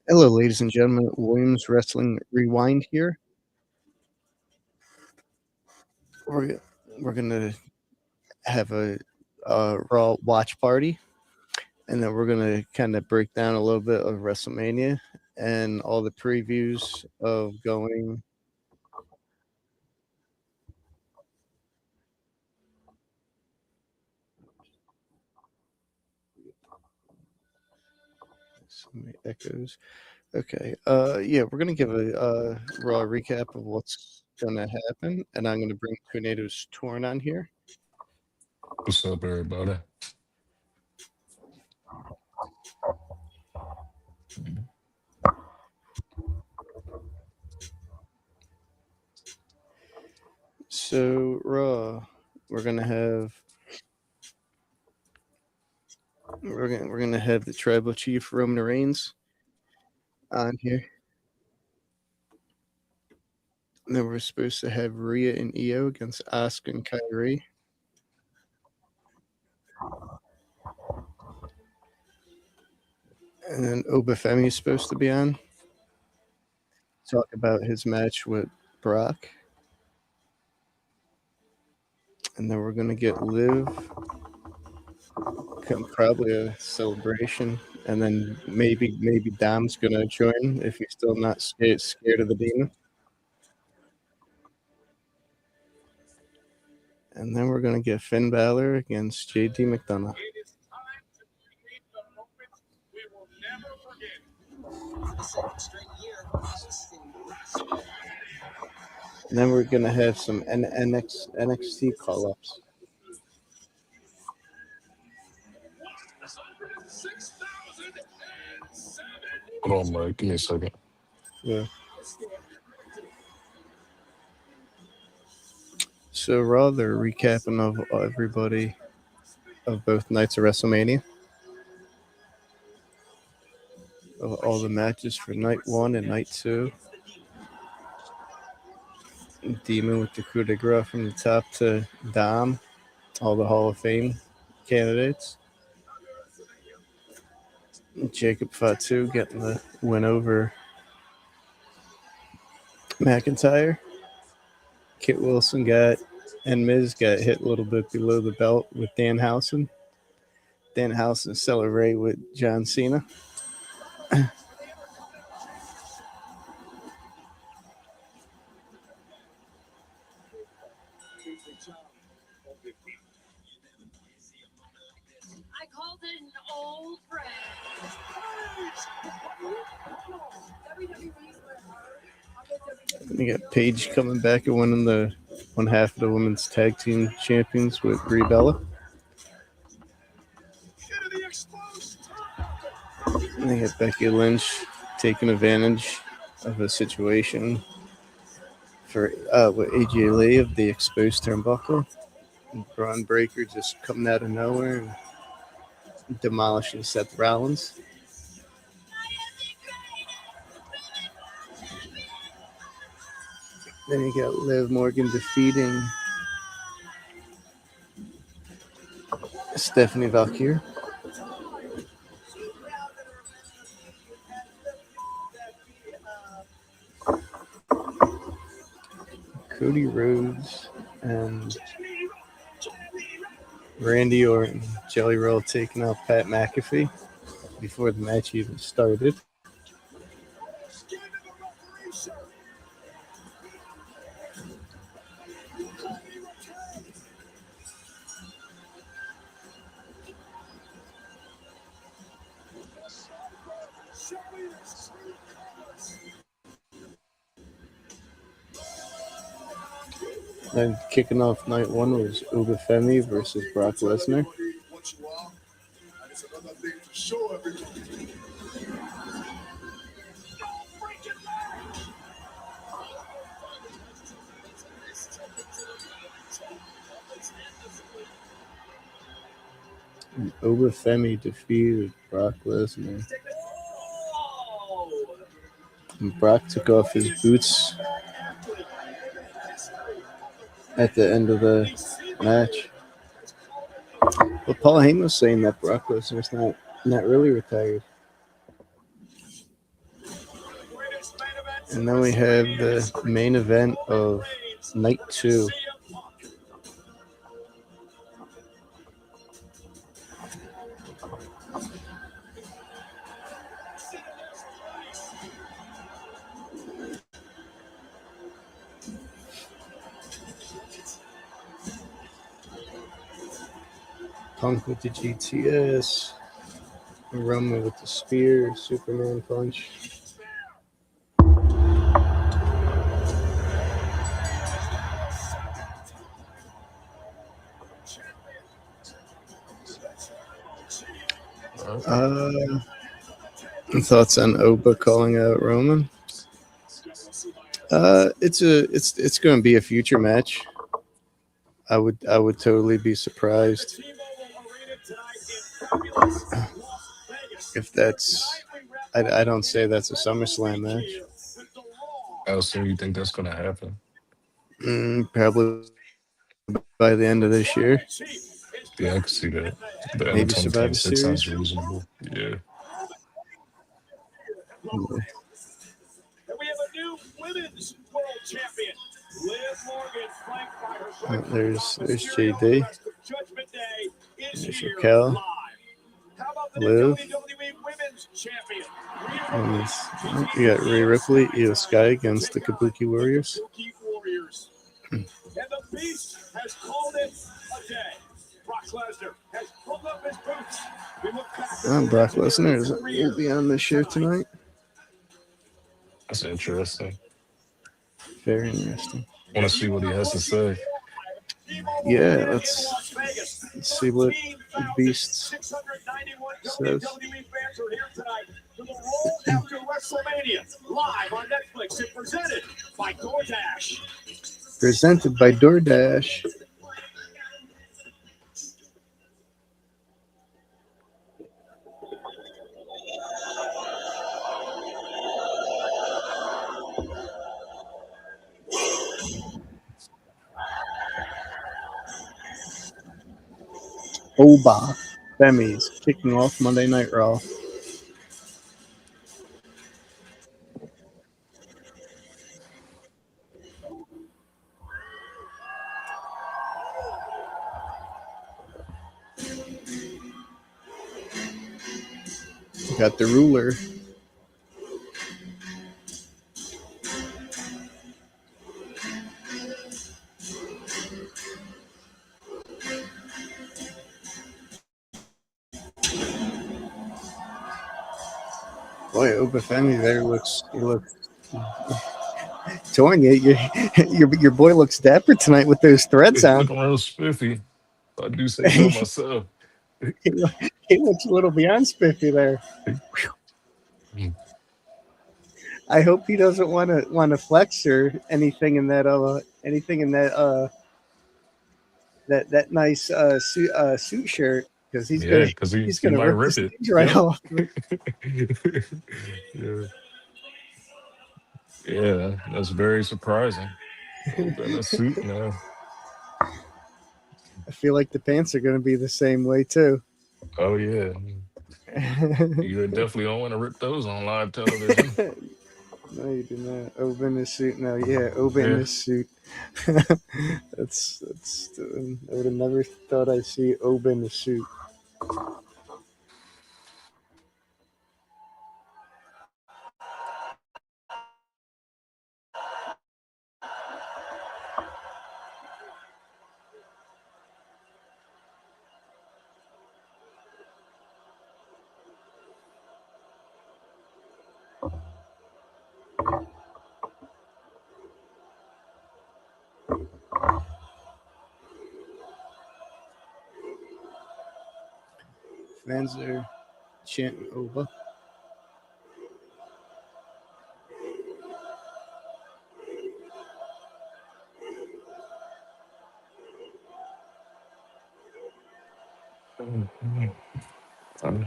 Hello, ladies and gentlemen. Williams Wrestling Rewind here. We're we're gonna have a Raw watch party, and then we're gonna kind of break down a little bit of WrestleMania and all the previews of going. So many echoes. Okay. Yeah, we're gonna give a Raw recap of what's gonna happen, and I'm gonna bring Tornado's Torn on here. What's up, everybody? So Raw, we're gonna have we're gonna have the Tribal Chief Roman Reigns on here. And then we're supposed to have Rhea and Io against Asuka and Kyrie. And then Obafemi is supposed to be on. Talk about his match with Brock. And then we're going to get Liv. Probably a celebration. And then maybe Dom's going to join if he's still not scared of the demon. And then we're going to get Finn Balor against JD McDonough. And then we're going to have some NXT call-ups. Hold on, Mike. Give me a second. Yeah. So Raw, they're recapping of everybody of both nights of WrestleMania. Of all the matches for night 1 and night 2. Demon with the coup de grace from the top to Dom. All the Hall of Fame candidates. Jacob Fatu getting the win over McIntyre. Kit Wilson and Miz got hit a little bit below the belt with Danhausen. Danhausen celebrate with John Cena. I called it an old friend. You got Paige coming back and winning the one half of the women's tag team champions with Brie Bella. And they got Becky Lynch taking advantage of a situation for with AJ Lee of the exposed turnbuckle. And Braun Breaker just coming out of nowhere and demolishing Seth Rollins. Then you got Liv Morgan defeating Stephanie Valkyrie. Cody Rhodes and Randy Orton, Jelly Roll taking out Pat McAfee before the match even started. Then kicking off night 1 was Obafemi versus Brock Lesnar. Obafemi defeated Brock Lesnar. And Brock took off his boots at the end of the match. But Paul Heyman was saying that Brock Lesnar's not really retired. And then we have the main event of night 2. Punk with the GTS, Roman with the spear, Superman punch. All right. Thoughts on Oba calling out Roman? It's going to be a future match. I would totally be surprised if that's. I don't say that's a SummerSlam match. How soon you think that's gonna happen? Probably by the end of this year. Yeah, I can see that. Maybe The end of Survivor Series. 2026 sounds reasonable. Yeah. And we have a new women's world champion. Liv Morgan, flanked by her There's JD. Judgment Day is There's here Raquel. live. How about the new Liv. WWE Women's Champion? You got Rhea Ripley, Io Sky against the Kabuki Warriors. And the Beast has called it a day. Brock Lesnar has pulled up his boots. We look back Brock Lesnar will be on this show tonight. That's interesting. Very interesting. Want to see what he has to say. Yeah, let's see what the Beast says. After WrestleMania, live on Netflix and presented by DoorDash. Presented by DoorDash. Oba Femi's kicking off Monday Night Raw. Got the ruler. Boy, Oba Femi there he looks torn. Your boy looks dapper tonight with those threads It's on. looking real spiffy. I do say so myself. He looks a little beyond spiffy there. I hope he doesn't want to flex or anything in that that nice suit shirt because Yeah, because he's he gonna might rip the rip it. stage right Yep. off. Yeah. Yeah, that's very surprising. In a suit now. I feel like the pants are gonna be the same way too. Oh yeah. You definitely don't want to rip those on live television. No, you do not. Oba in his suit. No, yeah, Oba in Yeah. his suit. that's. I would have never thought I'd see Oba in a suit. Fans are chanting Oba. I'm-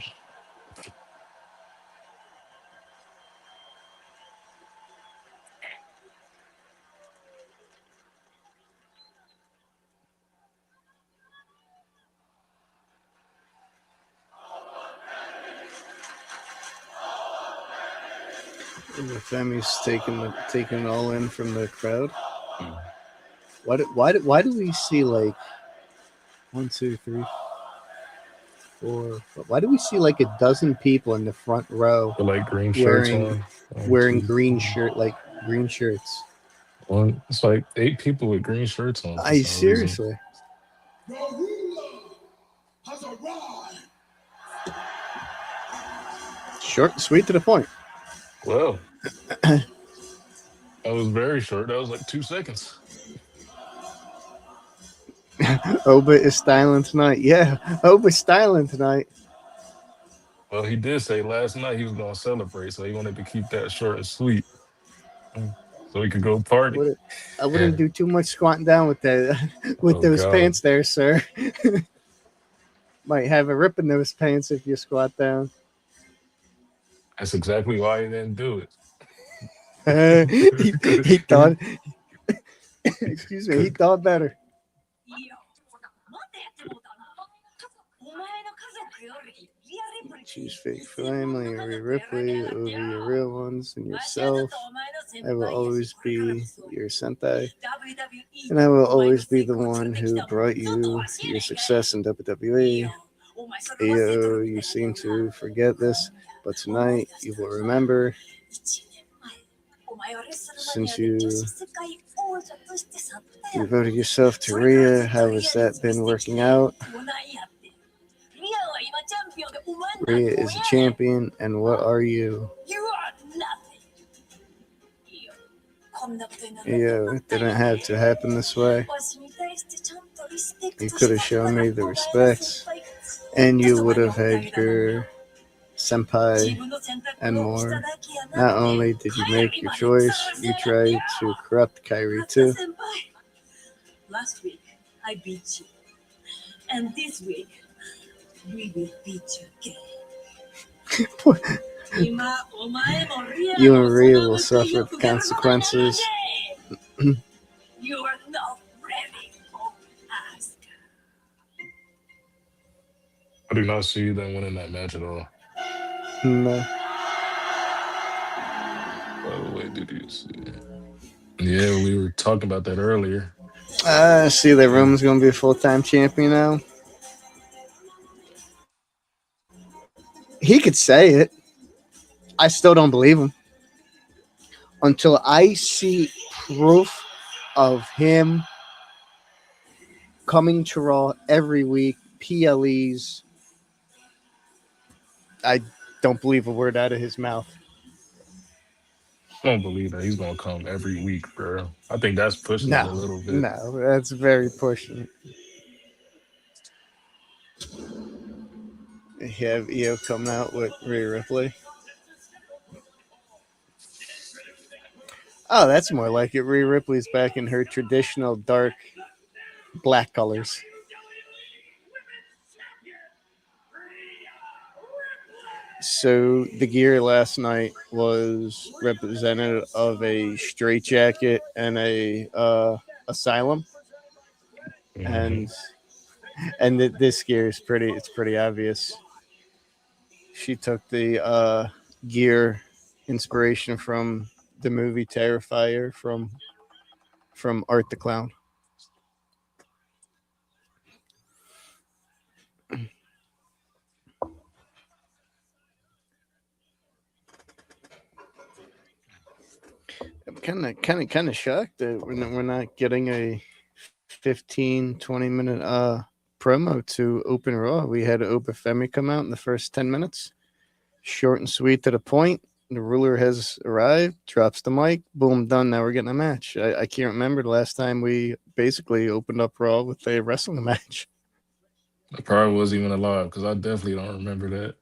The Femi's taking it all in from the crowd. Mm. Why do we see like 1, 2, 3, 4? Why do we see like a dozen people in the front row With like green shirts wearing on. One, wearing two, green three. shirt like green shirts? One. It's like 8 people with green shirts on for I some reason. seriously. The ruler has arrived. Short and sweet to the point. Well, that was very short. That was like 2 seconds. Oba is styling tonight. Yeah, Oba's styling tonight. Well, he did say last night he was gonna celebrate, so he wanted to keep that short and sweet, so he could go party. Would it, I wouldn't do too much squatting down with that with Oh those God, pants there, sir. Might have a rip in those pants if you squat down. that's exactly why he didn't do He it. thought, excuse me, he thought better. Choose fake family, Rhea Ripley over your real ones and yourself. I will always be your senpai, and I will always be the one who brought you your success in WWE. Ayo, you seem to forget this, but tonight you will remember. Since you devoted yourself to Rhea, how has that been working out? Rhea is a champion, and what are you? It didn't have to happen this way. You could have shown me the respect, and you would have had your senpai and more. Not only did you make your choice, you tried to corrupt Kyrie too. Last week, I beat you. And this week, we will beat you again. You and Rhea will suffer the consequences. You are not ready for us. I do not see them winning that match at all. No. By the way, did you see? Yeah, we were talking about that earlier. See, that Roman's going to be a full-time champion now. He could say it. I still don't believe him. Until I see proof of him coming to Raw every week, PLEs, I don't believe a word out of his mouth. I don't believe that he's gonna come every week, bro. I think that's pushing it a little bit. No, that's very pushing. You have EO coming out with Rhea Ripley. Oh, that's more like it. Rhea Ripley's back in her traditional dark black colors. So the gear last night was representative of a straitjacket and a asylum, Mhm. and this gear is pretty. It's pretty obvious. She took the gear inspiration from the movie Terrifier from Art the Clown. I'm kind of shocked that we're not getting a 15, 20 minute promo to open Raw. We had Opa Femi come out in the first 10 minutes. Short and sweet to the point. The ruler has arrived, drops the mic, boom, done. Now we're getting a match. I can't remember the last time we basically opened up Raw with a wrestling match. I probably wasn't even alive because I definitely don't remember that.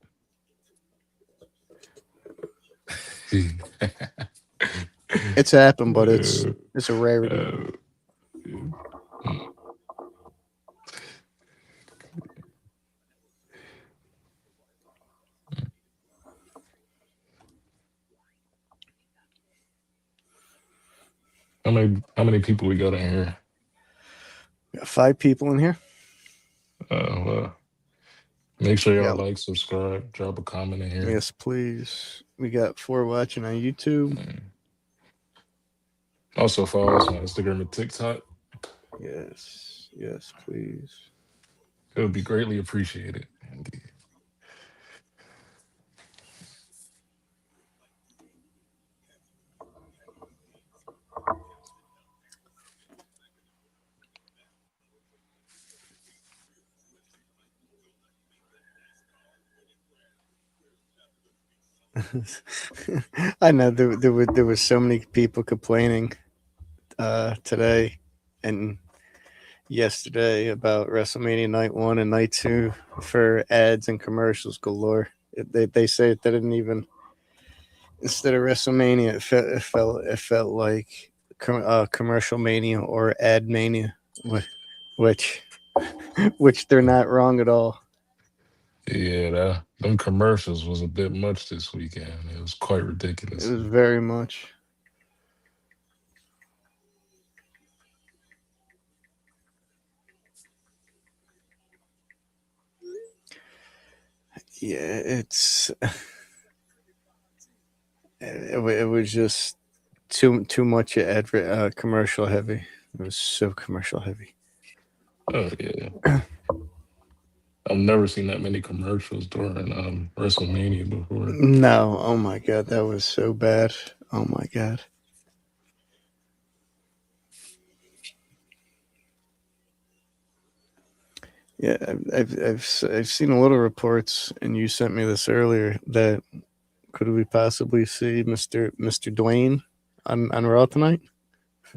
It's happened, but it's a rarity. How many people we got in here? We got 5 people in here. Well, Make sure y'all Yeah. like, subscribe, drop a comment in here. Yes, please. We got 4 watching on YouTube. Also follow us on Instagram and TikTok. Yes. Yes, please. It would be greatly appreciated. Indeed. I know there was so many people complaining today and yesterday about WrestleMania Night 1 and Night 2 for ads and commercials galore. They say it didn't even, instead of WrestleMania, it felt like commercial mania or ad mania, which which they're not wrong at all. Yeah, them commercials was a bit much this weekend. It was quite It ridiculous. was very much. Yeah, it was just too much commercial heavy. It was so commercial heavy. Oh yeah. I've never seen that many commercials during WrestleMania before. No, oh my god, that was so bad. Oh my god. Yeah, I've seen a little reports, and you sent me this earlier, that could we possibly see Mr. Dwayne on Raw tonight?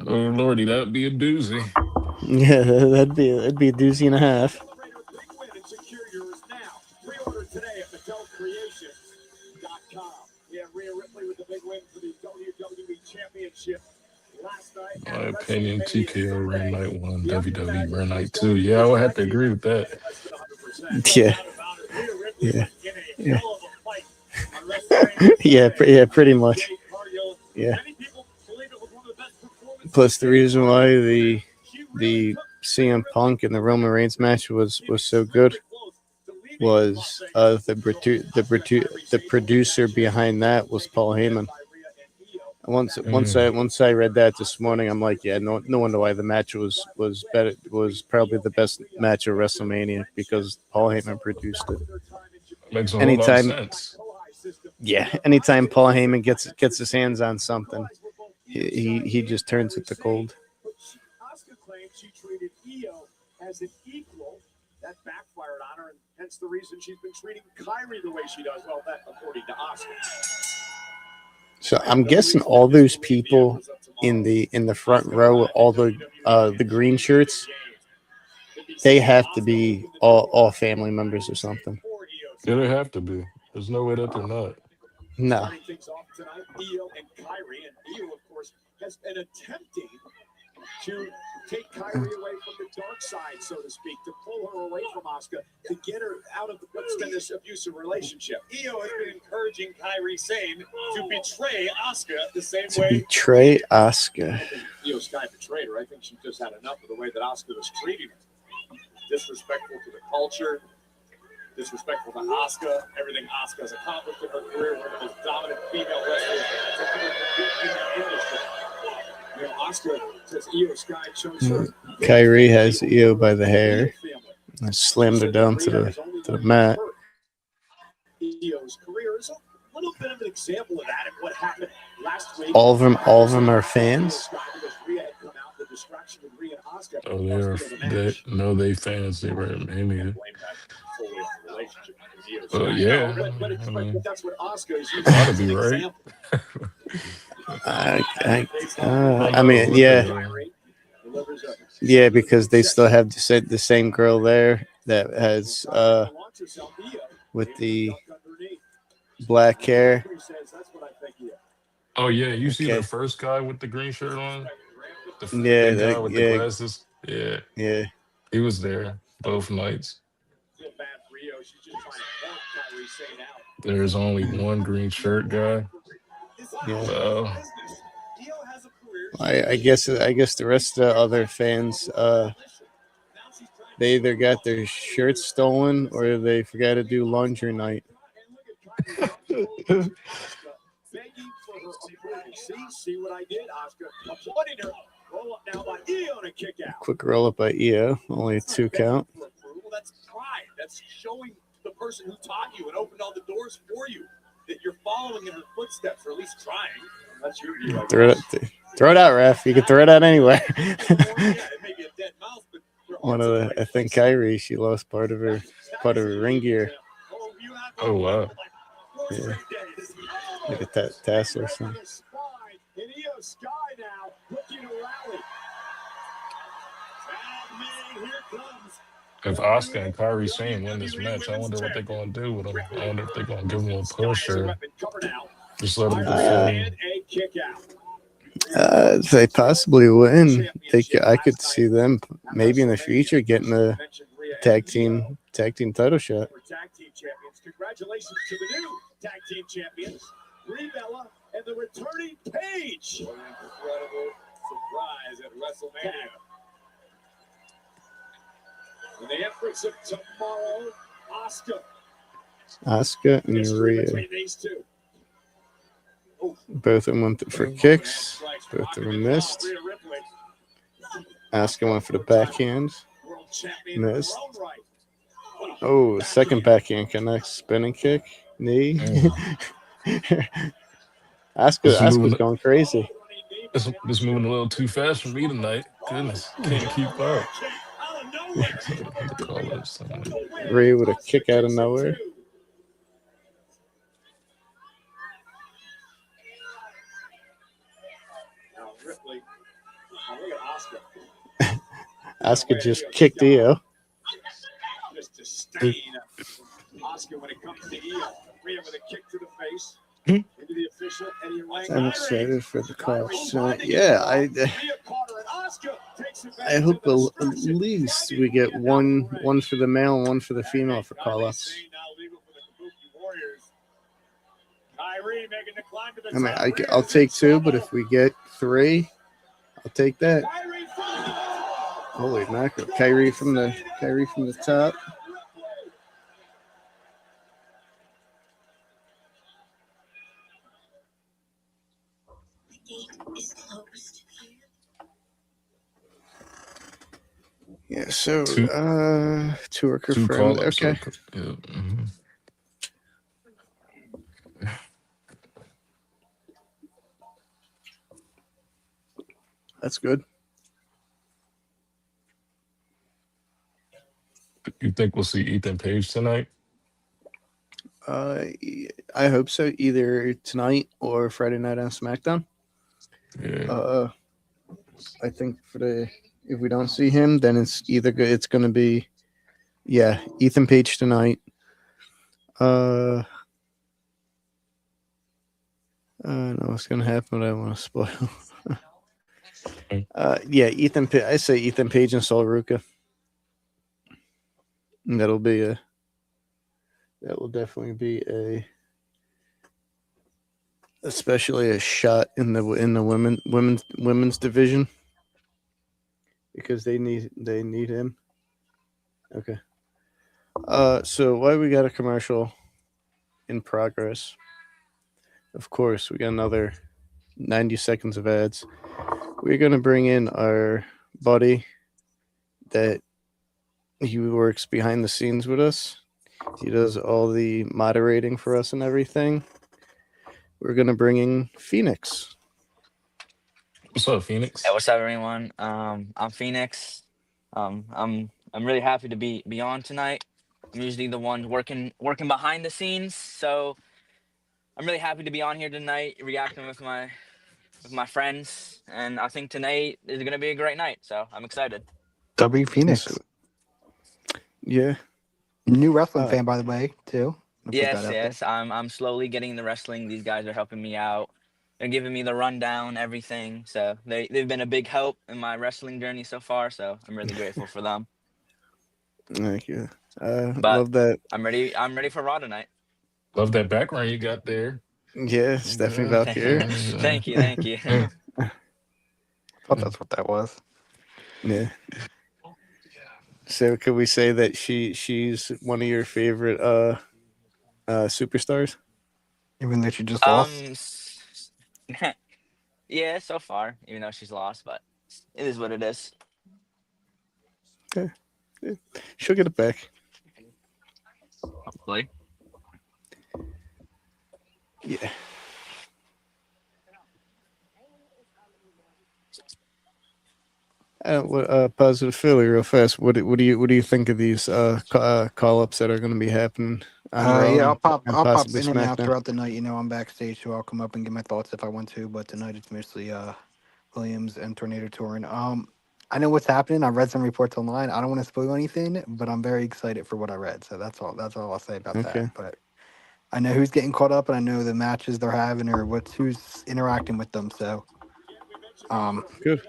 Oh lordy, that'd be a doozy. Yeah, that'd be a doozy and a half. Celebrate a big win and secure yours now. Pre-order today at MattelCreations.com. Yeah, Rhea Ripley with the big win for the WWE Championship last night My at opinion, WrestleMania TKO ran Sunday. night 1, The WWE ran Undertaker is night going 2. to Yeah, I his would have to 90th agree with that. at less than 100%. Yeah, No doubt about it. Rhea Ripley yeah, was in a yeah, hell of a fight on WrestleMania yeah, Sunday. yeah, pretty much. Jade Cargill. Yeah. Many people believe it was one of the best performances Plus, the of reason Jade why Cargill. the She really the took CM Punk and the Roman Reigns match was so good was the producer behind that was Paul Heyman. Once I read that this morning, I'm like, yeah, no wonder why the match was better, was probably the best match of WrestleMania, because Paul Heyman produced it. Makes a whole lot of Anytime, sense. yeah, anytime Paul Heyman gets his hands on something, he just turns it to gold. Asuka claims she treated Io as an equal. That backfired on her, and hence the reason she's been treating Kyrie the way she does. Well, that according to Asuka. So I'm guessing all those people in the front row, all the green shirts, they have to be all family members or something. Yeah, they have to be. There's no way that they're not. No. Starting things off tonight, Io and Kyrie, and Io, of course, has been attempting to take Kyrie away from the dark side, so to speak, to pull her away from Asuka, to get her out of what's been this abusive relationship. Io has been encouraging Kyrie Sane to betray Asuka the same To way. betray Asuka. Io Sky betrayed her. I think she just had enough of the way that Asuka was treating her. Disrespectful to the culture, disrespectful to Asuka, everything Asuka has accomplished in her career, one of the most dominant female wrestlers in the industry. You know, Asuka says Io Sky chose her. Kyrie has Io by the hair and slammed her down to the mat. Io's career is a little bit of an example of that and what happened last week. All of them are fans. Oh, they fans. They were at Mania. Oh yeah, I mean, that's what Asuka is using gotta as be an right. example. I mean, yeah, because they still have the same girl there that has with the black hair. Oh yeah, you see Okay. the first guy with the green shirt on, the Yeah, big guy with the glasses. Yeah, yeah. he was there both nights. There's only one green shirt guy. Yeah. Well, I guess the rest of the other fans they either got their shirts stolen or they forgot to do laundry night. Begging for her approval. See what I did, Oscar? Applauding her. Roll up now by Io to kick out. Quick roll up by Io, only a 2 count. For approval. That's pride. That's showing the person who taught you and opened all the doors for you that you're following in her footsteps, or at least trying. That's your view. Throw it out, ref. You can throw it out anywhere. Yeah, it may be a dead mouse, but One of the, I think Kyrie, she lost part of her ring gear. Oh wow. Yeah. Look at that tassel or something. If Oscar and Kyrie Sane win this match, I wonder what they're going to do with them. I wonder if they're going to give them a push or just let them defend. If they possibly win, I could see them maybe in the future getting a tag team title shot. Congratulations to the new tag team champions, Brie Bella and the returning Paige. What an incredible surprise at WrestleMania. And the Empress of Tomorrow, Asuka and Rhea. Both of them went for kicks. Both of them missed. Asuka went for the backhand. Missed. Oh, second backhand connects. Spinning kick. Knee. Asuka's going crazy. This moving a little too fast for me tonight. Goodness, can't keep up. Rhea with a kick out of nowhere. Asuka just kicked Io. Oscar when it comes to Io. Rhea with a kick to the face. Into the official Eddie Lang. I'm excited for the call. So, yeah, I hope at least we get one for the male and one for the female for call-ups. I mean, I'll take 2, but if we get 3, I'll take that. Holy mackerel! Kyrie from the top. Yeah, so 2 are confirmed. Okay. Yeah. Mm-hmm. That's good. You think we'll see Ethan Page tonight? I hope so. Either tonight or Friday night on SmackDown. Yeah. I think if we don't see him, then it's going to be, Ethan Page tonight. I don't know what's going to happen, but I don't want to spoil. Ethan. I say Ethan Page and Sol Ruka. And that will definitely be especially a shot in the women's division because they need him. Okay. So why we got a commercial in progress? Of course, we got another 90 seconds of ads. We're gonna bring in our buddy that he works behind the scenes with us. He does all the moderating for us and everything. We're gonna bring in Phoenix. What's up, Phoenix? Hey, what's up, everyone? I'm Phoenix. I'm really happy to be on tonight. I'm usually the one working behind the scenes, so I'm really happy to be on here tonight, reacting with my friends, and I think tonight is gonna be a great night. So I'm excited. W Phoenix. Yeah. New wrestling fan, by the way, too. Yes. I'm slowly getting the wrestling. These guys are helping me out. They're giving me the rundown, everything. So they've been a big help in my wrestling journey so far. So I'm really grateful for them. Thank you. Love that. I'm ready for Raw tonight. Love that background you got there. Yeah, Stephanie Valkyrie. Thank you. I thought that's what that was. Yeah. So could we say that she's one of your favorite superstars? Even though she just lost. Um, yeah, so far, even though she's lost, but it is what it is. Okay. Yeah. She'll get it back. Hopefully. Yeah. Positive Philly, real fast. What do you think of these call ups that are going to be happening on Raw Yeah, and, and I'll pop possibly in and out SmackDown? throughout the night. You know, I'm backstage, so I'll come up and give my thoughts if I want to. But tonight it's mostly Williams and Tornado touring. I know what's happening. I read some reports online. I don't want to spoil anything, but I'm very excited for what I read. So that's all. That's all I'll say about that. Okay, But I know who's getting caught up, and I know the matches they're having or who's interacting with them. So, um, good.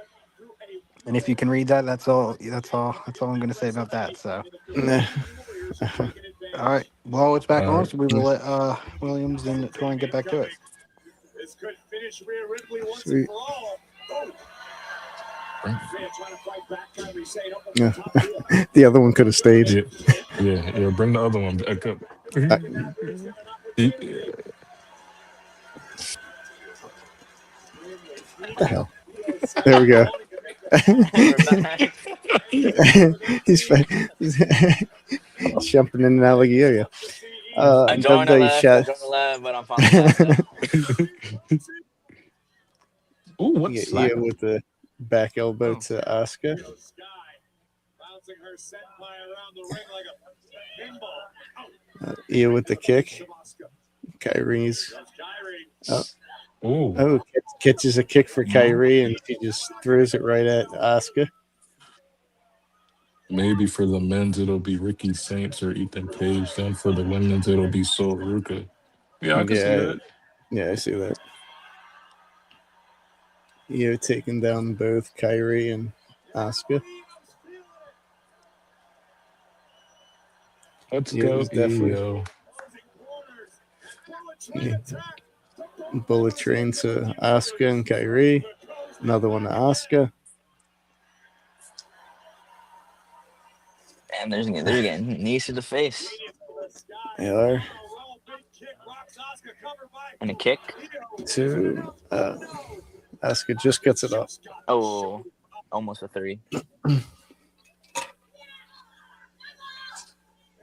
and if you can read that, that's all. That's all. That's all I'm going to say about that. So, Nah. all right. Well, it's back All on, right. so we will let Williams and Touring get back to it. This could finish Rhea Ripley once and Sweet. for all. Oh, Bring- Rhea trying to fight back. Kyrie saying up on Yeah. the top wheel. The other one could have stayed. Yeah, yeah. Bring the other one back up. Uh, Yeah. what the hell? There we go. We're back. he's jumping in and out like yeah. I joined a WWE left. I shot. joined a left, but I'm finally back though. Ooh, what Yeah, slap? with the back elbow Oh. to Asuka. Sky bouncing her senpai around the ring like a pinball. Yeah, with the kick. Kyrie's. Kyrie. Ooh, Catches a kick for Kyrie and she just throws it right at Asuka. maybe for the men's it'll be Ricky Saints or Ethan Page. Then for the women's it'll be Sol Ruka. Yeah, I can see Yeah, that. yeah, I see that. Taking down both Kyrie and Asuka. Let's Yeah, it go, was definitely EO. bullet train to Asuka and Kyrie. Another one to Asuka. And they're getting knees to the face They are and a kick. two. Asuka just gets it up. Oh, almost a 3.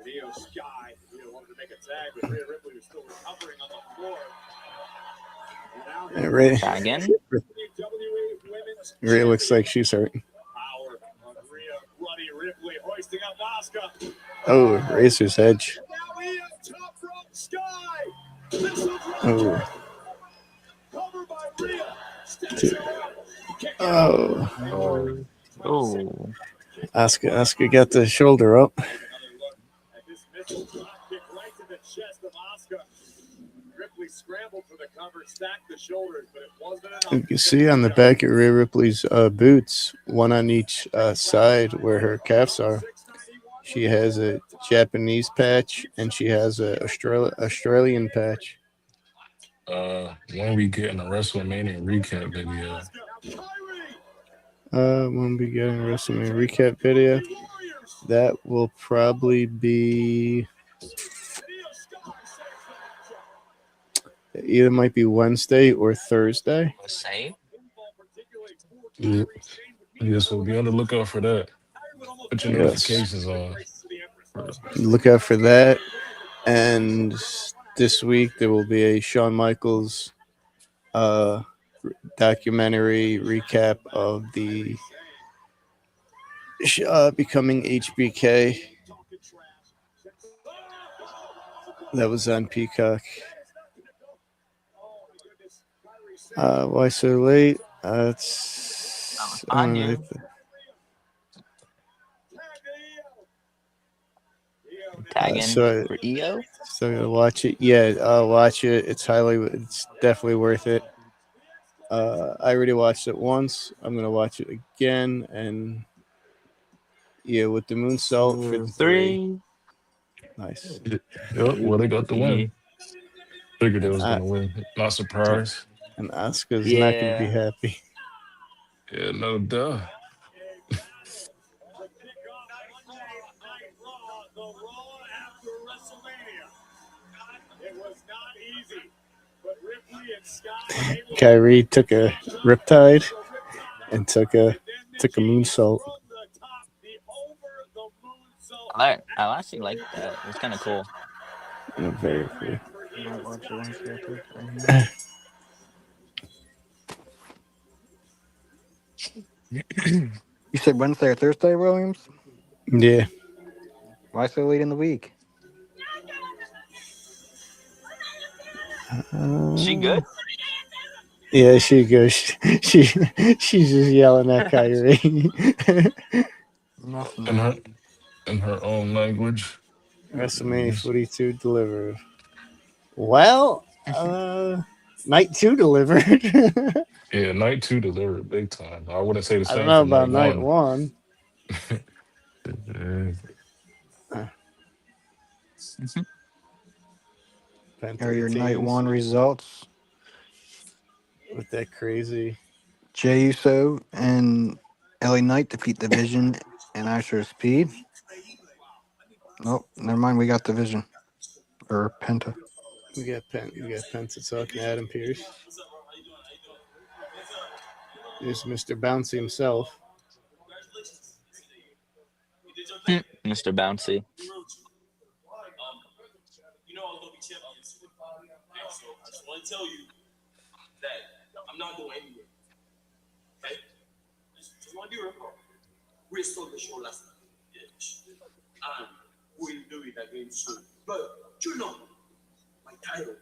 Io Sky wanted to make a tag, but Rhea Ripley was still recovering on the floor. And Ray, Try again. WWE Women's Ray looks like she's hurting. power on Rhea Bloody Ripley hoisting up Asuka. Oh, Razor's Edge. Now Io top rope Sky. Missile drop. Oh, Cover by Rhea. Steps two. her up. Kick Oh, Oh, Oh, Asuka got the shoulder up. Another look at this missile drop kick right to the chest of Asuka. Ripley scrambled for the cover, stacked the shoulders, but it wasn't enough. You can see on the back of Rhea Ripley's boots, one on each side where her calves are. She has a Japanese patch and she has a Australian patch. when we get in a WrestleMania recap video, When we get a WrestleMania recap video, that will probably be either might be Wednesday or Thursday. let's say. yeah, so be on the lookout for that. Put your Yes. notifications on. Look out for that. And this week there will be a Shawn Michaels documentary recap of the becoming HBK. That was on Peacock. Why so late? It's Mania. Tag in so for EO. So I gotta watch it. Yeah, watch it. It's definitely worth it. I already watched it once. I'm gonna watch it again, and with the moonsault for the 3. Nice. Yep, well, they got the win. Figured they And, was gonna win. Not surprised. and Asuka's not gonna be happy. Yeah, no duh. Kyrie took a riptide and took a moonsault. I actually like that. It's kind of cool. Very cool. Might watch it Wednesday or Thursday. You said Wednesday or Thursday, Williams? Yeah. Why so late in the week? She good? Yeah, she goes. She's just yelling at Kyrie. Nothing. In her own language. WrestleMania 42 delivered. Well, night 2 delivered. Yeah, night 2 delivered big time. I wouldn't say the I don't same know for about night night 1. 1. Penta Are your night retains 1 results? with that crazy. Jey Uso and LA Knight defeat the Vision and Asher Speed. Nope, never mind. We got the Vision or Penta. We got Penta talking to Adam Pearce. There's Mr. Bouncy himself. Mr. Bouncy. You know I was gonna be champions. Okay, so I just want to tell you that I'm not going anywhere. Okay? Just want to be real. We stole the show last night. Yeah. And we'll do it again soon. But you know, my title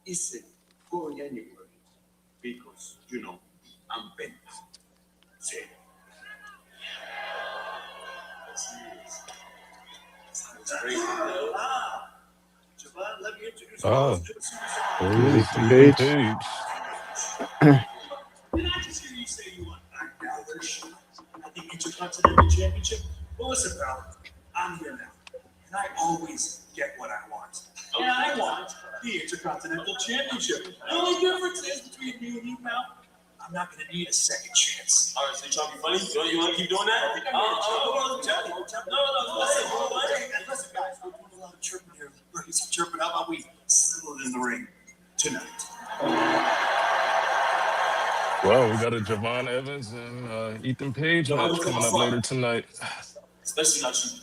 isn't going anywhere because you know I'm bent. See? Sounds great. Javon, let me introduce Ah, there he is. Ethan Ethan Page. Page. Did I just hear you say you want $9 at the Intercontinental Championship? Well, listen, pal, I'm here now, and I always get what I want. And I want the Intercontinental Championship. The only difference is between me and you, pal, I'm not going to need a second chance. All right, so you're trying to be funny? You want to keep doing that? No, listen, guys, we're doing a lot of chirping here. We're doing some chirping. How about we settle it in the ring tonight? Well, we got a Javon Evans and Ethan Page match coming up later tonight. Especially not you.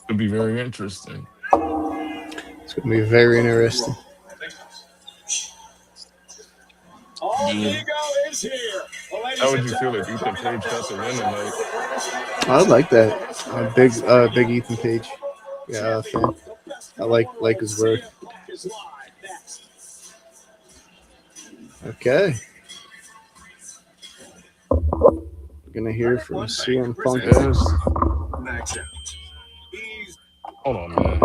Could be very interesting. It's going to be very interesting. Dude. How would you feel if Ethan Page got the win tonight? I like that. Big Ethan Page. Yeah, fan. I like his work. Okay. We're gonna hear from CM Punk. Yes. Hold on, man.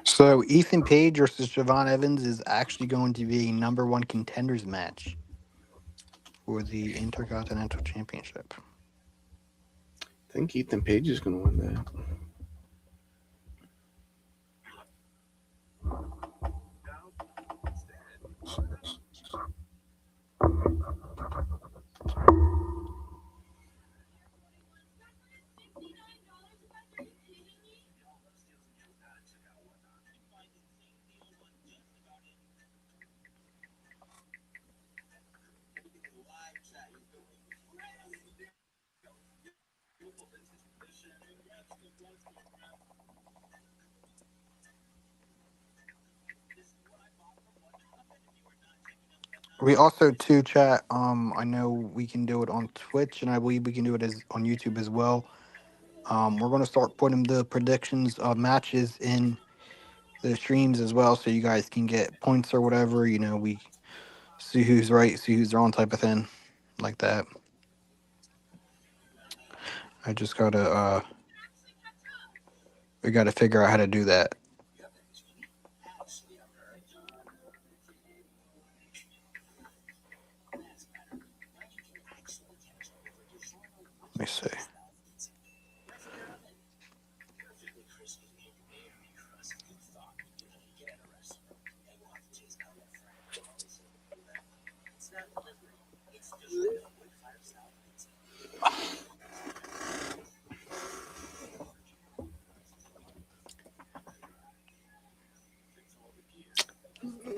So Ethan Page versus Javon Evans is actually going to be a number 1 contenders match for the Intercontinental Championship. I think Ethan Page is gonna win that. We also too chat. I know we can do it on Twitch, and I believe we can do it as on YouTube as well. We're going to start putting the predictions of matches in the streams as well, so you guys can get points or whatever. You know, we see who's right, see who's wrong, type of thing, like that. I just gotta we gotta figure out how to do that. Let me see.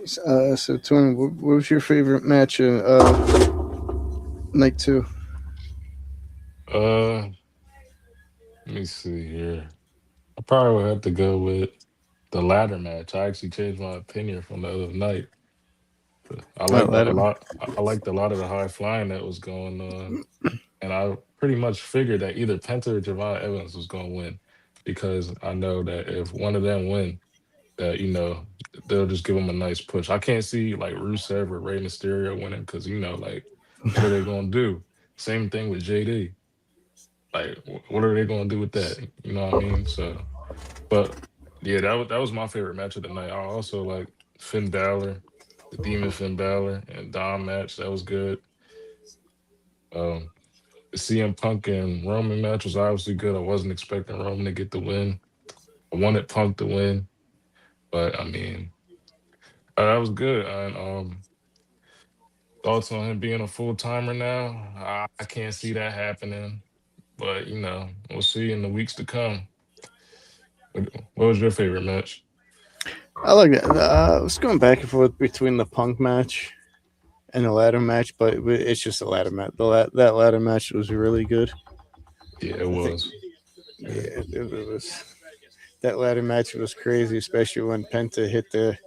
So Tony, what was your favorite match in night two? Uh, let me see here. I probably would have to go with the ladder match. I actually changed my opinion from the other night. I Oh, liked a ladder. lot. I liked a lot of the high flying that was going on, and I pretty much figured that either Penta or Javon Evans was going to win, because I know that if one of them win, that they'll just give them a nice push. I can't see like Rusev or Rey Mysterio winning, because like what are they going to do? Same thing with JD. Like what are they going to do with that? You know what I mean? So, but yeah, that was my favorite match of the night. I also like Finn Balor, the Demon Finn Balor and Dom match. That was good. Um, the CM Punk and Roman match was obviously good. I wasn't expecting Roman to get the win. I wanted Punk to win, but I mean, that was good. And thoughts on him being a full timer now? I can't see that happening, but we'll see in the weeks to come. What was your favorite match? I like it. I was going back and forth between the Punk match and the ladder match, but it's just a ladder match. That ladder match was really good. Yeah, it I think, was. Yeah. yeah, it was. That ladder match was crazy, especially when Penta hit the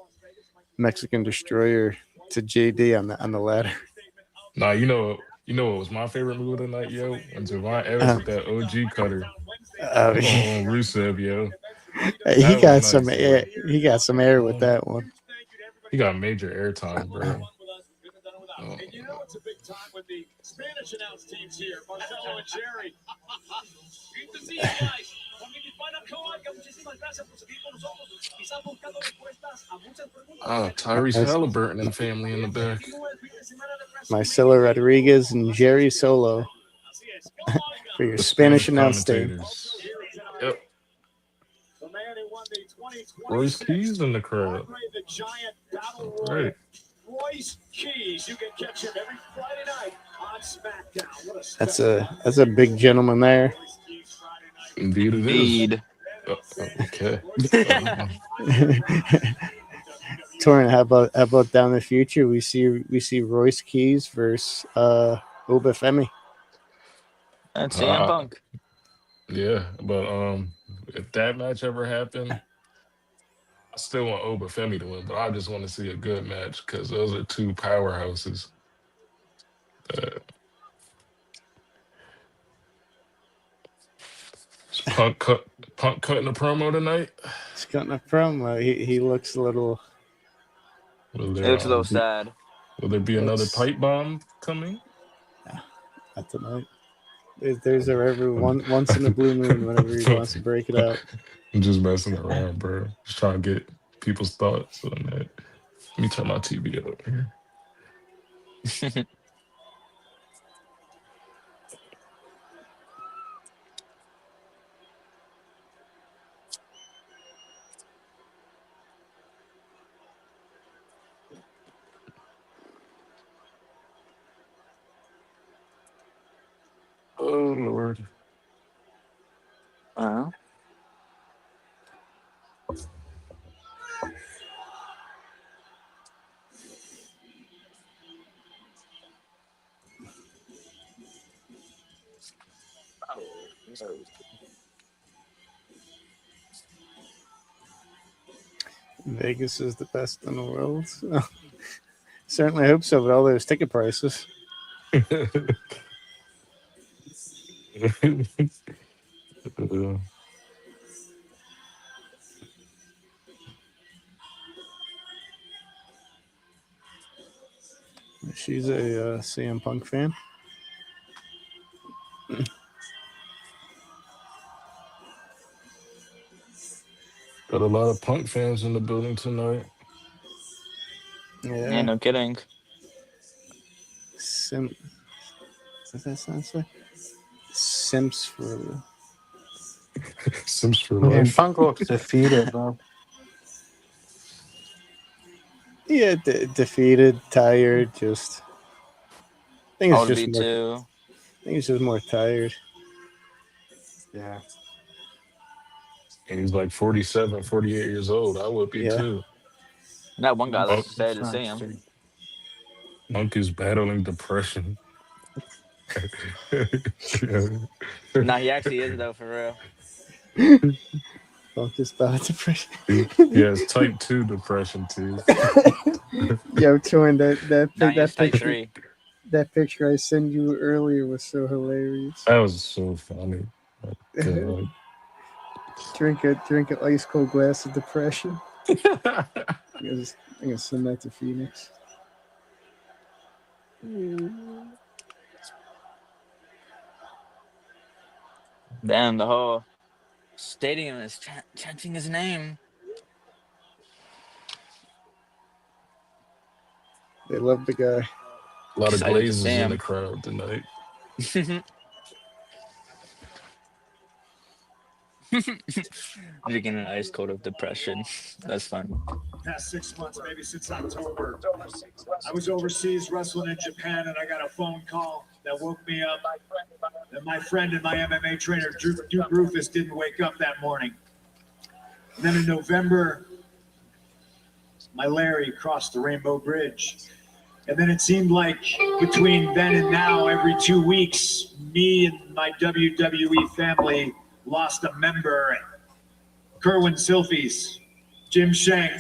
Mexican Destroyer to JD on the ladder. Nah, what was my favorite move of the night, yo? When Javon Evans Uh, hit that OG cutter uh, on Rusev, yo. he That was got some nice, air. yo. He got some air with Um, that one. he got major airtime, bro. Uh, And you know it's a big time with the Spanish announce teams here, Marcelo and Jerry. Good to see you guys. Muchísimas gracias por seguir con nosotros. Quizás buscando respuestas a muchas preguntas que tenemos. Tyrese That's Halliburton and family in the back. Continúa el fin de semana de Marcelo WrestleMania. Rodriguez and Jerry Solo Así es. Come on, for your The Spanish Spanish announce team. commentators. here tonight. Yep. The man who won the Royce 2026 Keys in the crowd. Andre the Giant All Battle right. Royal. Royce Keys. You can catch him every Friday night on SmackDown. What a special That's a big gentleman there. Royce Keys Friday night. Indeed it is. Indeed. Okay. Royce Uh, Keys, Andre the Giant Torin, how about down the future? We see Royce Keys versus Obafemi. That's CM uh, Punk. yeah, but if that match ever happened, I still want Oba Femi to win, but I just want to see a good match, because those are two powerhouses. Uh, is Punk cutting a promo tonight? He's cutting a promo. He looks a little Will It there looks a little um be sad. will there be another looks pipe bomb coming? not tonight. There's a every once in a blue moon whenever he wants to break it out. I'm just messing around, bro. Just trying to get people's thoughts on that. Let me turn my TV up here. Oh Lord. uh, Vegas is the best in the world. Certainly hope so, with all those ticket prices. She's a CM Punk fan. Got a lot of Punk fans in the building tonight. yeah, Yeah. no kidding. Sim. What does that sound like? Simps for. Sims for And life. Punk looks defeated, bro. Yeah, defeated, tired. Just. I think I it's would just be more. I too. think it's just more tired. Yeah. And he's like 47, 48 years old. I would be Yeah. too. That one guy Oh, that's sad It's to not see him. interesting. Monk is battling depression. No, he actually is though, for real. Focus about depression. He has type 2 depression too. Yo, Torn, Now he has type picture 3. I sent you earlier was so hilarious. That was so funny. Oh, God. Drink an ice cold glass of depression. I'm gonna send that to Phoenix. Damn, the whole stadium is chanting his name. They love the guy. A lot of Excited to see glazes in the him. crowd tonight. Drinking an ice cold of depression. That's fun. Past 6 months, maybe since October, I was overseas wrestling in Japan, and I got a phone call that woke me up. And my friend and my MMA trainer, Duke Rufus, didn't wake up that morning. And then in November, my Larry crossed the Rainbow Bridge. And then it seemed like between then and now, every 2 weeks, me and my WWE family lost a member. Kerwin Silfies, Jim Shank,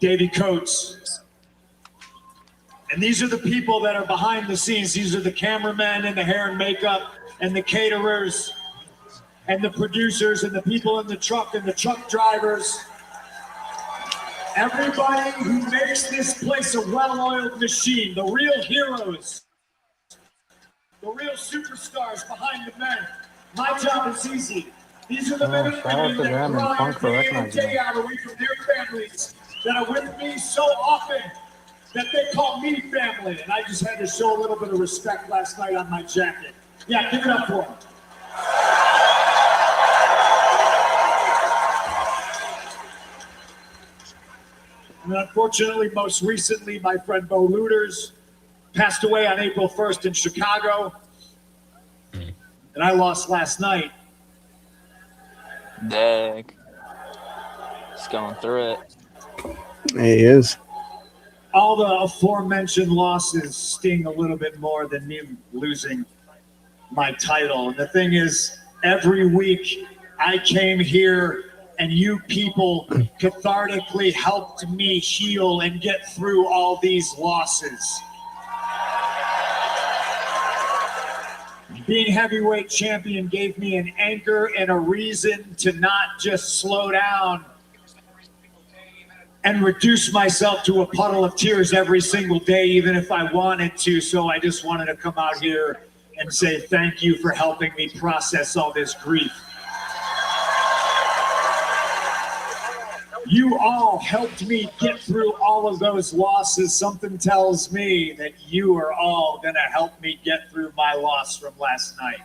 Davey Coates. And these are the people that are behind the scenes. These are the cameramen and the hair and makeup and the caterers and the producers and the people in the truck and the truck drivers. Everybody who makes this place a well-oiled machine, the real heroes, the real superstars behind the men. My job is easy. These are the men and shout out women to that them and grind Punk for day in and recognizing day out away from their families that are with me so often that they call me family. And I just had to show a little bit of respect last night on my jacket. Yeah, give it up for them. And unfortunately, most recently, my friend Bo Luders passed away on April 1st in Chicago. And I lost last night. Dag. Just going through it. He is. All the aforementioned losses sting a little bit more than me losing my title. And the thing is, every week I came here and you people cathartically helped me heal and get through all these losses. Being heavyweight champion gave me an anchor and a reason to not just slow down and reduce myself to a puddle of tears every single day, even if I wanted to. So I just wanted to come out here and say thank you for helping me process all this grief. You all helped me get through all of those losses. Something tells me that you are all going to help me get through my loss from last night.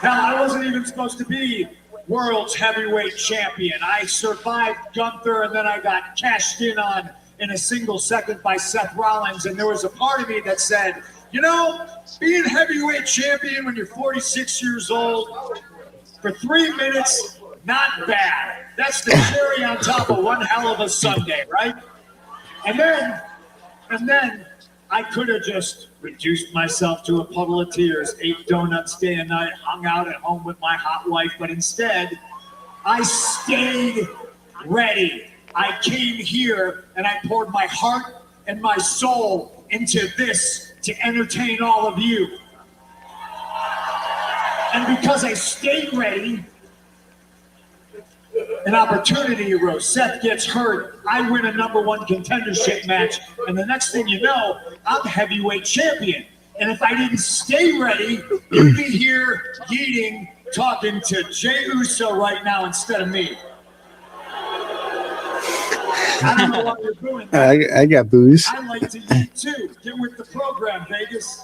Now, I wasn't even supposed to be world's heavyweight champion. I survived Gunther, and then I got cashed in on in a single second by Seth Rollins. And there was a part of me that said, you know, being heavyweight champion when you're 46 years old, for 3 minutes, not bad. That's the cherry on top of one hell of a Sunday, right? And then I could have just reduced myself to a puddle of tears, ate donuts day and night, hung out at home with my hot wife, but instead, I stayed ready. I came here and I poured my heart and my soul into this to entertain all of you. And because I stayed ready, an opportunity arose. Seth gets hurt. I win a #1 contendership match. And the next thing you know, I'm heavyweight champion. And if I didn't stay ready, you'd be here eating, talking to Jey Uso right now instead of me. I don't know why you're doing that. I got booze. I like to eat too. Get with the program, Vegas.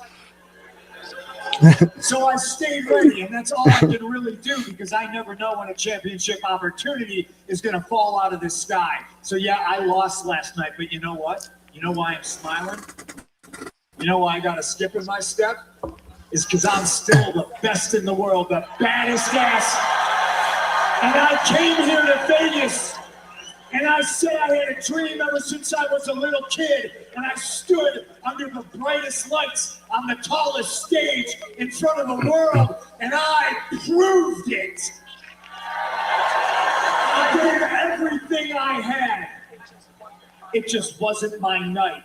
So I stayed ready, and that's all I can really do because I never know when a championship opportunity is going to fall out of the sky. So yeah, I lost last night, but you know what? You know why I'm smiling? You know why I got a skip in my step? Is because I'm still the best in the world, the baddest ass. And I came here to Vegas say I had a dream ever since I was a little kid, and I stood under the brightest lights on the tallest stage in front of the world, and I proved it. I gave everything I had. It just wasn't my night.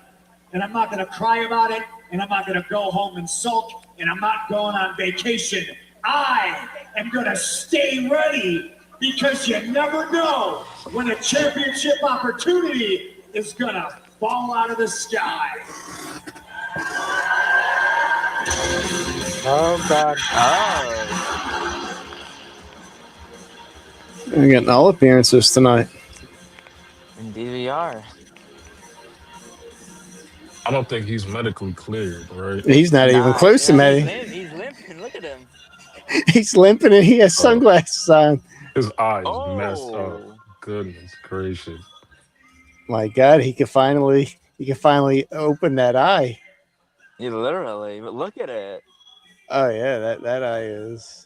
And I'm not going to cry about it, and I'm not going to go home and sulk, and I'm not going on vacation. I am going to stay ready, because you never know when a championship opportunity is going to fall out of the sky. Oh, God. Oh, We're getting all appearances tonight. indeed we are. I don't think he's medically cleared, right? He's not even Nah, close to Maddie. he's limping. Look at him. He's limping and he has sunglasses on. His eyes messed up. Oh, Goodness gracious. My God, he can finally open that eye. yeah, literally. But look at it. Oh yeah, that eye is.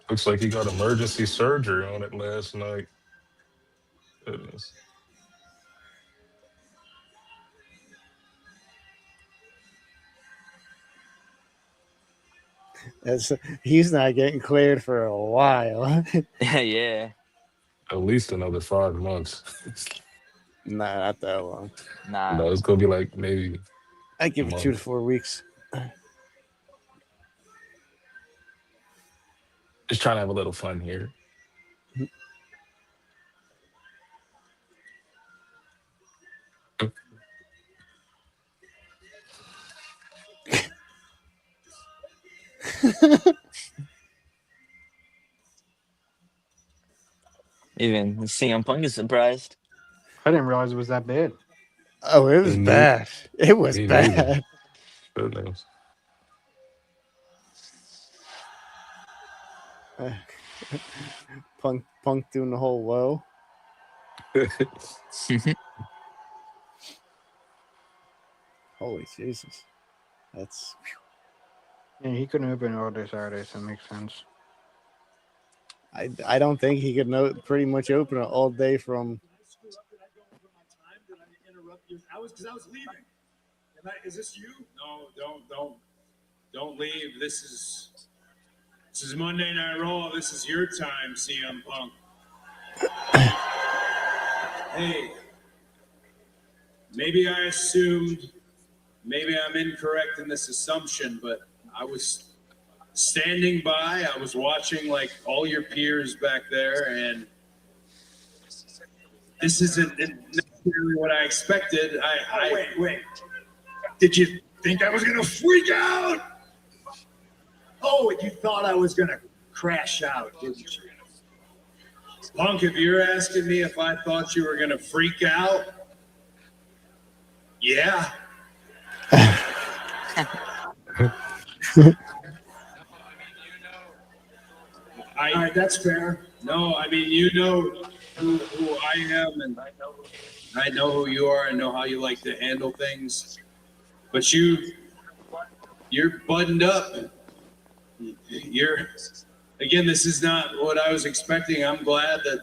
Looks like he got emergency surgery on it last night. Goodness. He's not getting cleared for a while. Yeah. At least another 5 months. Nah, not that long. Nah. No, it's gonna be like maybe I give it 2 to month. 4 weeks. Just trying to have a little fun here. Even CM Punk is surprised. I didn't realize it was that bad. Oh, it was Me bad. It was Me bad. neither. Goodness. Punk doing the whole whoa. Holy Jesus. That's Yeah, he couldn't have been all day Saturday, so it makes sense. I don't think he could pretty much open it all day from. I was leaving. Is this you? No, don't leave. This is Monday Night Raw. This is your time, CM Punk. Hey, maybe I assumed, maybe I'm incorrect in this assumption, but I was standing by. I was watching like all your peers back there, and this isn't necessarily what I expected. Wait. Did you think I was gonna freak out? Oh, you thought I was gonna crash out, didn't you? Punk, if you're asking me if I thought you were gonna freak out, yeah. All right, that's fair. No, I mean, you know who I am, and I know who you are, and know how you like to handle things. But you're buttoned up. Again, this is not what I was expecting. I'm glad that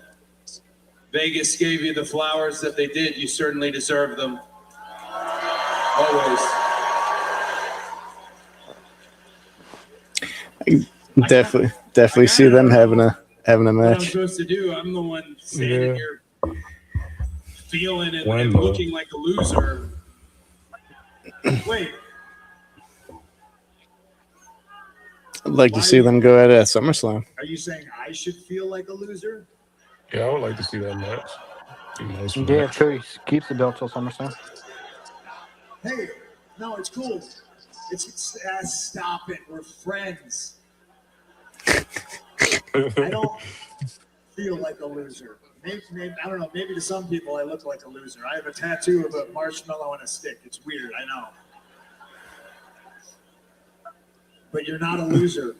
Vegas gave you the flowers that they did. You certainly deserve them. Always. Definitely see them having a What I'm match. supposed to do, I'm the one standing here feeling and Wendell. looking like a loser. Wait. I'd like to see them go at SummerSlam. Are you saying I should feel like a loser? Yeah, I would like to see that match. Be a nice Yeah, match. sure. He keeps the belt till SummerSlam. Hey, no, it's cool. Stop it. We're friends. I don't feel like a loser. Maybe I don't know. Maybe to some people I look like a loser. I have a tattoo of a marshmallow on a stick. It's weird, I know. But you're not a loser.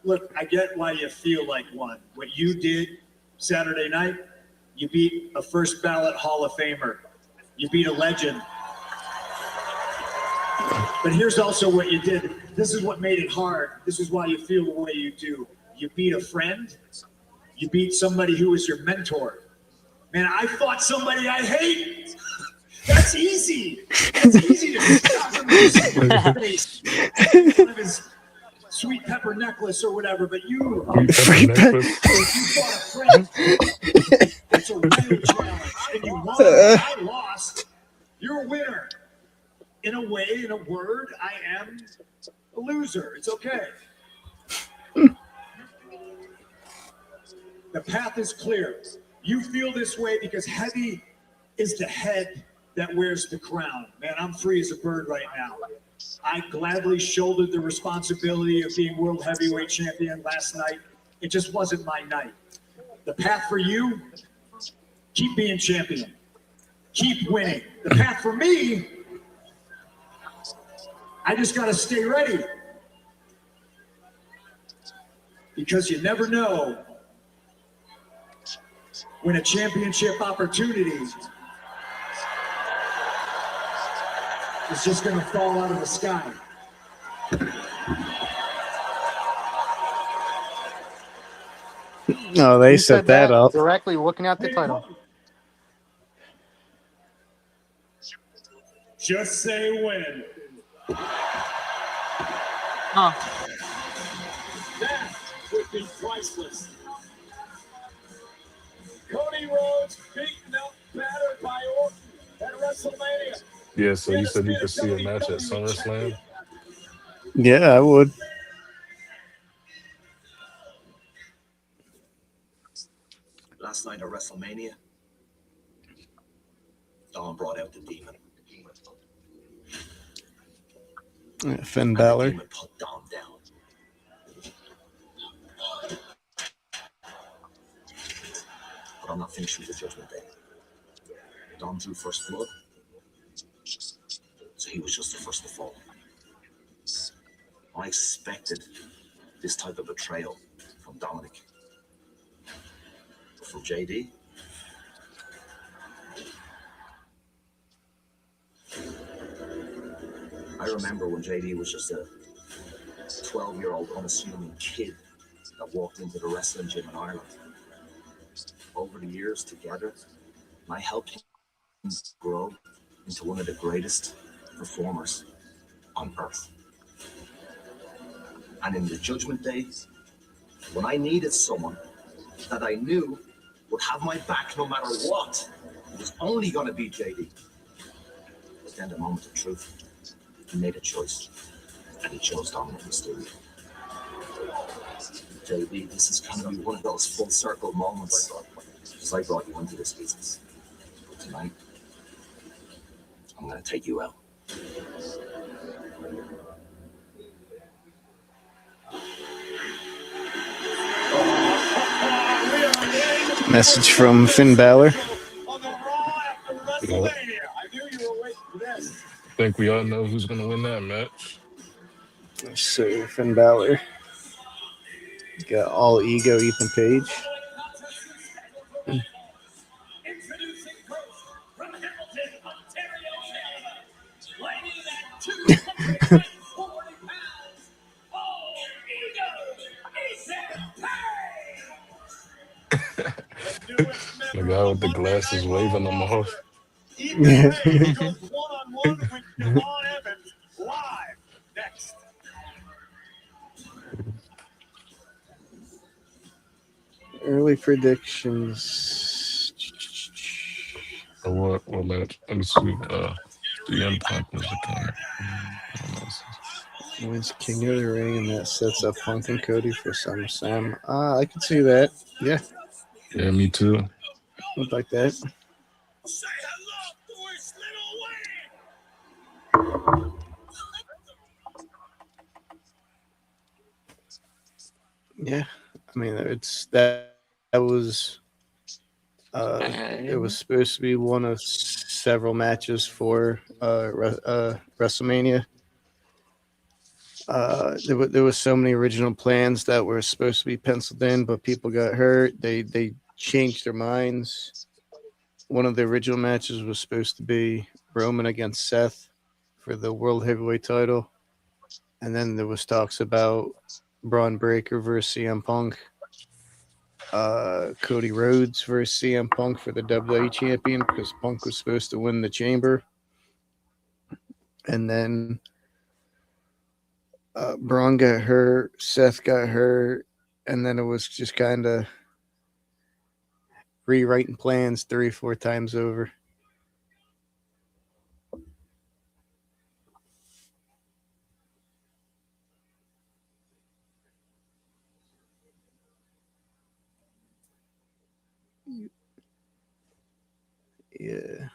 Look, I get why you feel like one. What you did Saturday night, you beat a first ballot Hall of Famer. You beat a legend. But here's also what you did. This is what made it hard. This is why you feel the way you do. You beat a friend. You beat somebody who was your mentor. Man, I fought somebody I hate. That's easy. That's easy to shove him in his face. One of his sweet pepper necklace or whatever. But you Sweet pepper necklace. fought a friend. It's a real challenge. And you won. I lost. You're a winner. In a way, in a word, I am a loser. It's okay. The path is clear. You feel this way because heavy is the head that wears the crown. Man, I'm free as a bird right now. I gladly shouldered the responsibility of being world heavyweight champion last night. It just wasn't my night. The path for you, keep being champion. Keep winning. The path for me, I just got to stay ready. Because you never know when a championship opportunity is just going to fall out of the sky. No, they He set said that up. directly looking at the title. Just say when. Huh. That would be priceless. Cody Rhodes beaten up, battered by Orton at WrestleMania. Yeah, so you said you could see a match at SummerSlam? Yeah, I would. Last night at WrestleMania, Dawn brought out the demon. Finn And Balor. the demon put Dawn down. But I'm not finished with the Judgment Day. Dawn drew first blood, so he was just the first to fall. I expected this type of betrayal from Dominic. But from JD, I remember when JD was just a 12-year-old unassuming kid that walked into the wrestling gym in Ireland. Over the years together, I helped him grow into one of the greatest performers on earth. And in the Judgment Day, when I needed someone that I knew would have my back no matter what, it was only going to be JD. But then the moment of truth, he made a choice, and he chose Dominic Mysterio. JD, this is going to be one of those full circle moments, because I brought you into this business. But tonight, I'm going to take you out. Message from Finn Balor. On the Raw after WrestleMania. I knew you were waiting for this. I think we all know who's going to win that match. So Finn Balor. Got all ego Ethan Page. Introducing first from Hamilton, Ontario, Canada, weighing at 240 pounds, all ego, Ethan Page. The guy with the glasses waving them off. Ethan Page goes one-on-one with Devon Evans live next. Early predictions. Or what match? Let me see. CM Punk was the king. Wins King of the Ring, and that sets up Punk and Cody for SummerSlam. I could see that. Yeah, Yeah, me too. would like that. Say hello to his little wing. Yeah, I mean it's that was it was supposed to be one of several matches for WrestleMania. There was so many original plans that were supposed to be penciled in, but people got hurt. They changed their minds. One of the original matches was supposed to be Roman against Seth for the World Heavyweight title, and then there was talks about Braun Breaker versus CM Punk. Cody Rhodes versus CM Punk for the WWE champion because Punk was supposed to win the chamber. And then Braun got hurt, Seth got hurt, and then it was just kind of rewriting plans 3 or 4 times over. Yeah.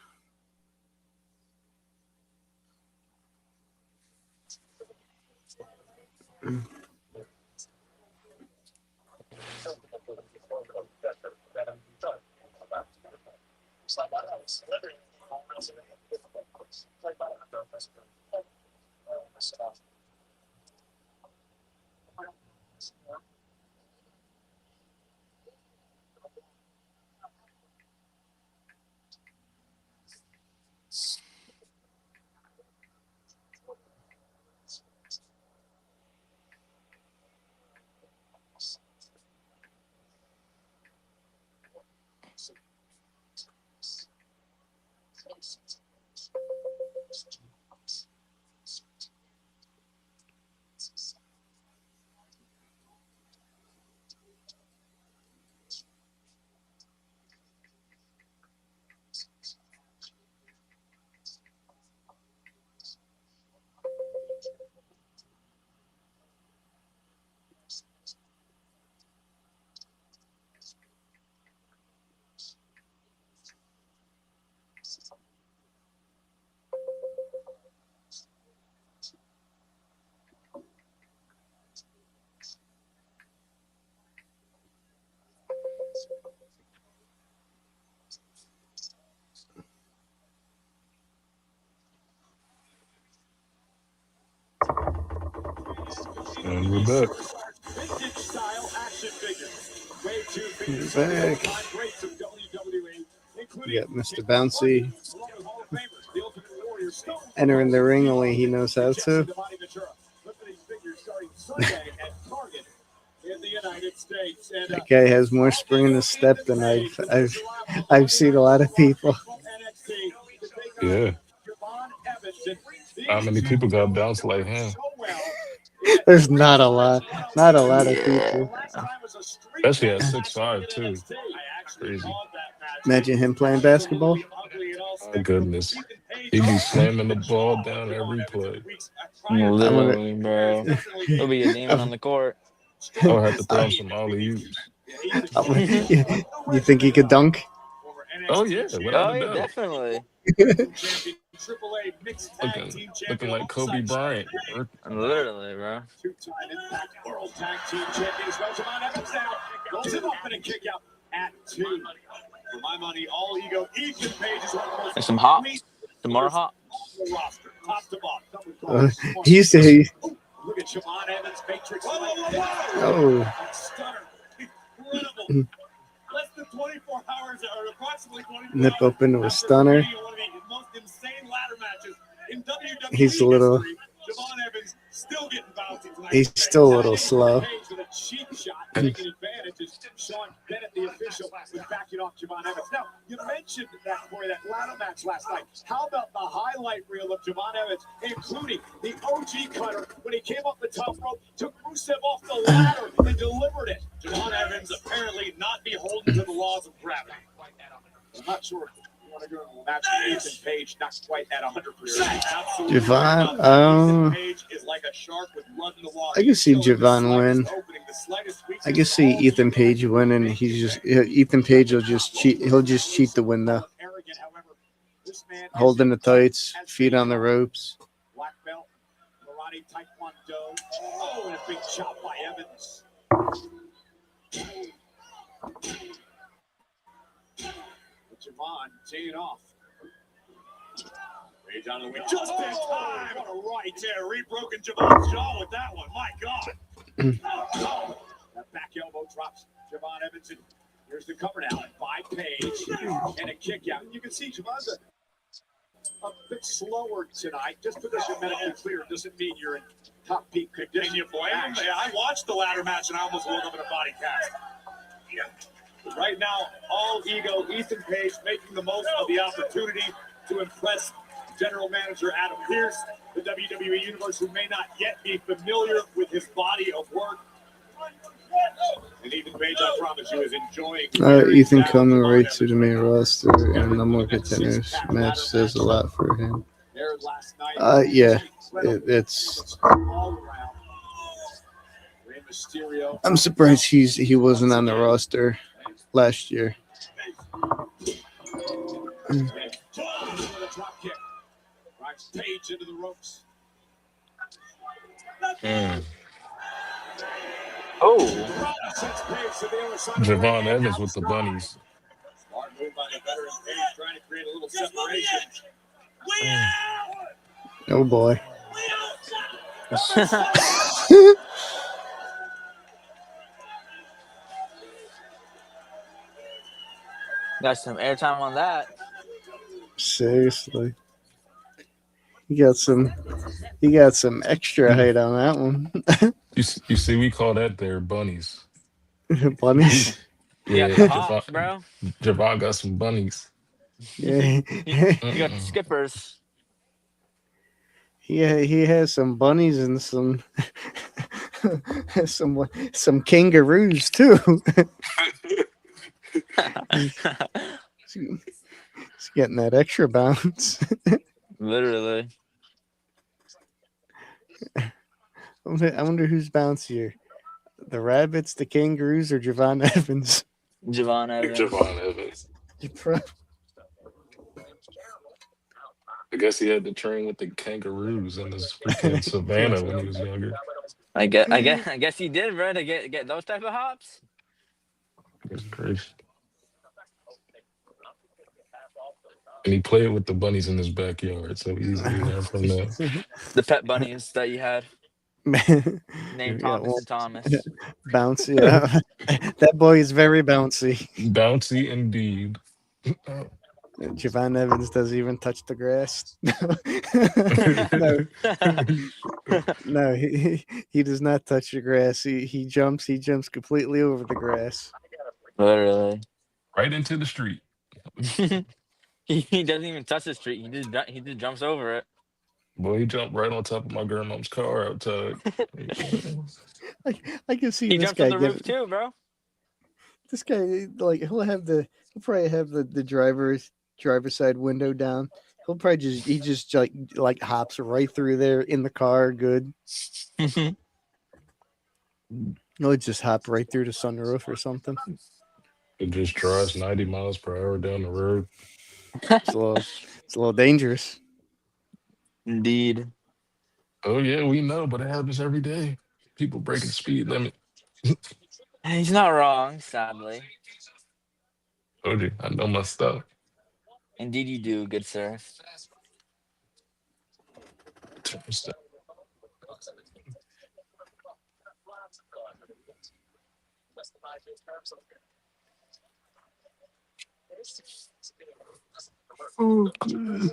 And we're back. Vintage style action figures. Wave 2 figures. Back. Greats of WWE, including You got Mr. Bouncy along with Hall of Famers, the Ultimate Warrior, Stone entering the Cold ring Steve only he Austin, knows how and to. Jesse Devani Ventura. Look at these figures starting Sunday at Target in the United States. And, That guy has more spring in his step than I've seen a lot of people. Yeah. How many people got bounced like him? There's not a lot of people. Especially at 6'5", too. Crazy. Imagine him playing basketball. My goodness. He'd be slamming the ball down every play. Literally, bro. He'll be a demon on the court. I would have to throw him some alley-oops. You think he could dunk? Oh, yeah, without Oh a yeah, doubt. definitely. Looking like Kobe Bryant. Literally, bro. Two-time Impact World Tag Team Champions. Javon Evans now goes him up in a kick out at 2. For my money, all ego. Ethan Page is one of the most And some hops. Some more hops. roster, top to bottom. He used to. Look at Javon Evans, Matrix. Whoa. Oh. Stunner. Incredible. Less than 24 hours, or approximately 24 Nip hours up into a after stunner. completing one of the most insane ladder matches in WWE He's a little. history. Javon Evans still getting bouncy tonight. He's still a little slow. With a cheap shot, taking advantage as Sean Bennett, the official, was backing off Javon Evans. Now, you mentioned that, Corey, that ladder match last night. How about the highlight reel of Javon Evans, including the OG cutter when he came up the top rope, took Rusev off the ladder and delivered it. Javon Evans apparently not beholden to the laws of gravity. I'm not sure if you want to go to the match with Ethan Page, not quite at 100%. Absolutely. Javon, Page is like a shark with blood in the water. I can see Javon win. I can see Ethan Page winning. Ethan Page will just cheat. He'll just cheat the win though. Holding the tights, feet on the ropes. Black belt, karate, taekwondo. Oh, and a big chop by Evans. Javon teeing off. Page on the wing. Just in time. What a right there. Rebroken Javon's jaw with that one. My God. That back elbow drops Javon Evans. And here's the cover now by Page. And a kick out. You can see Javon's a bit slower tonight. Just because you're medically clear doesn't mean you're in top peak condition. Can you blame him? Yeah, I watched the ladder match and I almost woke up in a body cast. Yeah. But right now, all ego, Ethan Page making the most of the opportunity to impress General Manager Adam Pearce, the WWE Universe, who may not yet be familiar with his body of work. And Ethan Page, I promise you, is enjoying. Ethan coming right to the main roster and no more contenders match says a lot for him. Yeah, it's. I'm surprised he wasn't on the roster last year. Page into the ropes. Oh, Javon Evans with the bunnies. Smart move by the veteran Page, trying to create a little separation. Oh boy. got some airtime on that. Seriously. You got some extra height on that one. You see, we call that there bunnies. Bunnies. You got the hops, bro. Javon got some bunnies. Yeah. You got the skippers. Yeah, he has some bunnies and some some kangaroos too. He's getting that extra bounce. Literally. I wonder who's bouncier. The rabbits, the kangaroos, or Javon Evans? Javon Evans. Javon Evans. I guess he had to train with the kangaroos in his freaking savannah when he was younger. I guess he did, bro, to get those type of hops. That's crazy. And he played with the bunnies in his backyard, so easily learned from that. The pet bunnies that you had. Named Thomas and Thomas. Bouncy. That boy is very bouncy. Bouncy indeed. Javon Evans doesn't even touch the grass. No, he does not touch the grass. He jumps completely over the grass. Literally. Right into the street. He doesn't even touch the street. He just jumps over it. Boy, he jumped right on top of my grandma's car outside. I can see he this jumps guy on the roof too, bro. This guy, like, he'll probably have the driver's side window down. He'll probably just like hops right through there in the car. Good. He'll just hop right through the sunroof or something. It just drives 90 miles per hour down the road. It's a little dangerous. Indeed. Oh yeah, we know, but it happens every day. People breaking the speed limit. He's not wrong, sadly. Told you, I know my stuff. Indeed you do, good sir. Oh, good.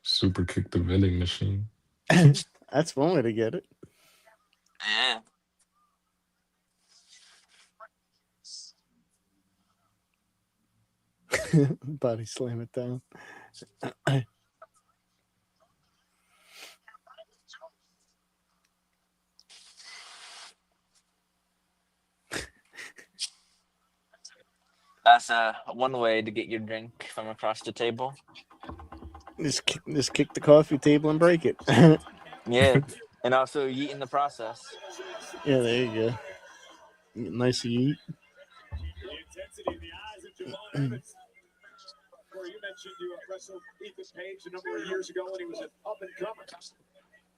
Super kick the vending machine. That's one way to get it. Yeah. Body slam it down. That's one way to get your drink from across the table. Just kick the coffee table and break it. Yeah, and also eat in the process. Yeah, there you go. Nice to eat. The intensity in the eyes of Javon Evans. Corey, you mentioned you wrestled Ethan Page a number of years ago when he was an up-and-comer.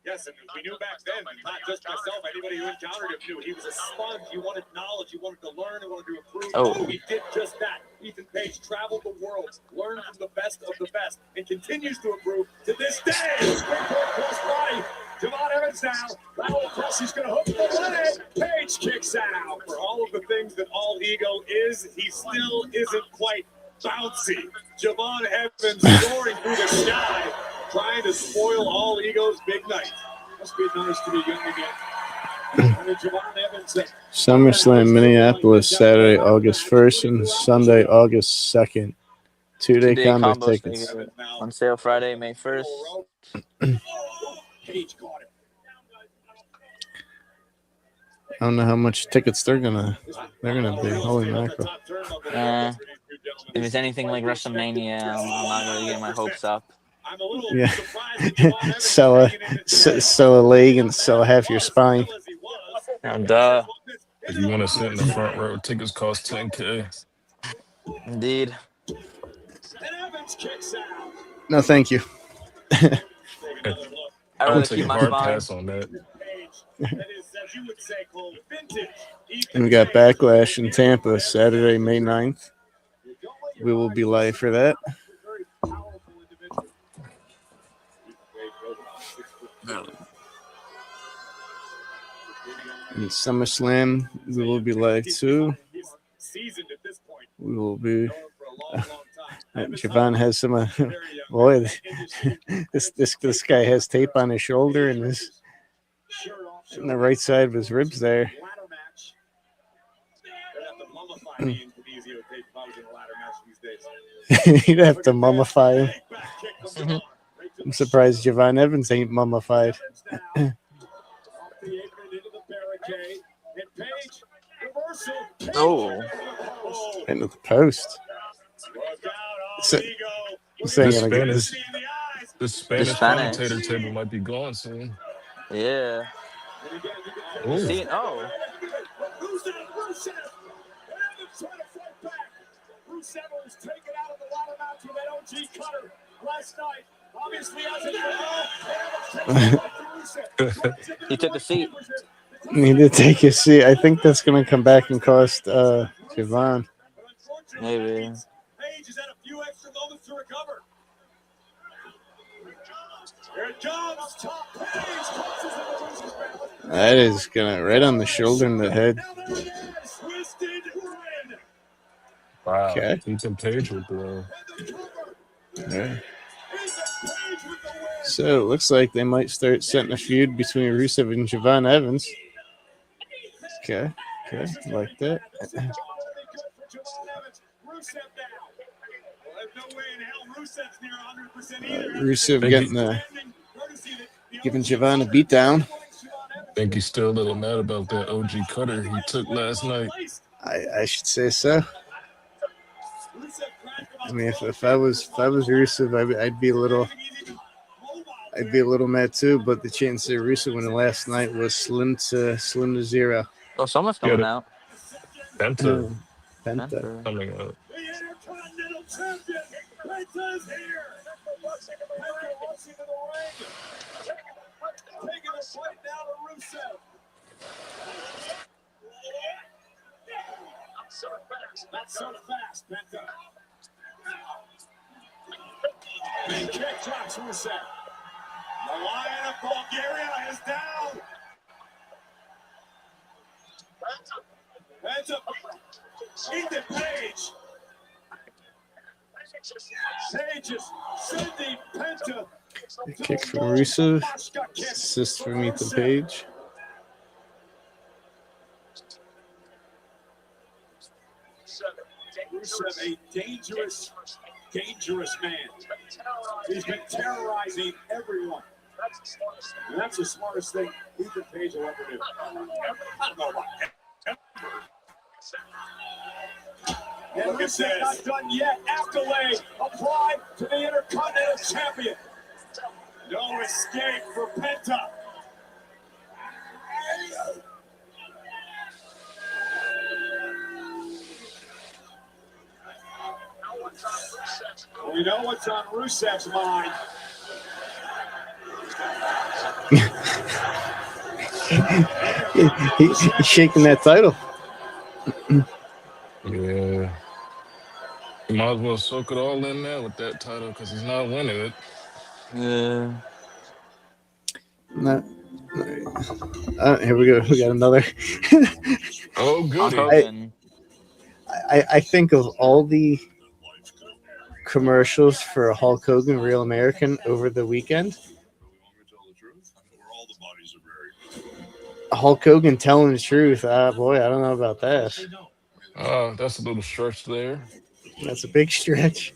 Yes, and we knew back then, not just myself, anybody who encountered him knew he was a sponge. He wanted knowledge, he wanted to learn, he wanted to improve. Oh. He did just that. Ethan Page traveled the world, learned from the best of the best, and continues to improve to this day. Springboard cross body. Javon Evans now. Lateral press, he's going to hook the leg. Page kicks out. For all of the things that all ego is, he still isn't quite bouncy. Javon Evans soaring through the sky, trying to spoil all egos' big night. Must be nice to be young again. Javon Evans, SummerSlam Minneapolis, Saturday, August 1st and Sunday, August 2nd. Two-day Two-day combo combo tickets. ticket on sale Friday, May 1st. Page caught him. I don't know how much tickets they're gonna be. Holy mackerel! If it's anything like WrestleMania, I'm not really getting my hopes up. Yeah, sell a leg and sell half your spine. Duh. If you want to sit in the front row, tickets cost $10K. Indeed. No, thank you. I'd I rather would take keep a my hard spine. pass on that. And we got Backlash in Tampa, Saturday, May 9th. We will be live for that. And SummerSlam, we will be live too. We will be. Javon has some. Boy, this guy has tape on his shoulder and the right side of his ribs there. He'd have to mummify him. I'm surprised Javon Evans ain't mummified. Oh. Into the post. This Spanish Spanish. commentator table might be gone soon. Yeah. Ooh. See, oh. Rusev was taken out of the ladder match with that OG cutter last night. Obviously, He took a seat. He did take his seat. I think that's going to come back and cost Javon. Maybe. Page has had a few extra moments to recover. Here it comes, top Page. That is going to right on the shoulder and the head. Wow. Okay. Ethan Page with the. Yeah. So it looks like they might start setting a feud between Rusev and Javon Evans. Okay, like that. Rusev giving Javon a beatdown. I think he's still a little mad about that OG cutter he took last night. I should say so. I mean, if I was Rusev, I'd be a little mad too. But the chance that Rusev winning last night was slim to zero. Oh, someone's coming out. Penta Penta. coming out. Not so fast, Penta. Big kick drops Rusev. The Lion of Bulgaria is down. Penta. Ethan Page. Page is sending Penta. Kick from Rusev. Assist from Ethan Page. Rusev, a dangerous man. He's been terrorizing everyone. And that's the smartest thing Ethan Page will ever do. I don't know about and look at this. Not done yet. Accolade applied to the Intercontinental Champion. No escape for Penta. We know what's on Rusev's mind. He's shaking that title. Yeah. He might as well soak it all in there with that title because he's not winning it. Yeah. No. Here we go. We got another. Oh, goody. I think of all the commercials for Hulk Hogan Real American over the weekend. Hulk Hogan telling the truth. Ah, boy, I don't know about that. That's a little stretch there. That's a big stretch.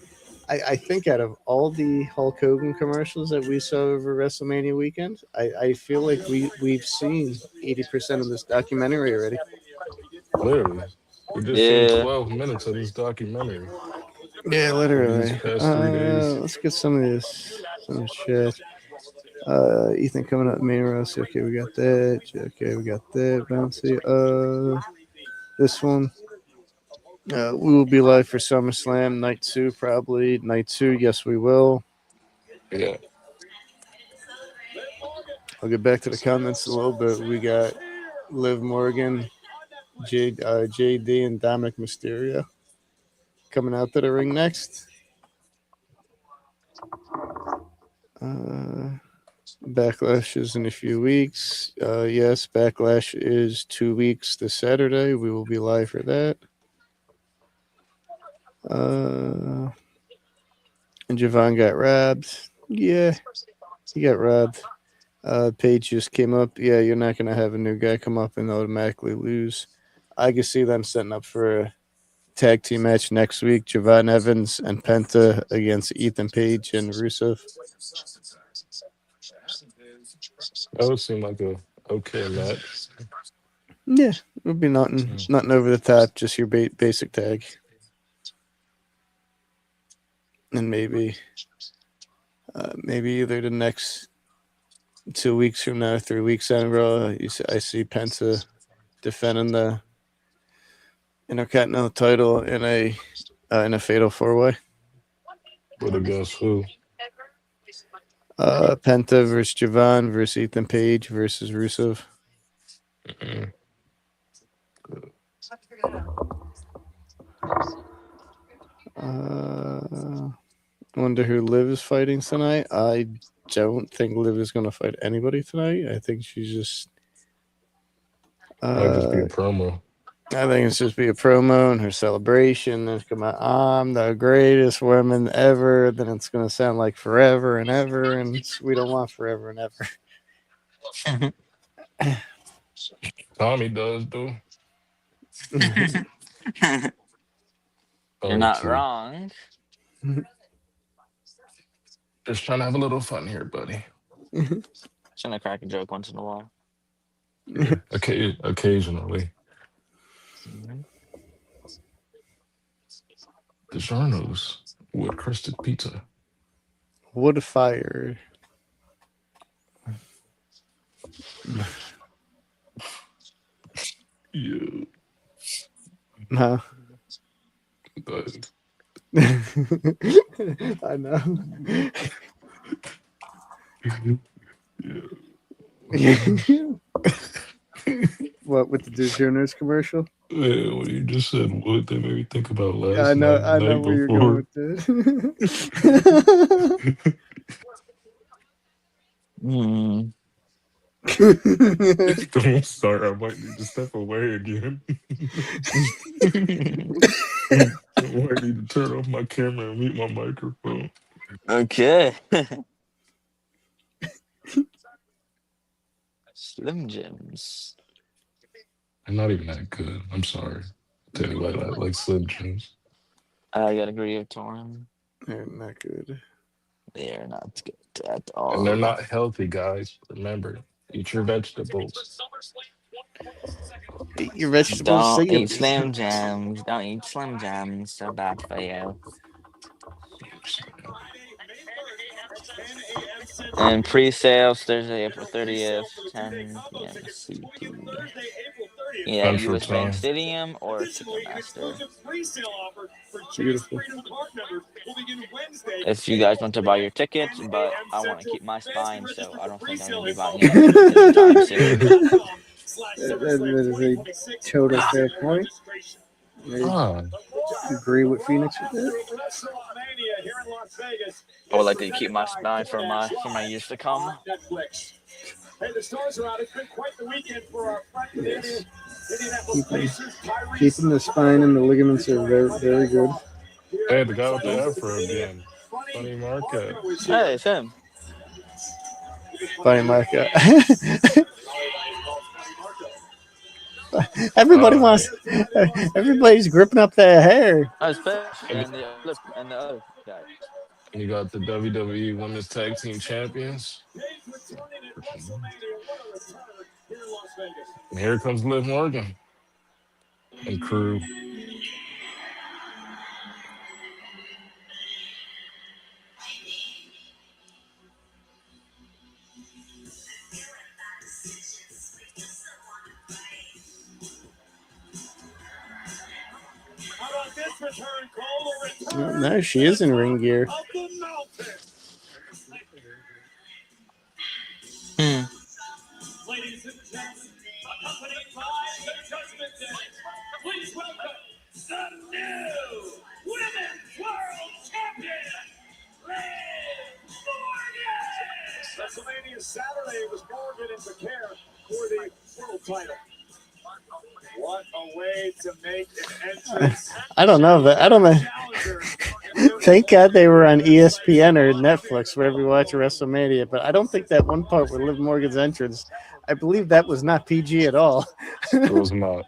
I think out of all the Hulk Hogan commercials that we saw over WrestleMania weekend, I feel like we've seen 80% of this documentary already. Literally, we just seen Yeah. 12 minutes of this documentary Yeah, for these literally. past 3 days. Let's get some of this. Some shit. Ethan coming up, main roster. Okay, we got that. Okay, we got that. Bouncy. This one. We will be live for SummerSlam night 2, probably night 2. Yes, we will. Yeah, I'll get back to the comments a little bit. We got Liv Morgan, JD, and Dominic Mysterio coming out to the ring next. Backlash is in a few weeks. Yes, Backlash is 2 weeks this Saturday. We will be live for that. And Javon got robbed. Yeah, he got robbed. Page just came up. Yeah, you're not going to have a new guy come up and automatically lose. I can see them setting up for a tag team match next week. Javon Evans and Penta against Ethan Page and Rusev. that would seem like a okay match. Yeah, it would be nothing over the top, just your basic tag. And maybe either the next 2 weeks from now, 3 weeks on Raw, I see Penta defending the Intercontinental title in a fatal 4-way. But against who? Penta versus Javon versus Ethan Page versus Rusev. Mm-mm. Wonder who Liv is fighting tonight. I don't think Liv is going to fight anybody tonight. I think she's just. Might just be a promo. I think it's just be a promo and her celebration. And come out, I'm the greatest woman ever. Then it's going to sound like forever and ever, and we don't want forever and ever. Tommy does though. You're not wrong. Just trying to have a little fun here, buddy. Trying to crack a joke once in a while. Yeah, occasionally. Mhm. DiGiorno's wood crusted pizza. Wood fire. Yeah, Huh? but I know. yeah. What with the DiGiorno's commercial? Yeah, when you just said wood, that made me think about last I know. night, I the know night where you're going before. with this. Mm. Don't start. I might need to step away again. I might need to turn off my camera and mute my microphone. Okay. Slim Jims. I'm not even that good. I'm sorry. Tell you like Slim Jims. I gotta agree with Torin. They're not good. They're not good at And they're all. not healthy, guys. Remember, eat your vegetables. Eat your vegetables. Don't eat Say Slim Jams. Don't eat Slim Jams. So bad for you. And pre-sales Thursday, April 30th, 10 p.m. CT. Yeah, Central US Bank Time. Stadium or Ticketmaster. Beautiful. If you guys want to buy your tickets, but I want to keep my spine, so I don't think I'm going to be buying any tickets anytime soon. That is a total fair point. I agree with Phoenix with that. I would like to keep my spine for my years to come. Hey, the stars are out. It's been quite the weekend for our Keeping the spine and the ligaments are very, very good. Hey, the guy with the afro again. Funny Market. Hey, it's him. Funny Marco. Everybody Uh, wants. Everybody's gripping up their hair. Oh, it's Fish and, and the other guy. and you got the WWE Women's Tag Team Champions. And here comes Liv Morgan and crew. No, she is in ring gear. Hmm. Ladies and gentlemen, accompanied by the Judgment Day, please welcome the new Women's World Champion, Liv Morgan! WrestleMania Saturday was Morgan in Care for the world title. What a way to make an entrance. I don't know, but I don't know. Thank God they were on ESPN or Netflix wherever you watch WrestleMania. But I don't think that one part with Liv Morgan's entrance, I believe that was not PG at all. It was not.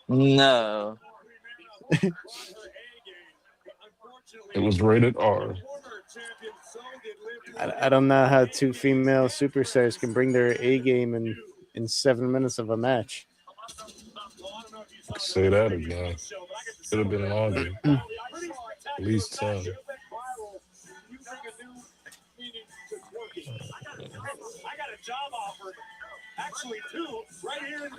No. It was rated R. I don't know how two female superstars can bring their A game in 7 minutes of a match. I could say that again. Should have been longer. At least 10. I got a job offer. Actually, two right here in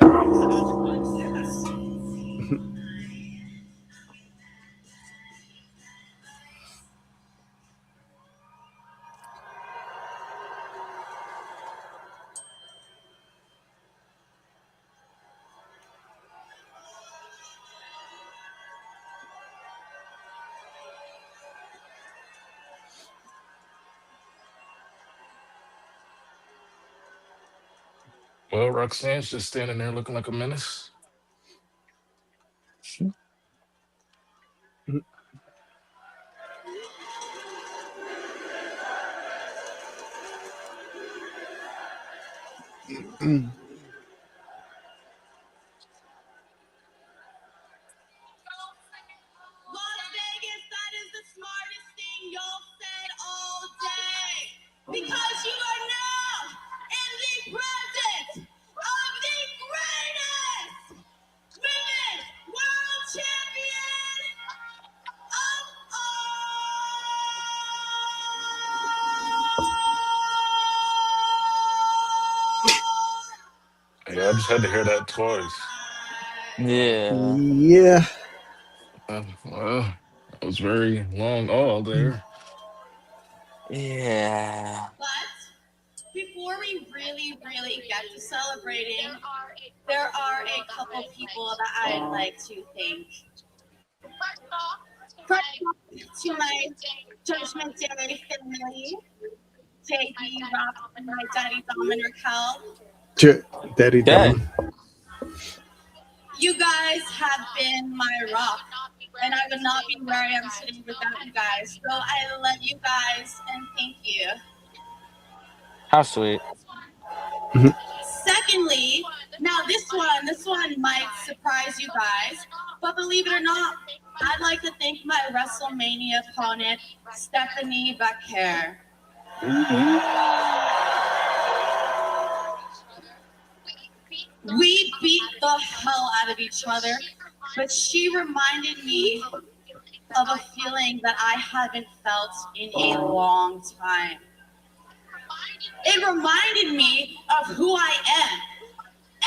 Well, Roxanne's just standing there looking like a menace. Las Vegas, that is the smartest thing y'all said all day. Because you are now in the presence of the greatest women's world champion of Yeah, I just had to hear that twice. Yeah. Yeah. Well, that was very long all there. Yeah. But before we really get to celebrating, there are a couple people that I'd like to thank. First off, to my Judgment Day family, JD, Rob, and my daddy Dominic Hell. Daddy Okay. Dom. You guys have been my rock, and I would not be where I am today without you guys. So I love you guys, and thank you. How sweet. Secondly, now this one might surprise you guys, but believe it or not, I'd like to thank my WrestleMania opponent, Stephanie Becker. We beat the hell out of each other, but she reminded me of a feeling that I haven't felt in a long time. It reminded me of who I am.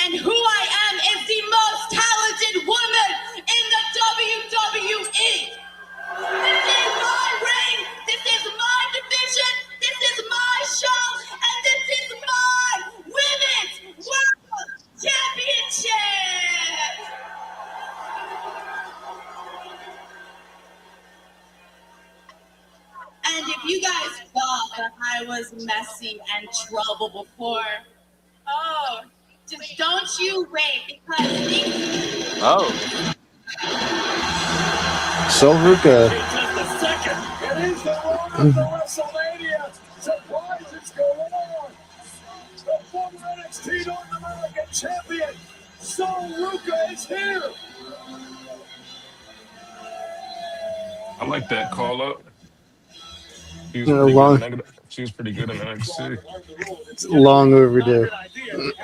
And who I am is the most talented woman in the WWE. This is my ring, this is my division, this is my show, and this is my Women's World Championship. And if you guys thought that I was messy and trouble before, oh, just don't you wait, because Oh. Sol Ruka Welcome to WrestleMania. Surprises go on. The former NXT North American champion, Sol Ruca, is here. I like that call up. She was You know, pretty good in long, that. She was pretty good in NXT. long overdue.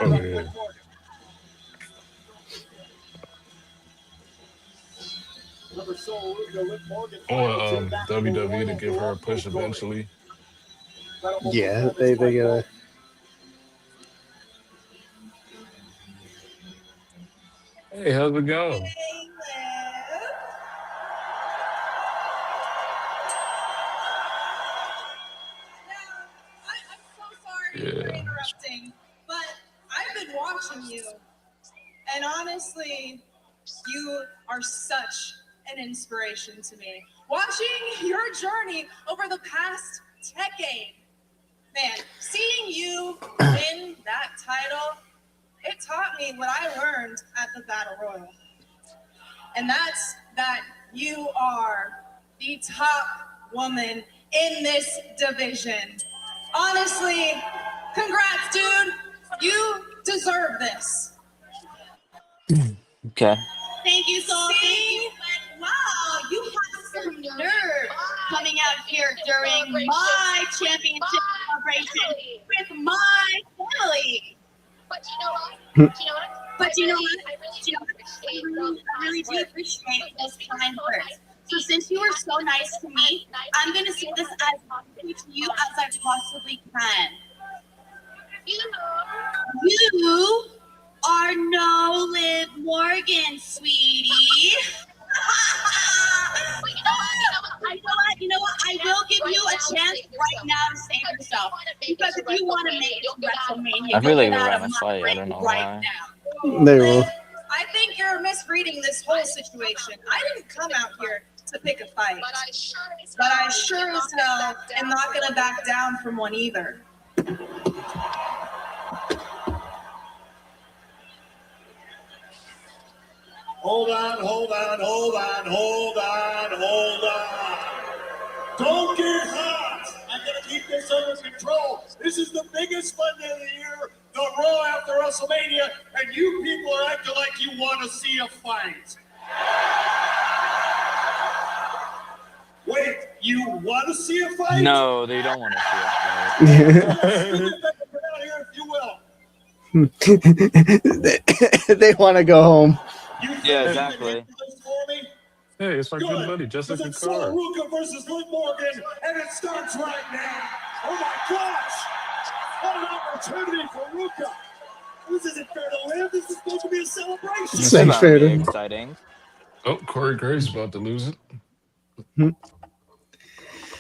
Oh yeah. I want WWE to give her a push eventually. Yeah, they gotta. Hey, how's it going? Hey, Liv. Now, I'm so sorry for Yeah. interrupting, but I've been watching you, and honestly, you are such an inspiration to me. Watching your journey over the past decade, man, seeing you win that title, it taught me what I learned at the Battle Royal. And that's that you are the top woman in this division. Honestly, congrats, dude. You deserve this. Okay. Thank you, Sol. Thank you. Wow, you have some nerve coming out here during my championship celebration with my family. But you know what? I really do appreciate those kind words. So since you were so nice to me, I'm going to say this as honestly to you as I possibly can. You are no Liv Morgan, sweetie. You know what? I will give you a chance right now to save yourself. Because if you want to make it to WrestleMania, I feel you'll like get they're out gonna of my fight. I ring don't know right why. now. They will. I think you're misreading this whole situation. I didn't come out here to pick a fight. But I sure as hell am not going to back down from one either. Hold on. Don't get hot. I'm going to keep this under control. This is the biggest Monday of the year, the Raw after WrestleMania, and you people are acting like you want to see a fight. Wait, you want to see a fight? No, they don't want to see us fight. Get out here if you will. They want to go home. You think Yeah, you can exactly. handle this for me? Hey, it's my good buddy Because Jessica it's Sol Carr. Ruca versus Liv Morgan, and it starts right now. Oh my gosh! What an opportunity for Ruca. This isn't fair to Liv. This is supposed to be a celebration. This is Thanks, about to be Freedom. exciting. Oh, Corey Graves about to lose it.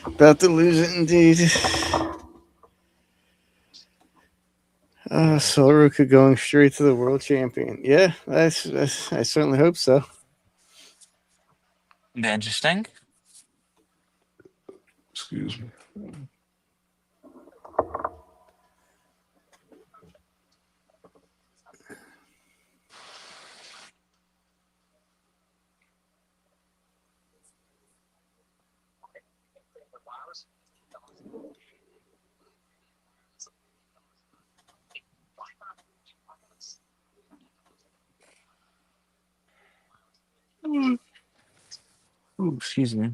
About to lose it indeed. Soruka going straight to the world champion. Yeah, I certainly hope so. Interesting. Excuse me. Ooh, excuse me.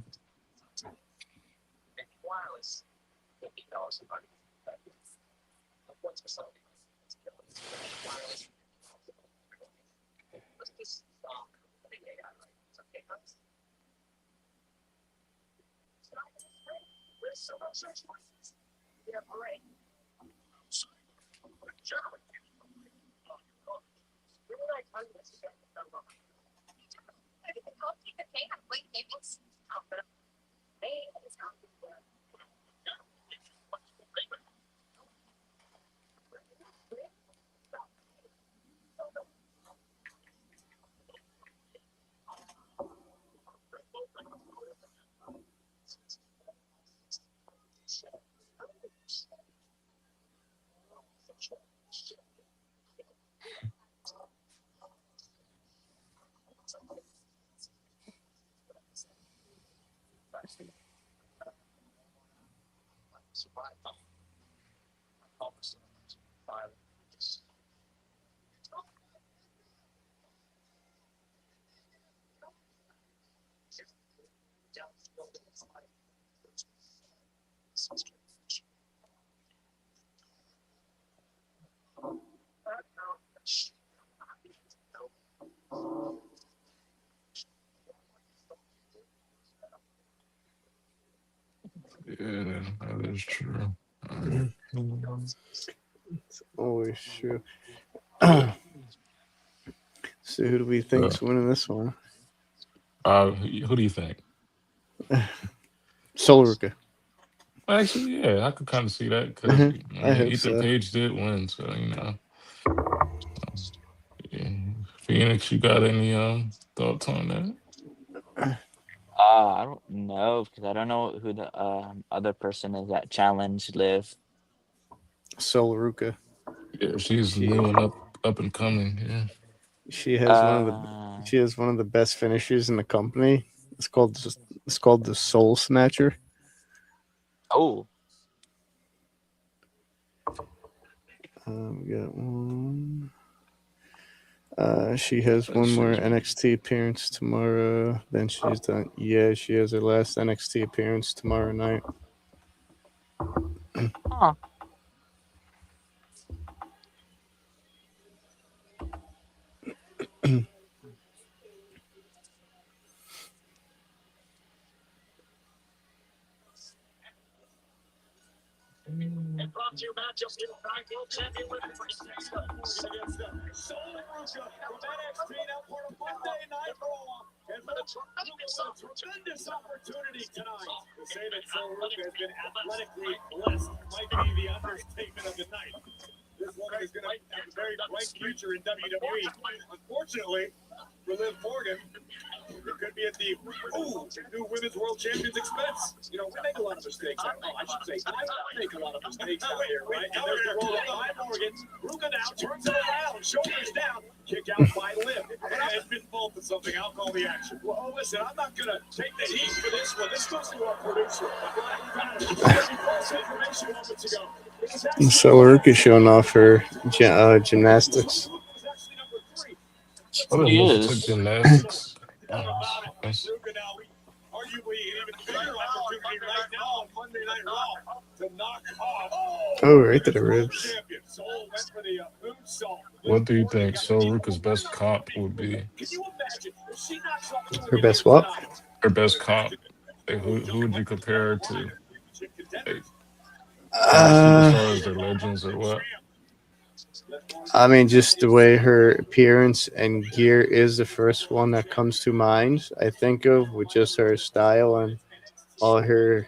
Yeah, that is true. All right. Always true. So who do we Uh, think's winning this one? who do you think? Solruka. Actually, yeah, I could kind of see that because I I mean, hope Ethan so. Page did win, so yeah. Phoenix, you got any thoughts on that? I don't know because I don't know who the other person is that challenge live. Solruka. Yeah, she's She new and up and coming. Yeah. she has one of the Uh she has one of the best finishers in the company. It's called the Soul Snatcher. oh, We got one. She has one more She's NXT appearance tomorrow. Then she's done. Yeah, she has her last NXT appearance tomorrow night. huh. And brought to you matchups in Impact World Champion with Morgan against Soul Ruka from NXT, now part of Monday Night Raw. And for the tremendous opportunity tonight to say that Soul Ruka has been athletically blessed might be the understatement of the night. This woman is going to have a very bright future in WWE. Unfortunately, for Liv Morgan, it could be at the new Women's World Champions expense. You know, we make a lot of mistakes. I should say, I make a lot of mistakes out here, right? And there's the roll by Morgan. Ruka now turns it around, shoulders down, kick out by Liv. It's been fault for something. I'll call the action. Well, listen, I'm not going to take the heat for this one. This goes to our producer. False information moments ago. Solruka showing off her gymnastics. I didn't She know she took is. gymnastics. That's Arguably an even bigger opportunity right now on Monday Night Raw to knock off. Oh, right to the ribs. Champion. Soul went for the moonsault. what do you think Sol Ruka's best comp would be? Can you imagine if she knocks off Her best what? Her best comp? Like, who would you compare her to? Like, they're not Uh, superstars, they're legends, or what? I mean, just the way her appearance and gear is the first one that comes to mind. I think of with just her style and all her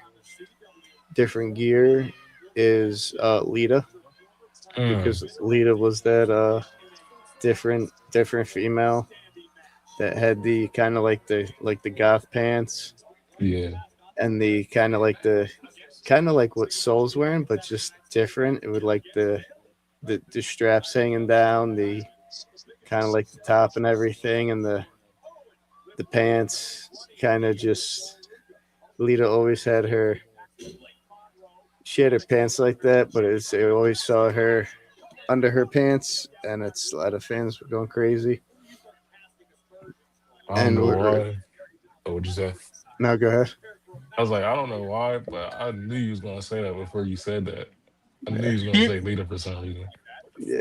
different gear is Lita, Mm, because Lita was that different female that had the kind of like the goth pants yeah. and the kind of like what Soul's wearing, but just different. It would like the straps hanging down, the kind of like the top and everything, and the pants kind of just. Lita always had her. She had her pants like that, but I always saw her under her pants, and it's a lot of fans were going crazy. I don't And know why. Oh, what'd you say? now go ahead. I was like, I don't know why, but I knew you was gonna say that before you said that. I knew Yeah, you was gonna say Lita for some reason. yeah,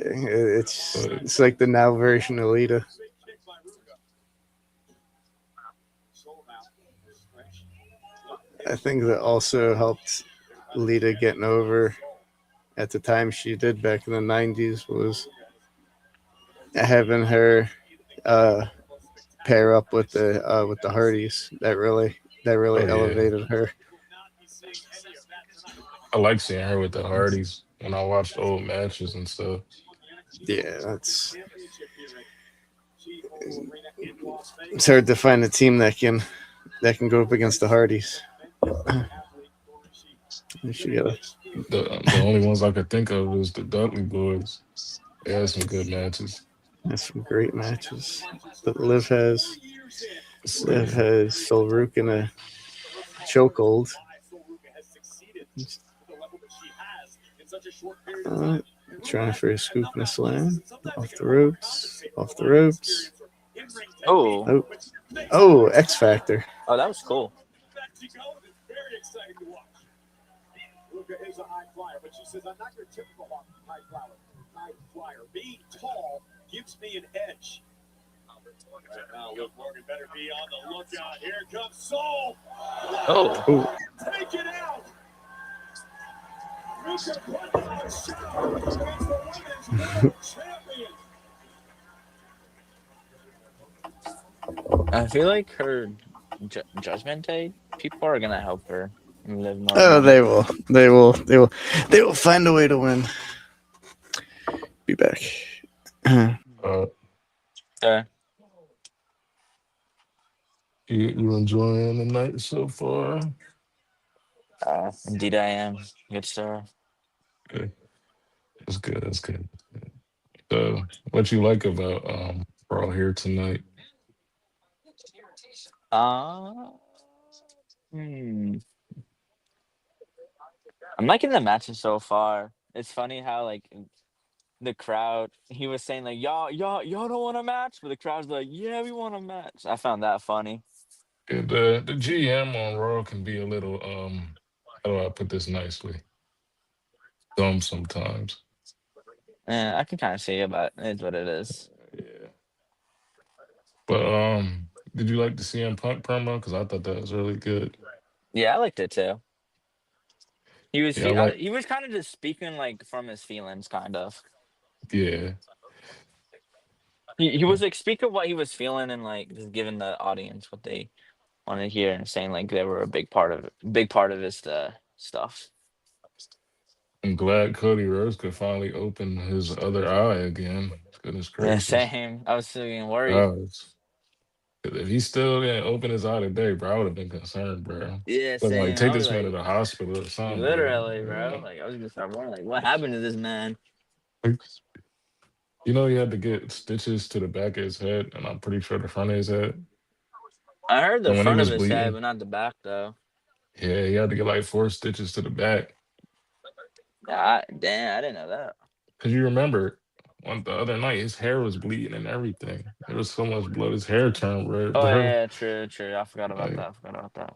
But it's like the now version of Lita. I think that also helped Lita getting over at the time she did back in the '90s was having her uh, pair up with the Hardys. That really oh yeah, elevated her. I like seeing her with the Hardys when I watched old matches and stuff. Yeah, it's hard to find a team that can go up against the Hardys. She got The only ones I could think of is the Dudley Boys. They had some good matches. has some great matches, but Liv So has Solruk in a chokehold. such a short period of Uh, time. trying for a scoop and a slam. Off the ropes. Off the ropes. Oh, Oh, oh, X Factor. oh, that was cool. Mexico, and it's very exciting to watch. Luca is a high flyer, but she says, I'm not your typical high flyer. High flyer. Being tall gives me an edge. Right now, Luke Morgan better be on the lookout. Here comes Soul. Oh, Oh, Take it out. Luca putting on a show against the women's world champion. I feel like her Judgment Day people are gonna help her and Liv oh, Morgan. they will. They will. They will. They will find a way to win. Be back. Uh, Okay. you enjoying the night so far? Indeed, I am. Good sir. Good. That's good. That's good. What you like about Raw here tonight? Uh, hmm. I'm liking the matches so far. It's funny how like the crowd. He was saying like y'all don't want a match, but the crowd's like yeah we want a match. I found that funny. Yeah, the GM on Raw can be a little how do I put this nicely? Dumb sometimes. Yeah, I can kind of see it, but it's what it is. Yeah. But did you like the CM Punk promo? Because I thought that was really good. Yeah, I liked it too. Yeah, I like He was kind of just speaking like from his feelings, kind of. yeah. He was like speaking what he was feeling and like just giving the audience what they wanted to hear and saying like they were a big part of his stuff. I'm glad Cody Rhodes could finally open his other eye again. Goodness Yeah, gracious. same. I was getting worried. Guys, if he still didn't open his eye today, bro, I would have been concerned, bro. Yeah, But like, same. take I was this man to like, the hospital or something, literally, bro. bro. Like I was gonna start wondering, like, what happened to this man? Like, you know, he had to get stitches to the back of his head, and I'm pretty sure the front of his head. I heard the And when he front of was his head, bleeding, but not the back though. yeah, he had to get like 4 stitches to the back. Yeah, damn, I didn't know that. Cause you remember, on the other night, his hair was bleeding and everything. There was so much blood, his hair turned red, Oh bro. yeah, true, true. I forgot about Like, that. I forgot about that.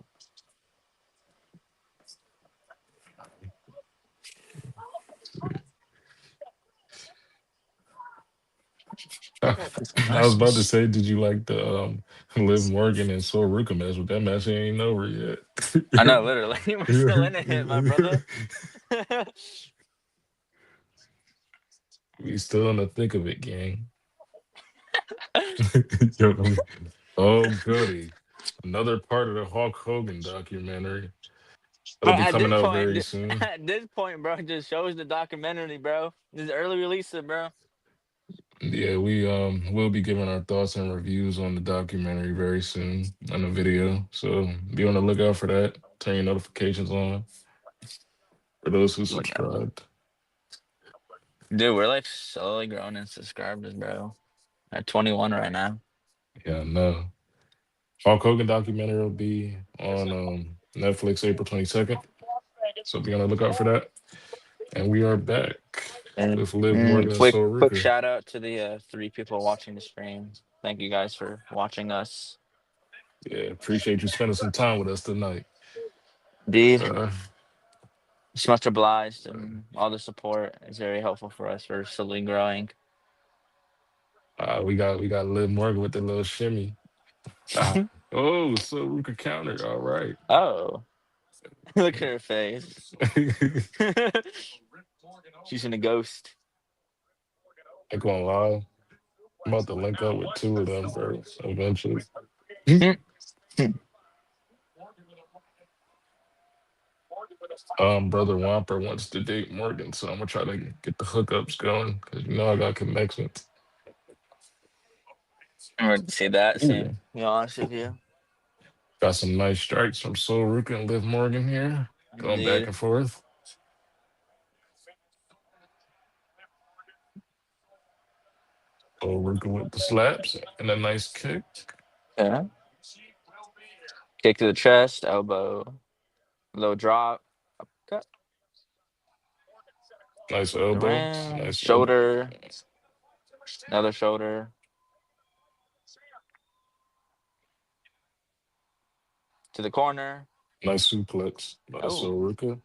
I was about to say, did you like the Liv Morgan and Sol Ruka match? But that match ain't over yet. I know, literally, we're still in it, my brother. We still in the thick of it, gang. Yo, oh, goody. Another part of the Hulk Hogan documentary. Bro, It'll be coming out very soon. at this point, bro, it just shows the documentary, bro. This is early release, it, bro. Yeah, we will be giving our thoughts and reviews on the documentary very soon on the video. So be on the lookout for that. Turn your notifications on for those who Look out. subscribed. Dude, we're like slowly growing in subscribers, bro. At 21 right now. Yeah, no. Hulk Hogan documentary will be on Netflix April 22nd. So be on the lookout for that. And we are back And with Liv Morgan and Sol quick Ruka. shout out to the 3 people watching the stream. Thank you guys for watching us. Yeah, appreciate you spending some time with us tonight. Indeed, Uh, it's much obliged, and all the support is very helpful for us. We're slowly growing. we got Liv Morgan with the little shimmy. Ah. Oh, Sol Ruka counter. All right. Oh, look at her face. She's in a ghost. Ain't gonna lie. I'm about to link up with two of them, bro, eventually. Brother Whopper wants to date Morgan, so I'm gonna try to get the hookups going because you know I got connections. I'm ready to see that soon. Ooh, To be honest with you. got some nice strikes from Sol Ruka and Liv Morgan here, going back Indeed. and forth. Sol Ruka with the slaps and a nice kick. Yeah. Kick to the chest, elbow, low drop, uppercut. Nice The elbow. ring, Nice elbow. shoulder, another shoulder to the corner. Nice suplex by Oh, Soruka.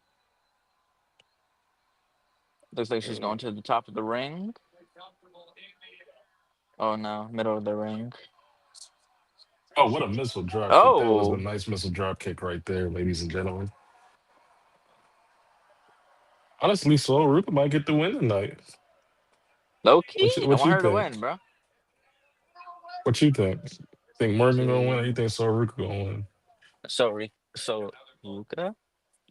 looks like she's going to the top of the ring. Oh no, middle of the ring. Oh, what a missile drop kick. That was a Oh, nice missile drop kick right there, ladies and gentlemen. Honestly, Soruka might get the win tonight. low key. I What want you her to win, think? bro. What you think? Think Morgan gonna win or you See, think Soruka gonna win? so Luca.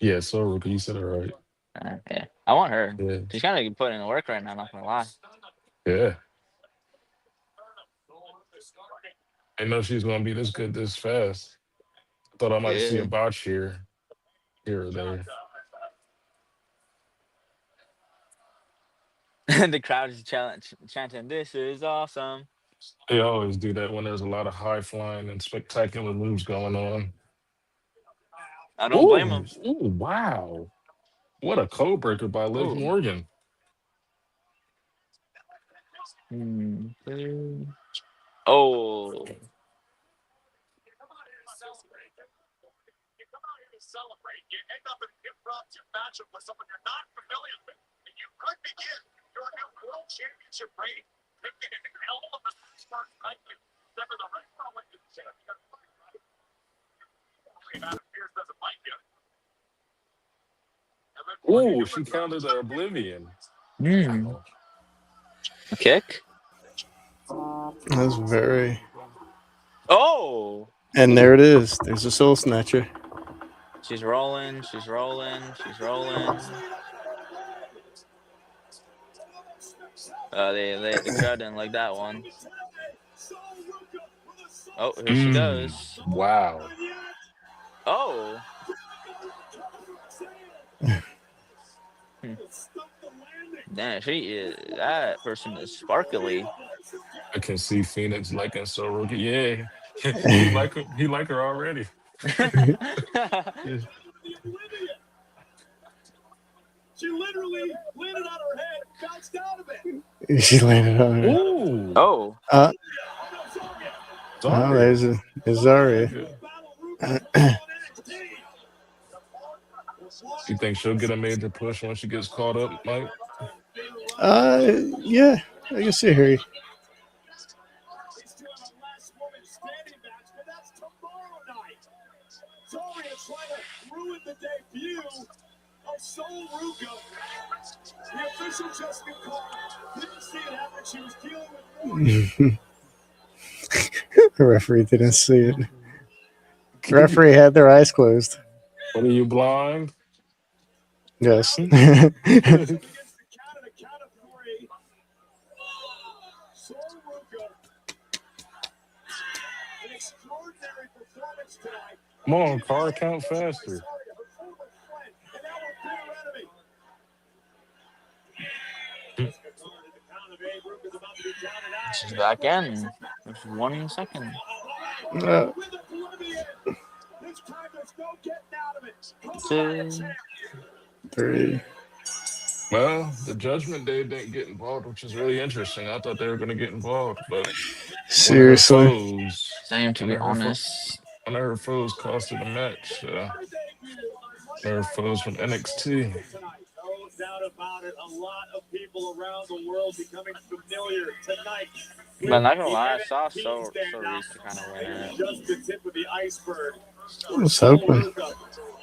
Yeah, Soruka, you said it right. Yeah, I want her. Yeah. She's kind of putting in the work right now. Not gonna lie. Yeah. I know she's gonna be this good this fast. I thought I might see a Yeah. botch here or there. The crowd is chanting, "This is awesome." They always do that when there's a lot of high flying and spectacular moves going on. I don't blame Ooh, them. ooh, wow. What a code breaker by Liv Oh. Morgan. Oh. Ooh, she counted the Oblivion. A kick. That's very. Oh. And there it is. There's a soul snatcher. She's rolling. She's rolling. She's rolling. The crowd didn't like that one. Oh, here she goes. Wow. Oh. Damn, that person is sparkly. I can see Phoenix liking Soruka. Yeah. He like her already. She literally landed on her head, bounced out of it. She landed on her. Ooh. Oh. Oh, Sorry. there's Zarya. You think she'll get a major push when she gets caught up, Mike? Yeah, I can see her. Zarya trying to ruin the debut of Soul Ruka. The official just confirmed. Didn't see it happen. She was dealing with The referee didn't see it. The referee had their eyes closed. What are you, blind? Yes. against the count of three. Soul Ruka. An extraordinary performance tonight. Come on, car count faster. She's back in. There's 1 second. Two. 3. Well, the Judgment Day didn't get involved, which is really interesting. I thought they were going to get involved, but Seriously. Same, to be honest. One of her foes cost her the match. One of her foes from NXT. No doubt about it. A lot of people around the world becoming familiar tonight. But I'm not gonna lie, I saw Sorisa kind of win it. Just the tip of the iceberg. I was hoping.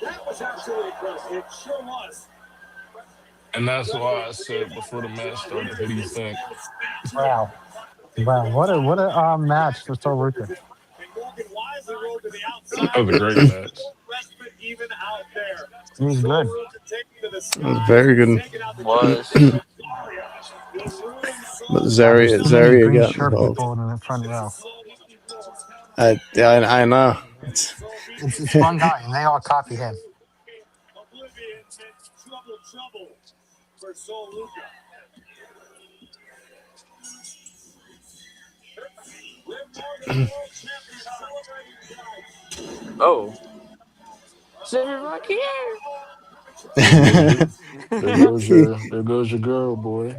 That was absolutely impressive. It sure was. And that's why I said before the match started, who do you think? Wow. What a match for Soruka. That was a great match. He was good. That was very good. Was. But There's too many Zarya green got shirt involved. people in the front row. I know. It's one guy, and they all copy him. For Soul Ruka. Oh. Sit right here. There goes your, there goes your girl, boy.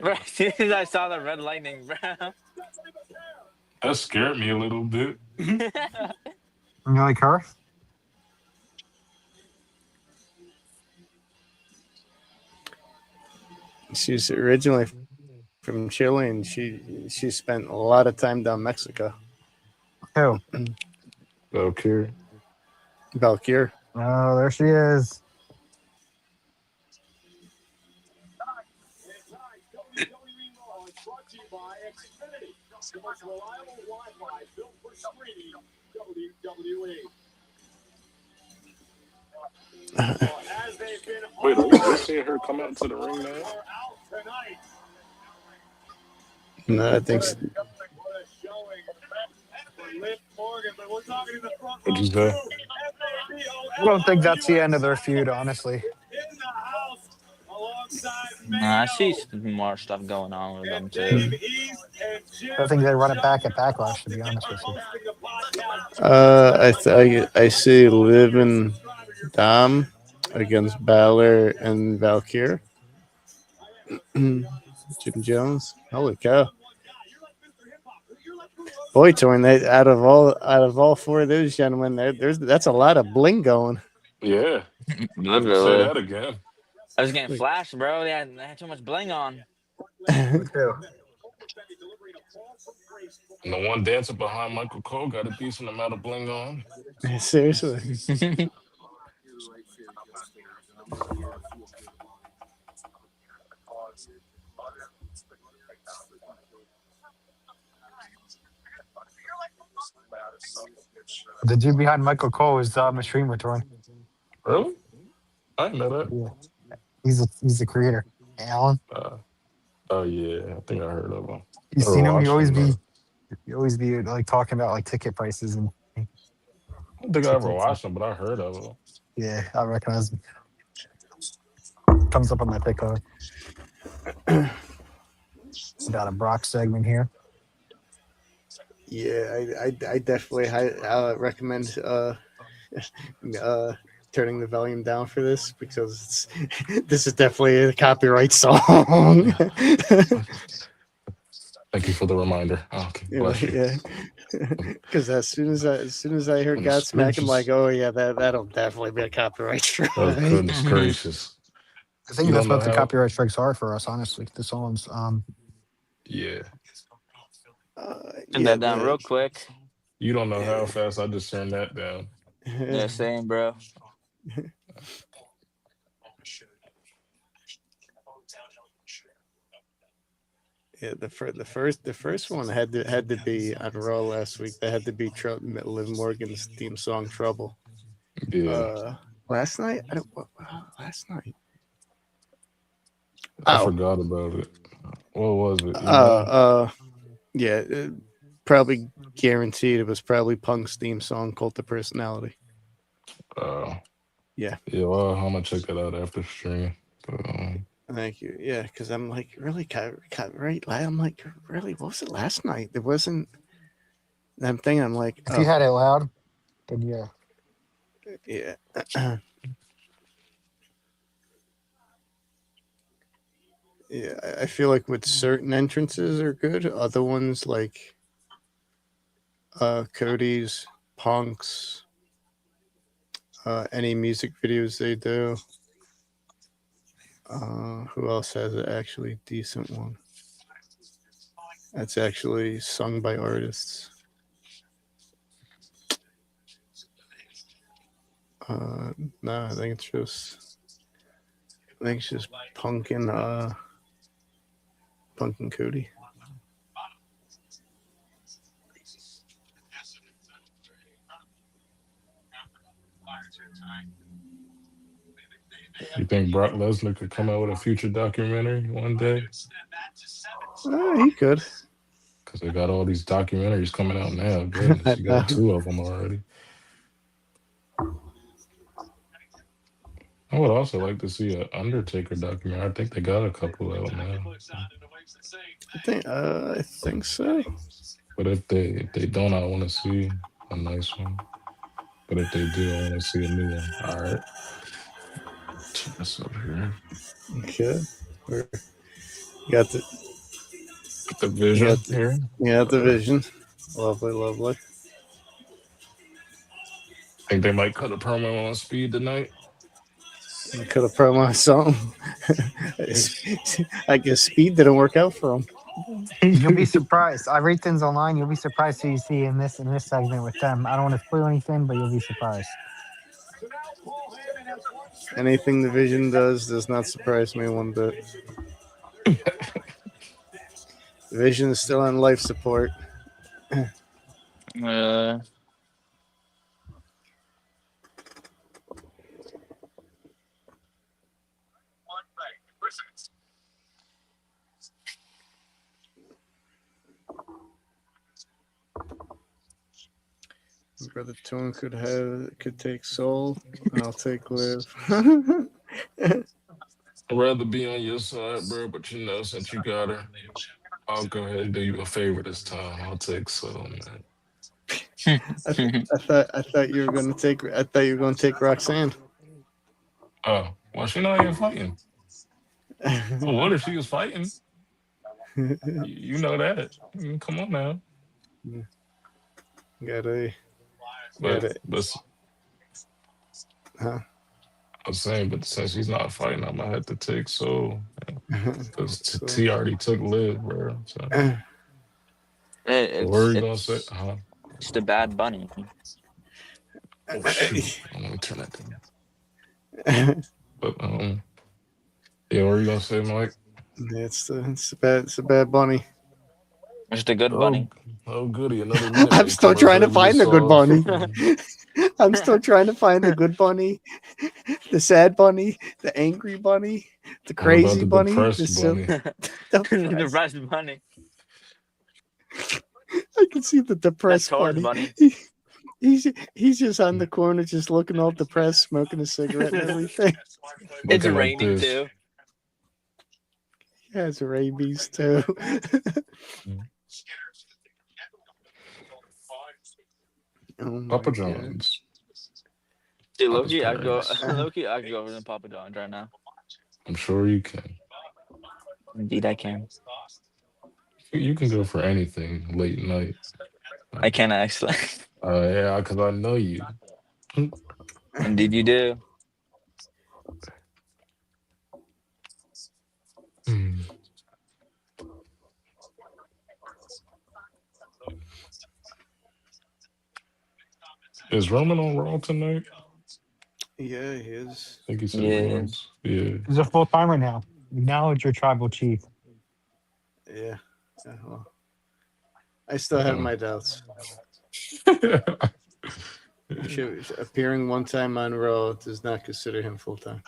Bro, as soon as I saw the red lightning, bro. That scared me a little bit. You like her? She's originally from Chile, and she spent a lot of time down Mexico. Who? Okay. Valkyr. Oh, there she is. WWE Raw is brought to you by Xfinity, the most reliable Wi-Fi built for streaming WWE. Well, as they've been Wait, are all we just seeing her come out to the ring now? are out tonight. No, I think What a showing for Liv Morgan, but we're talking in the front What'd row you too. say? I don't think that's the end of their feud, honestly. In the house alongside Nah, I see Mayo more stuff going on with them and too. Dave East and Jim. I think they run it back at Jones Backlash, to be honest with you. hosting the podcast. I see Liv and Dom against Balor and Valkyr. Jim Jones. Holy cow! Boy, Torn, that out of all four of those gentlemen, that's a lot of bling going. Yeah. Say Literally. that again. I was getting flashed, bro. They had too much bling on. Me too. And the one dancer behind Michael Cole got a decent amount of bling on. Seriously. The dude behind Michael Cole is a streamer, Torn. Really? I didn't know that. Yeah. He's the creator. Alan. Oh yeah, I think I heard of him. You Or seen him? watched him though. You always be like talking about like ticket prices and I don't think I ever tickets. watched him, but I heard of him. Yeah, I recognize him. Comes up on my TikTok. Got a Brock segment here. Yeah, I definitely recommend turning the volume down for this, because this is definitely a copyright song. Thank you for the reminder. Oh, okay. Bless you. Yeah, because as soon as I heard Godsmack, I'm like, oh yeah, that'll definitely be a copyright strike. Oh goodness gracious! I think You that's don't know what the how- copyright strikes are for us, honestly. The songs. Yeah. Turn that down real quick. You don't know how fast I just turned that down. Yeah, same, bro. Yeah, the first one had to be on Raw last week. That had to be Liv Morgan's theme song "Trouble." Yeah. Last night, last night. I forgot about it. What was it? Yeah, probably guaranteed it was probably Punk's theme song, "Cult of Personality." Yeah. Yeah, well, I'm gonna check that out after stream. Thank you. Yeah, because I'm like, really, right? I'm like, really, what was it last night? There wasn't. I'm thinking, I'm like, if you had it loud, then yeah. Yeah. Yeah, I feel like with certain entrances are good. Other ones like Cody's, Punk's, any music videos they do. Who else has an actually decent one? That's actually sung by artists. No, I think it's just Punk and Cody. You think Brock Lesnar could come out with a future documentary one day? He could. Because they got all these documentaries coming out now. Goodness, you got 2 of them already. I would also like to see an Undertaker documentary. I think they got a couple out now. I think so. But if they don't, I want to see a nice one. But if they do, I want to see a new one. All right. Turn this up here. Okay. We're, got the Get the you vision got the, here. you got the vision. Lovely, lovely. Think they might cut a promo on Speed tonight. I could have promo something. I guess speed didn't work out for him. You'll be surprised. I rate things online. You'll be surprised who you see in this segment with them. I don't want to spoil anything, but you'll be surprised. Anything the Vision does not surprise me one bit. The Vision is still on life support. Brother Tone could take Soul. I'll take Liv. I'd rather be on your side, bro, but since you got her, I'll go ahead and do you a favor this time. I'll take Soul, man. I thought you were gonna take Roxanne. Oh, well, she not even fighting. So what if she was fighting? You know that. Come on now. Gotta. But Huh? I was saying, but since she's not fighting, I'm gonna have to take Soul because So- T already took Liv, bro. So what are you gonna say? It's the Bad Bunny. Oh shoot! I'm gonna turn that down. But yeah, what are you gonna say, Mike? It's a bad bunny. It's the good bunny. Oh goody! Another minute. I'm still trying to find the good bunny. I'm still trying to find the good bunny, the sad bunny, the angry bunny, the crazy bunny, depressed bunny. The depressed bunny. I can see the depressed That's bunny. bunny. He's just on the corner, just looking all depressed, smoking a cigarette and everything. It's Looking like raining this. too. He has rabies too. Oh my Papa God. John's. Dude, Papa's Loki, I could go. Paradise. Loki, I could go over to Papa John's right now. I'm sure you can. Indeed, I can. You can go for anything late night. I can actually. Yeah, because I know you. Indeed, you do. Is Roman on Raw tonight? Yeah, he is. I think he said he was. Yeah. He's a full timer now. Acknowledge your tribal chief. Yeah. Well, I still have my doubts. Appearing one time on Raw does not consider him full time.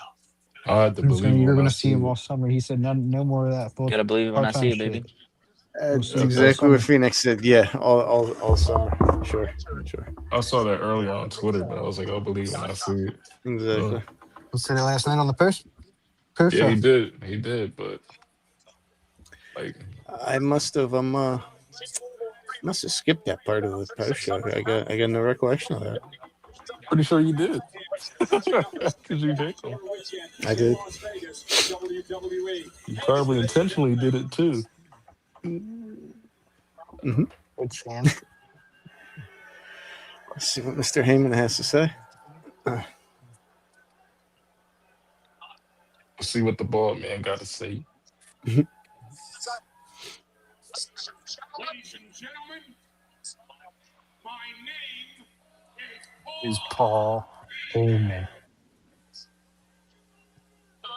I had to believe You're when going I to see him all summer. He said no more of that full. Gotta believe it when I see it, part-time baby. That's All exactly what summer. Phoenix said. Yeah, all summer. Sure. I saw that earlier on Twitter, but I was like, I'll believe when I see it. Exactly. He said it last night on the post Yeah, show. he did, but like I must have skipped that part of the post show. I got no recollection of that. pretty sure you did. Because you picked him. I did. You probably intentionally did it too. Mm-hmm. Good Sam. Let's see what Mr. Heyman has to say. Let's see what the bald man got to say. Ladies and gentlemen, my name Is Paul Heyman. I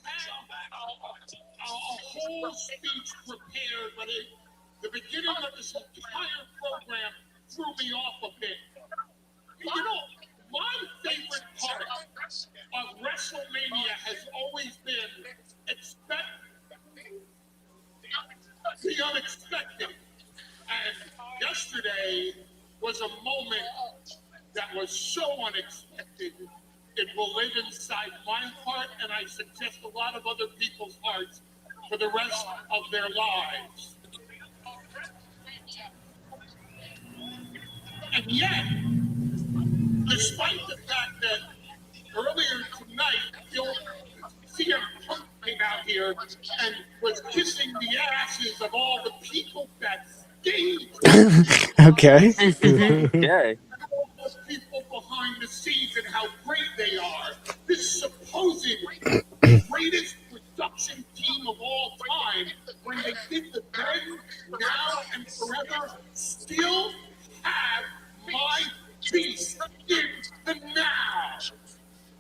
have a whole speech prepared, but the beginning of this entire program threw me off a bit. You know, my favorite part of WrestleMania has always been expect the unexpected. And yesterday was a moment that was so unexpected. It will live inside my heart, and I suggest a lot of other people's hearts for the rest of their lives. And yet, despite the fact that earlier tonight, CM Punk came out here and was kissing the asses of all the people that staged. Okay. Okay. All the people behind the scenes and how great they are. This supposed greatest production team of all time, when they did the then, now, and forever, still have my beast in the now.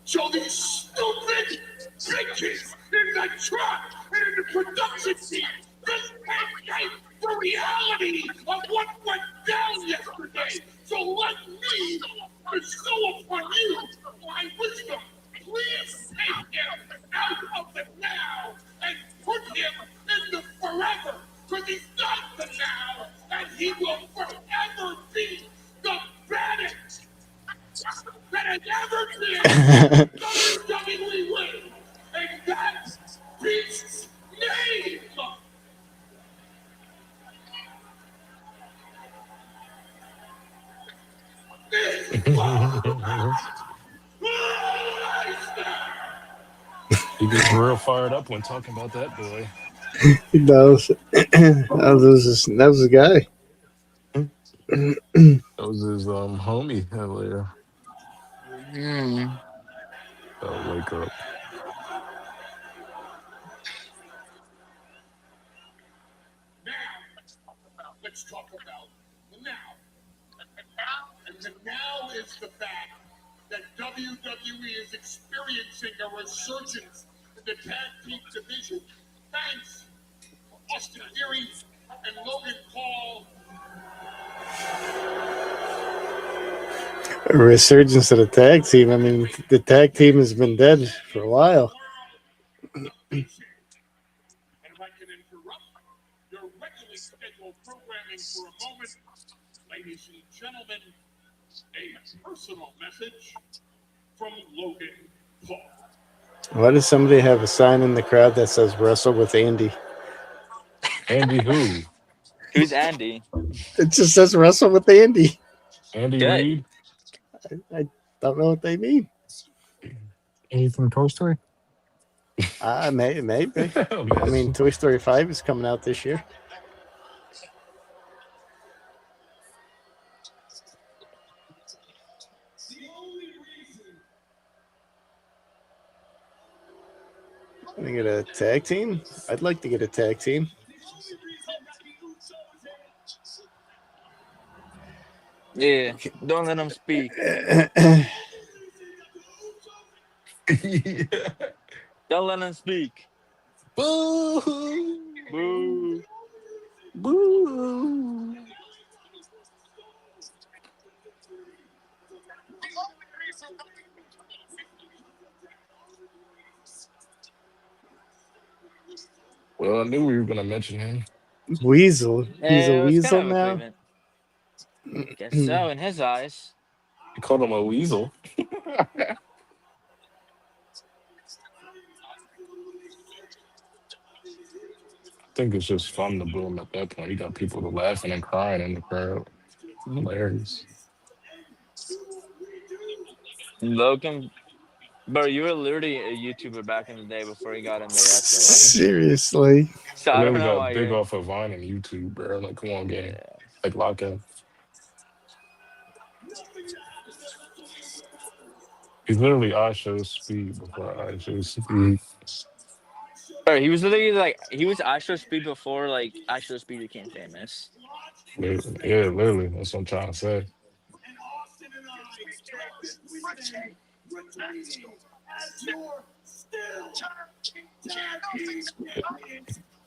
So these stupid bitches in the truck and in the production team just can't get the reality of what went down yesterday. So let me bestow upon you my wisdom. Please take him out of the now and put him in the forever. Because he's not the now, and he will forever be the baddest that has ever been WWE win. And that beast's name. He gets real fired up when talking about that boy. That was a guy. That was his homie earlier. Mm. So wake up. Now, let's talk about the now. And the now is the fact that WWE is experiencing a resurgence in the tag team division thanks to Austin Theory and Logan Paul. A resurgence of the tag team. I mean, the tag team has been dead for a while. And if I can interrupt your regularly scheduled programming for a moment, ladies and gentlemen, a personal message from Logan Paul. Why does somebody have a sign in the crowd that says "Wrestle with Andy"? Andy who? Who's Andy? It just says "Wrestle with Andy." Andy Good. Reid? I don't know what they mean. Andy from Toy Story? Maybe. I mean, Imagine. Toy Story 5 is coming out this year. Can I get a tag team? I'd like to get a tag team. Yeah. Don't let him speak. Yeah. Don't let him speak. Boo! Boo. Boo! Well, I knew we were gonna mention him. Weasel. He's a It was kind weasel of a now. cleavage. Guess so, in his eyes. They called him a weasel. I think it's just fun to boo him at that point. You got people laughing and crying in the crowd. Hilarious. Logan, bro, you were literally a YouTuber back in the day before he got into wrestling. Seriously. So I I don't literally know got why big you're. off of Vine and YouTube, bro. Like, come on, gang. Yeah. Like, lock in. He's literally I show speed before I show speed. Bro, he was literally like he was Astro Speed before like Astro Speed became famous. Yeah, literally. That's what I'm trying to say. And Austin and I back this weekend retaining as your still tag team champions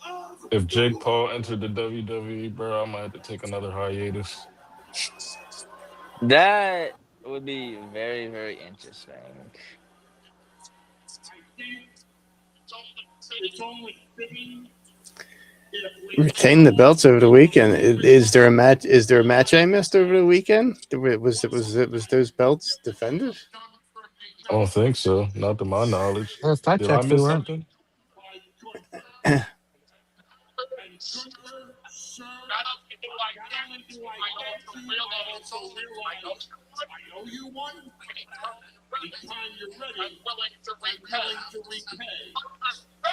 of If the Jake Paul world. entered the WWE, bro, I might have to take another hiatus. That would be very, very interesting. I think it's only fitting if we Retain the belts over the weekend. Is there a match? Is there a match I missed over the weekend? Was those belts defended? I don't think so. Not to my knowledge. Last I Did I checked, they miss weren't. something? by Gunther. And Gunther, sir, got into thank you, I also realize I owe you one. Anytime you're ready, I'm willing to repay.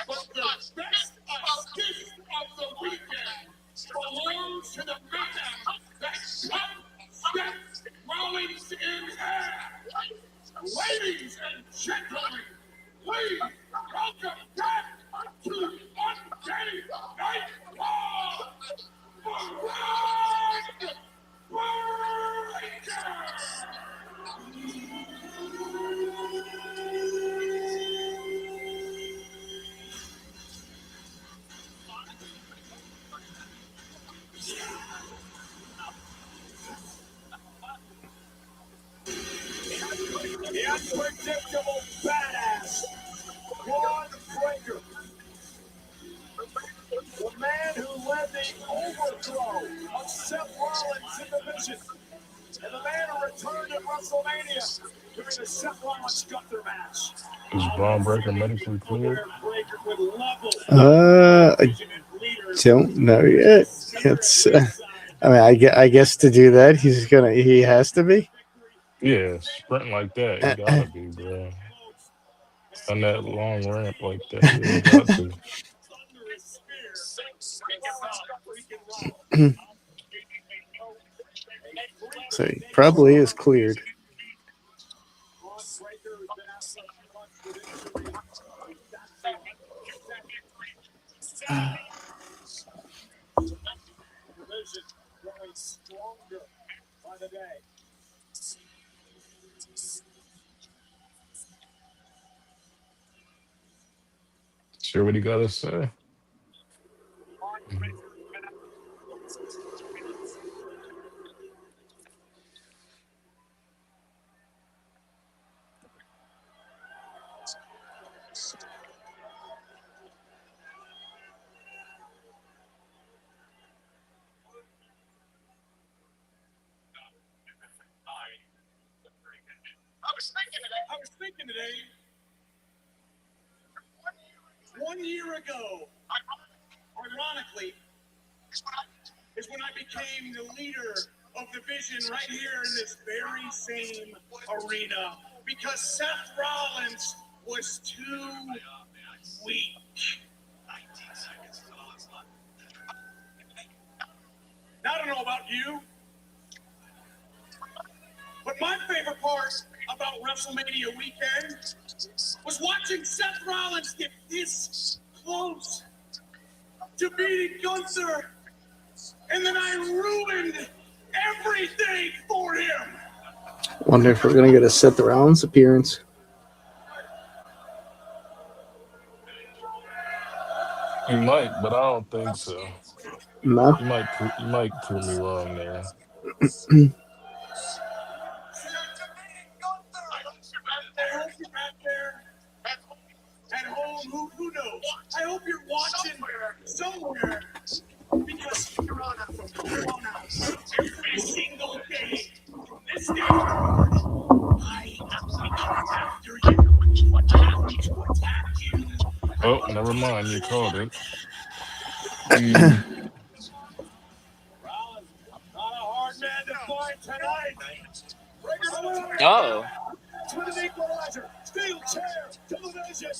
But the best assist of the weekend belongs to the man that cut Seth Rollins in half. Ladies and gentlemen, please welcome back to Monday Night Raw, Braun Breaker! The unpredictable badass, Braun Breaker. The man who led the overthrow of Seth Rollins in the Vision. And the man who returned at WrestleMania during the Seth Rollins Gunther match. Is Braun Breaker medically cleared? I don't know yet. It's. I mean, I guess to do that, he has to be. Yeah, sprinting like that, he gotta be, bro. On that long ramp like that, yeah, he got to. So he probably is cleared. Sure what he gotta say. I was thinking today, 1 year ago, ironically, is when I became the leader of the Vision right here in this very same arena because Seth Rollins was too weak. Now, I don't know about you, but my favorite part about WrestleMania weekend was watching Seth Rollins get this close to beating Gunther, and then I ruined everything for him. Wonder if we're gonna get a Seth Rollins appearance. You might, but I don't think so. No. You might prove me wrong there. I hope you're out there at home. Who knows? I hope you're watching somewhere because from here on out, every single day from this day forward, I am coming after you. I'm going to attack you. Oh, never mind, you called it. Mm. Rollins, not a hard man to find tonight. Breaker the winner. Oh. With an equalizer, steel chair, television.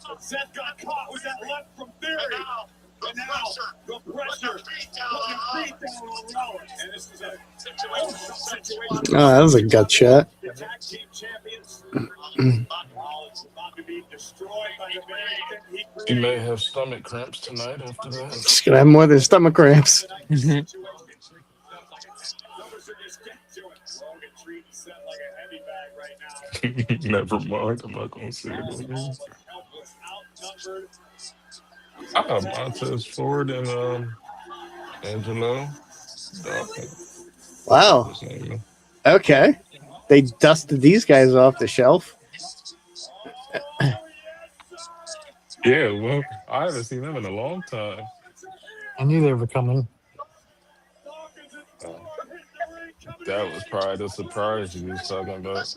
But Seth got caught with that left from Theory. And now the pressure putting feet down on Rollins. And this is a situation. Oh, that was a gut shot. The tag team champions. Rollins will not be destroyed by the very thing he He may created. have stomach cramps tonight after that. He's gonna have more than stomach cramps. Numbers are just getting to it. Logan treating Seth like a heavy bag right now. Never mind, I'm not gonna say it on here. Helpless, outnumbered. I have Montez Ford and Angelo Dawkins. Wow. His name is. Okay. They dusted these guys off the shelf. Yeah, well, I haven't seen them in a long time. I knew they were coming. That was probably the surprise you was talking about.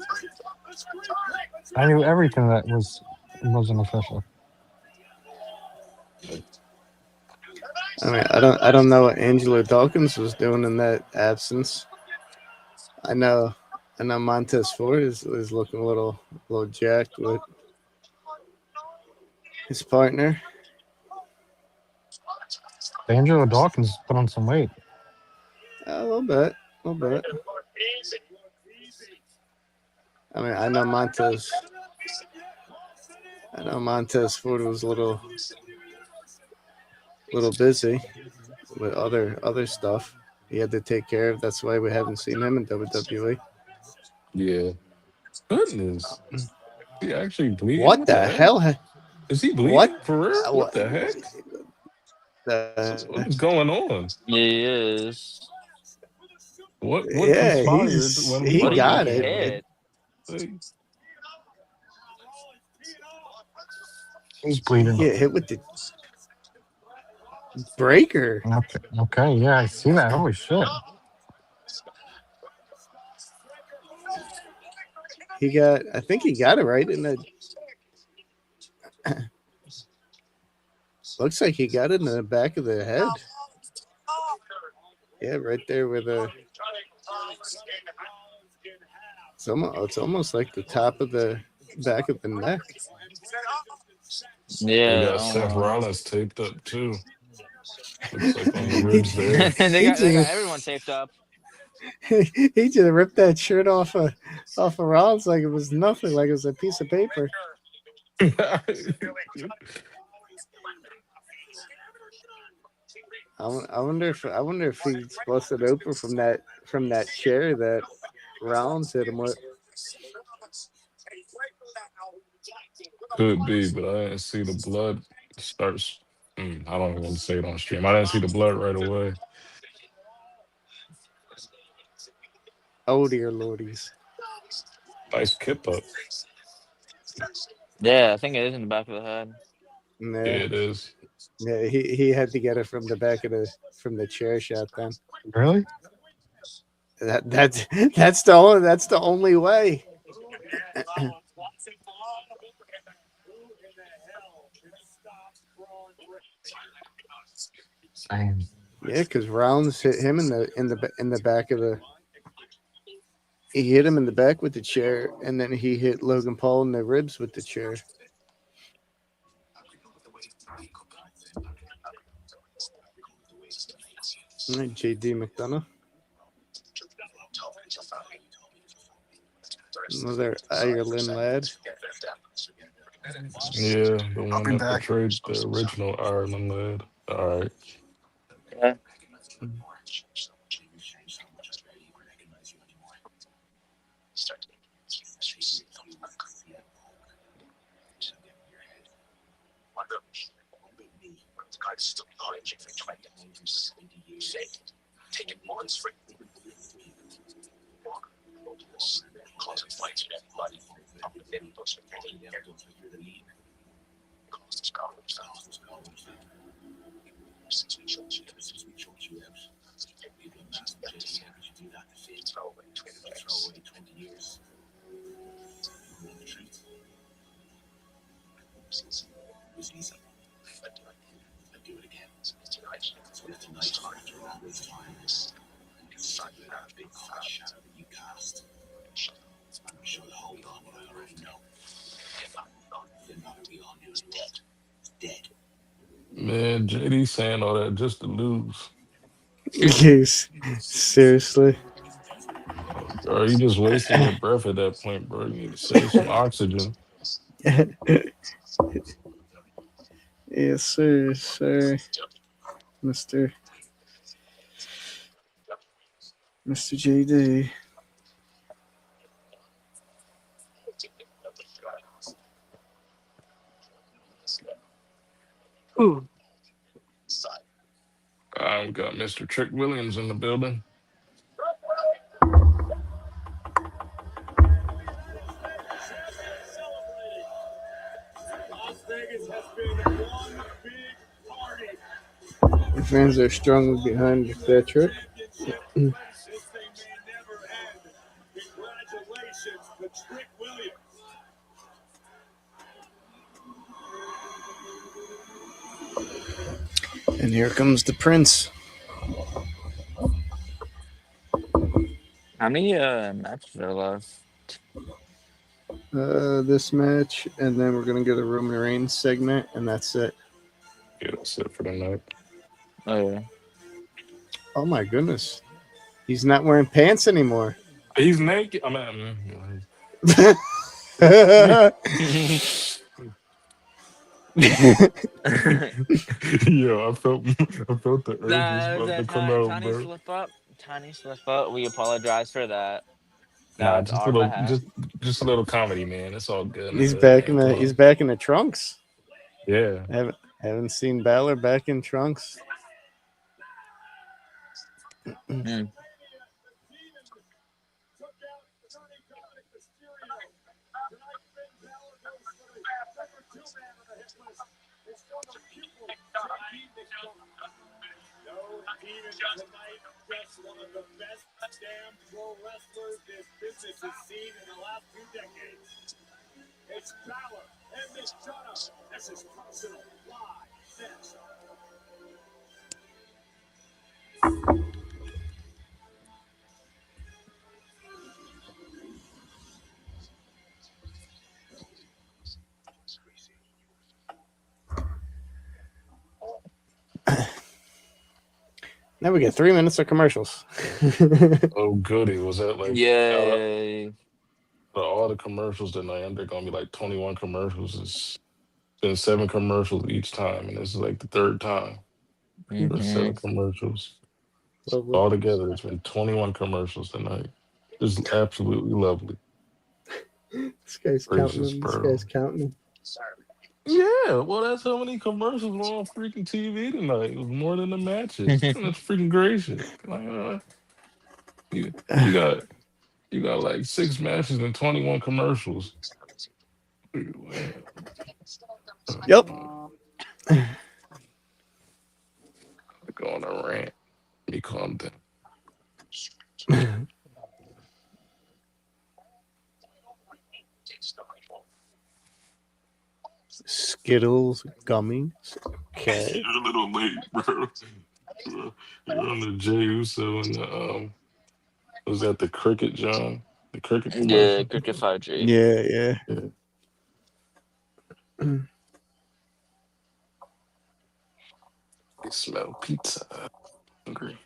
I knew everything that wasn't official. I mean, I don't know what Angelo Dawkins was doing in that absence. I know, I know Montez Ford is looking a little jacked with his partner. Angelo Dawkins put on some weight. A little bit, a little bit. I mean, I know Montez Ford was a little busy with other stuff he had to take care of. That's why we haven't seen him in WWE. Yeah. Goodness. He actually bleeding? What What the the heck? hell? Is he What? bleeding for real? What What? the heck? The, What is going on? Yeah, he is. What yeah, conspired when we What were do you think got he looking it. at him? hit? Like, He's bleeding. Get hit with the breaker. Okay, okay, yeah, I see that. Holy shit! I think he got it right in the. Looks like he got it in the back of the head. Yeah, right there where the. It's almost like the top of the back of the neck. they Yeah. got Oh Seth no. Rollins taped up too. Looks like on the he, ribs there. he They got just everyone taped up. he just ripped that shirt off of Rollins like it was nothing, like it was a piece of paper. I wonder if he's busted open from that chair that Rollins hit him with. Could be, but I didn't see the blood starts. I don't even want to say it on stream. I didn't see the blood right away. Oh dear lordies. Nice kip up. Yeah, I think it is in the back of the head. Yeah, Yeah, it is. yeah. He had to get it from the back of the chair shot. Then Really? that's that's the only way. Damn. Yeah, because Rollins hit him in the back of the. He hit him in the back with the chair, and then he hit Logan Paul in the ribs with the chair. All right, JD McDonough, another Ireland lad. Yeah, the I'll one be that back. portrayed the original Ireland lad. All right. Yeah. Man, JD saying all that just to lose. Yes, seriously. Bro, you just wasting your breath at that point, bro. You need to save some oxygen. Yes, sir, Mister Mister JD. Ooh. We got Mr. Trick Williams in the building. The fans are strongly behind that trick. And here comes the prince. How many matches are left? This match, and then we're gonna get a Roman Reigns segment, and that's it. Yeah, that's it for the night. Oh yeah. Oh my goodness, he's not wearing pants anymore. He's naked. I mean, yo, I felt the urge was That was about a to come out, tiny bro. slip up. Tiny slip up. We apologize for that. Nah, That's just a our little, behalf. just a little comedy, man. It's all good in the he's hood, back in man. the Come he's on. back in the trunks. Yeah. Haven't seen Balor back in trunks. Mm. No, even tonight, just one of the best damn pro wrestlers this business has seen in the last 2 decades. It's Balor and Miss Junna. This is personal. Live. Next. Now we get 3 minutes of commercials. Oh, goody. Was that like out of Yay. all the commercials tonight? They're gonna be like 21 commercials. It's been 7 commercials each time, and this is like the third time for Mm-hmm. 7 commercials. Lovely. All together, it's been 21 commercials tonight. Just absolutely lovely. This guy's counting Gracious, them. This guy's bro. counting Yeah, well, that's how many commercials were on freaking TV tonight. It was more than the matches. That's freaking gracious. Like, you, you them. got you got like 6 matches and 21 commercials. Yep. Go on a rant. Let me calm down. Skittles gummies. Okay. You're a little late, bro. You're on the Jey Uso and the was that the cricket, John? The cricket Yeah, commercial? Cricket 5G. Yeah, yeah. Yeah. I smell pizza. Hungry.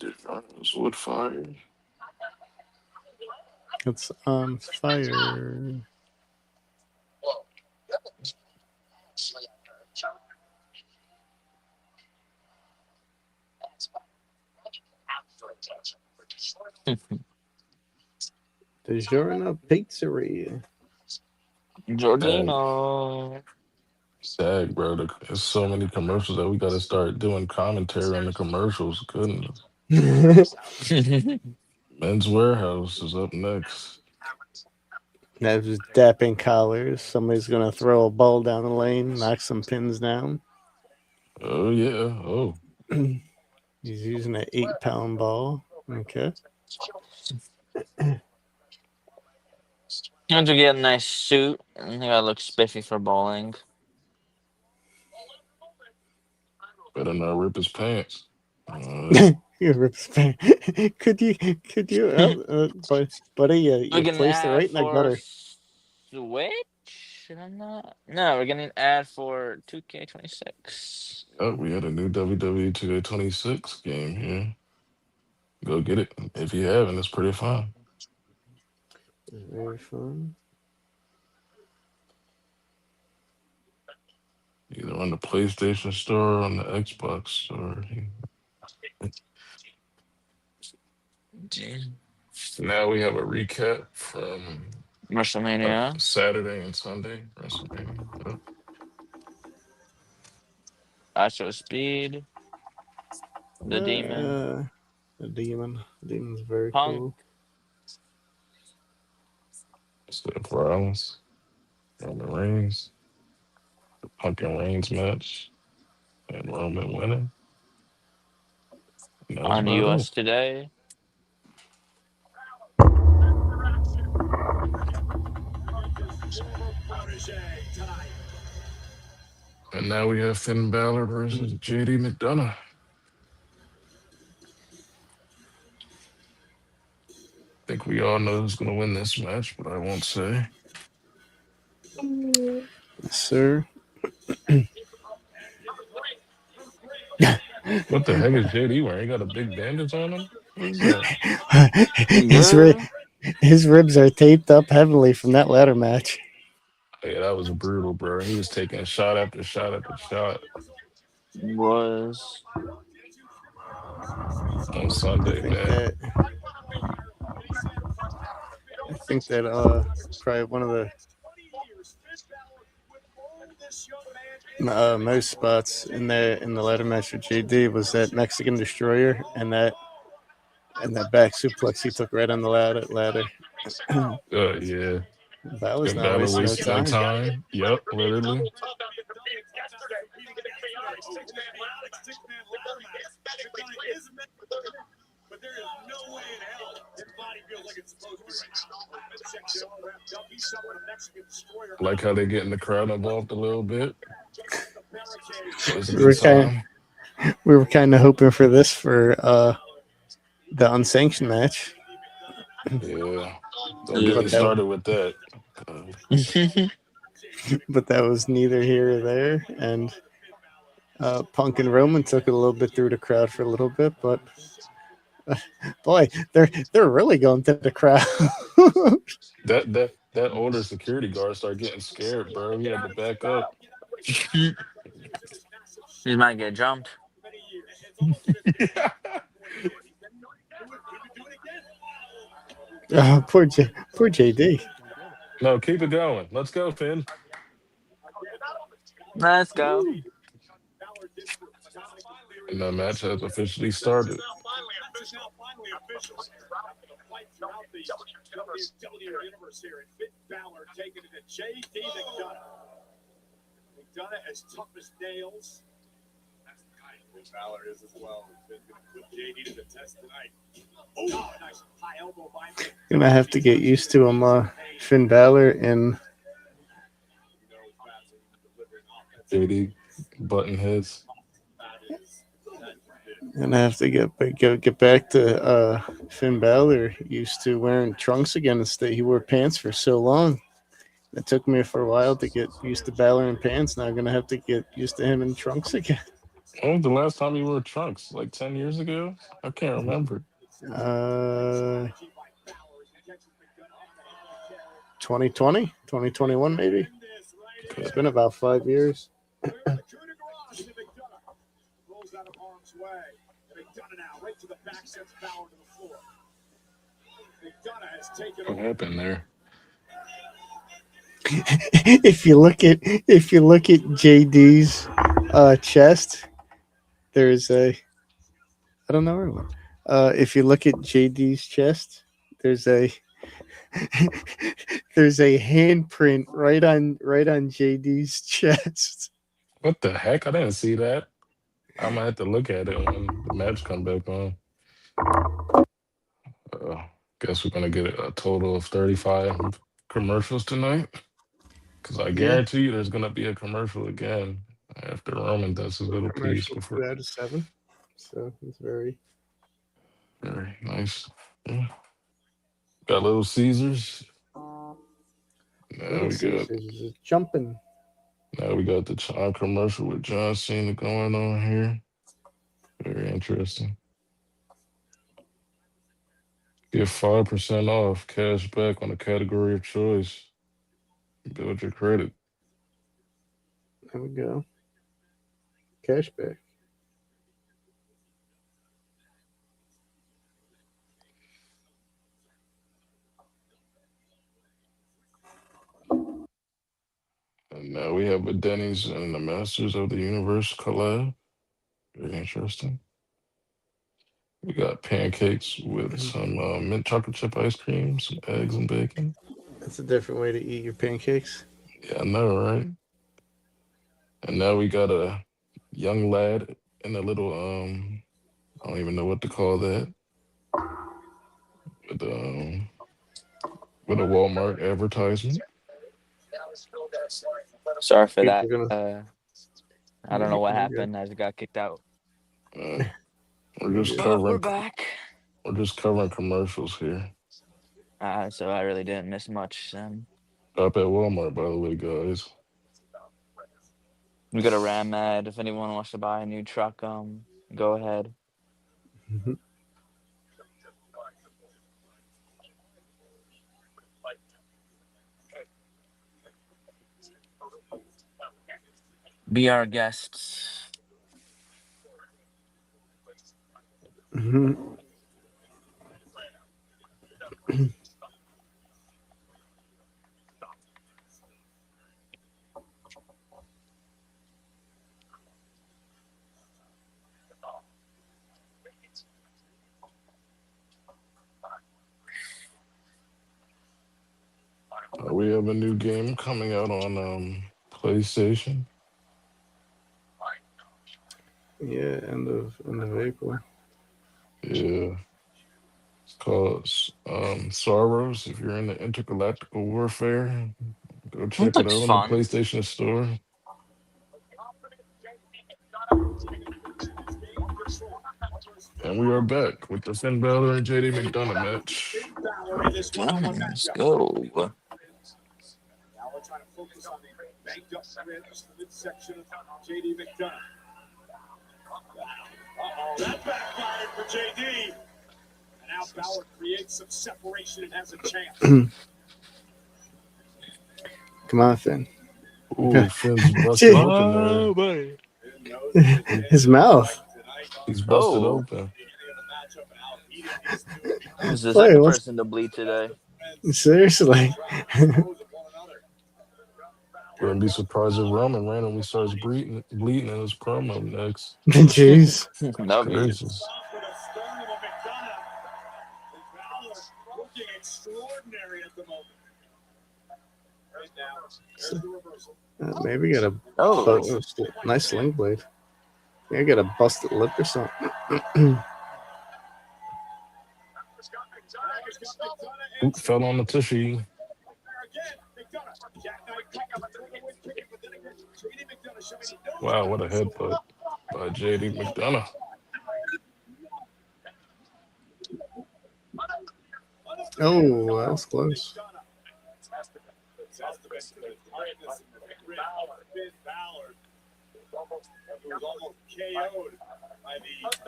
There's wood fire. It's on fire. DiGiorno Pizzeria. Dag, Georgino. Dag, bro. There's so many commercials that we got to start doing commentary on the commercials. Goodness. Men's Warehouse is up next. That was dapping collars. Somebody's gonna throw a ball down the lane, knock some pins down. Oh yeah. Oh. He's using an 8-pound ball. Okay. Want to get a nice suit. I think I look spiffy for bowling. Better not rip his pants. Uh, You rip his pants. could you? Buddy, We're you getting an placed it ad right in the for gutter. Switch? Should I not? No, we're getting an ad for 2K26. oh, we had a new WWE 2K26 game here. Go get it if you haven't. It's pretty fun. Very fun. Either on the PlayStation Store or on the Xbox Store. Now we have a recap from WrestleMania. Saturday and Sunday WrestleMania. Astro Speed. The Demon. The demon. The demon's very Punk. cool. Seth Rollins, Roman Reigns, the Punk and Reigns match, and Roman winning. And that was On about US it. Today. And now we have Finn Balor versus JD McDonough. I think we all know who's going to win this match, but I won't say. Yes, sir. What the heck is JD wearing? He got a big bandage on him? What is that? You his ri- good? his ribs are taped up heavily from that ladder match. Oh, yeah, that was brutal, bro. He was taking shot after shot after shot Was. on I Sunday, think man. that I think that probably one of the most spots in the ladder match with JD was that Mexican Destroyer and that back suplex he took right on the ladder. Yeah. Balor's Finn not Balor wasting no wasted no time. time. Yep, literally. But there is no way in hell his body feels like it's supposed to right now. Midsection all wrapped up. He's suffered a Mexican destroyer. Like how they getting the crowd involved a little bit. We Wasting were kind time. we were kind of hoping for this for the unsanctioned match, Yeah. Don't get me but Yeah. that started with that. Uh, but that was neither here or there. And Punk and Roman took it a little bit through the crowd for a little bit, but boy, they're really going to the crowd. that older security guard started getting scared, bro. He had to back up. You might get jumped. Poor JD. No, keep it going. Let's go, Finn. Let's go. And the match has officially started. Is now finally official. After the fight throughout the WWE Universe here, and Finn Balor taking it to JD McDonough. McDonough as tough as nails. Finn Balor is as well. Finn's going to put JD to the test tonight. Oh, nice high elbow by Finn. Gonna have to get used to him, Finn Balor, and JD button his. gonna have to get back to Finn Balor used to wearing trunks again. Instead, he wore pants for so long. It took me for a while to get used to Balor in pants. Now I'm gonna have to get used to him in trunks again. When was the last time you wore trunks? Like 10 years ago? I can't remember. Uh, 2020, 2021 maybe. It's been about 5 years. Rolls out of harm's way. McDonough now right to the back, sends Balor to the floor. McDonough has taken What over. happened there? if you look at JD's chest, there's a I don't know where. If you look at JD's chest, there's a there's a handprint right on JD's chest. What the heck? I didn't see that. I'm gonna have to look at it when the match come back on. Guess we're gonna get a total of 35 commercials tonight. Cause I Yeah, guarantee you there's gonna be a commercial again after Roman does his little piece commercial before. 2 out of 7. So it's very Very nice. Yeah. Got Little Caesars. Now Little we got Caesars is jumping. the John commercial with John Cena going on here. Very interesting. Get 5% off cash back on the category of choice. Build your credit. There we go. Cashback. And now we have a Denny's and the Masters of the Universe collab. Very interesting. We got pancakes with some mint chocolate chip ice cream, some eggs and bacon. That's a different way to eat your pancakes. Yeah, I know, right? And now we got a young lad in a little I don't even know what to call that. With with a Walmart advertisement. Sorry for People that. are gonna I don't know what happened. I just got kicked out. Uh, we're just But we're covering. back. We're just covering commercials here. So I really didn't miss much. Up at Walmart, by the way, guys. We got a Ram ad. If anyone wants to buy a new truck, go ahead. Mhm. Be our guests. Mhm. We have a new game coming out on PlayStation. Yeah, end of April. Yeah, it's called Sorrows. If you're into intergalactical warfare, go It check it looks out on the fun. PlayStation Store. And we are back with the Finn Balor and JD McDonough match. Let's go. Now we're trying to focus on the banked up ribs midsection of JD McDonough. That backfired for JD. And now Balor creates some separation and has a chance. Come on, Finn. Ooh, Finn's busted open Oh there. boy. His mouth. He's busted Oh, open. who's the Wait, second what's person to bleed today? seriously? Wouldn't be surprised if Roman randomly starts bleeding in his promo next. Jeez. That'll be. Gracious. Looking extraordinary at the moment. Right now, there's the reversal. Maybe got a Oh, nice sling blade. Maybe got a busted lip or something. Oop, fell on the tushy. Wow, what a headbutt by JD McDonough. Oh, that was close.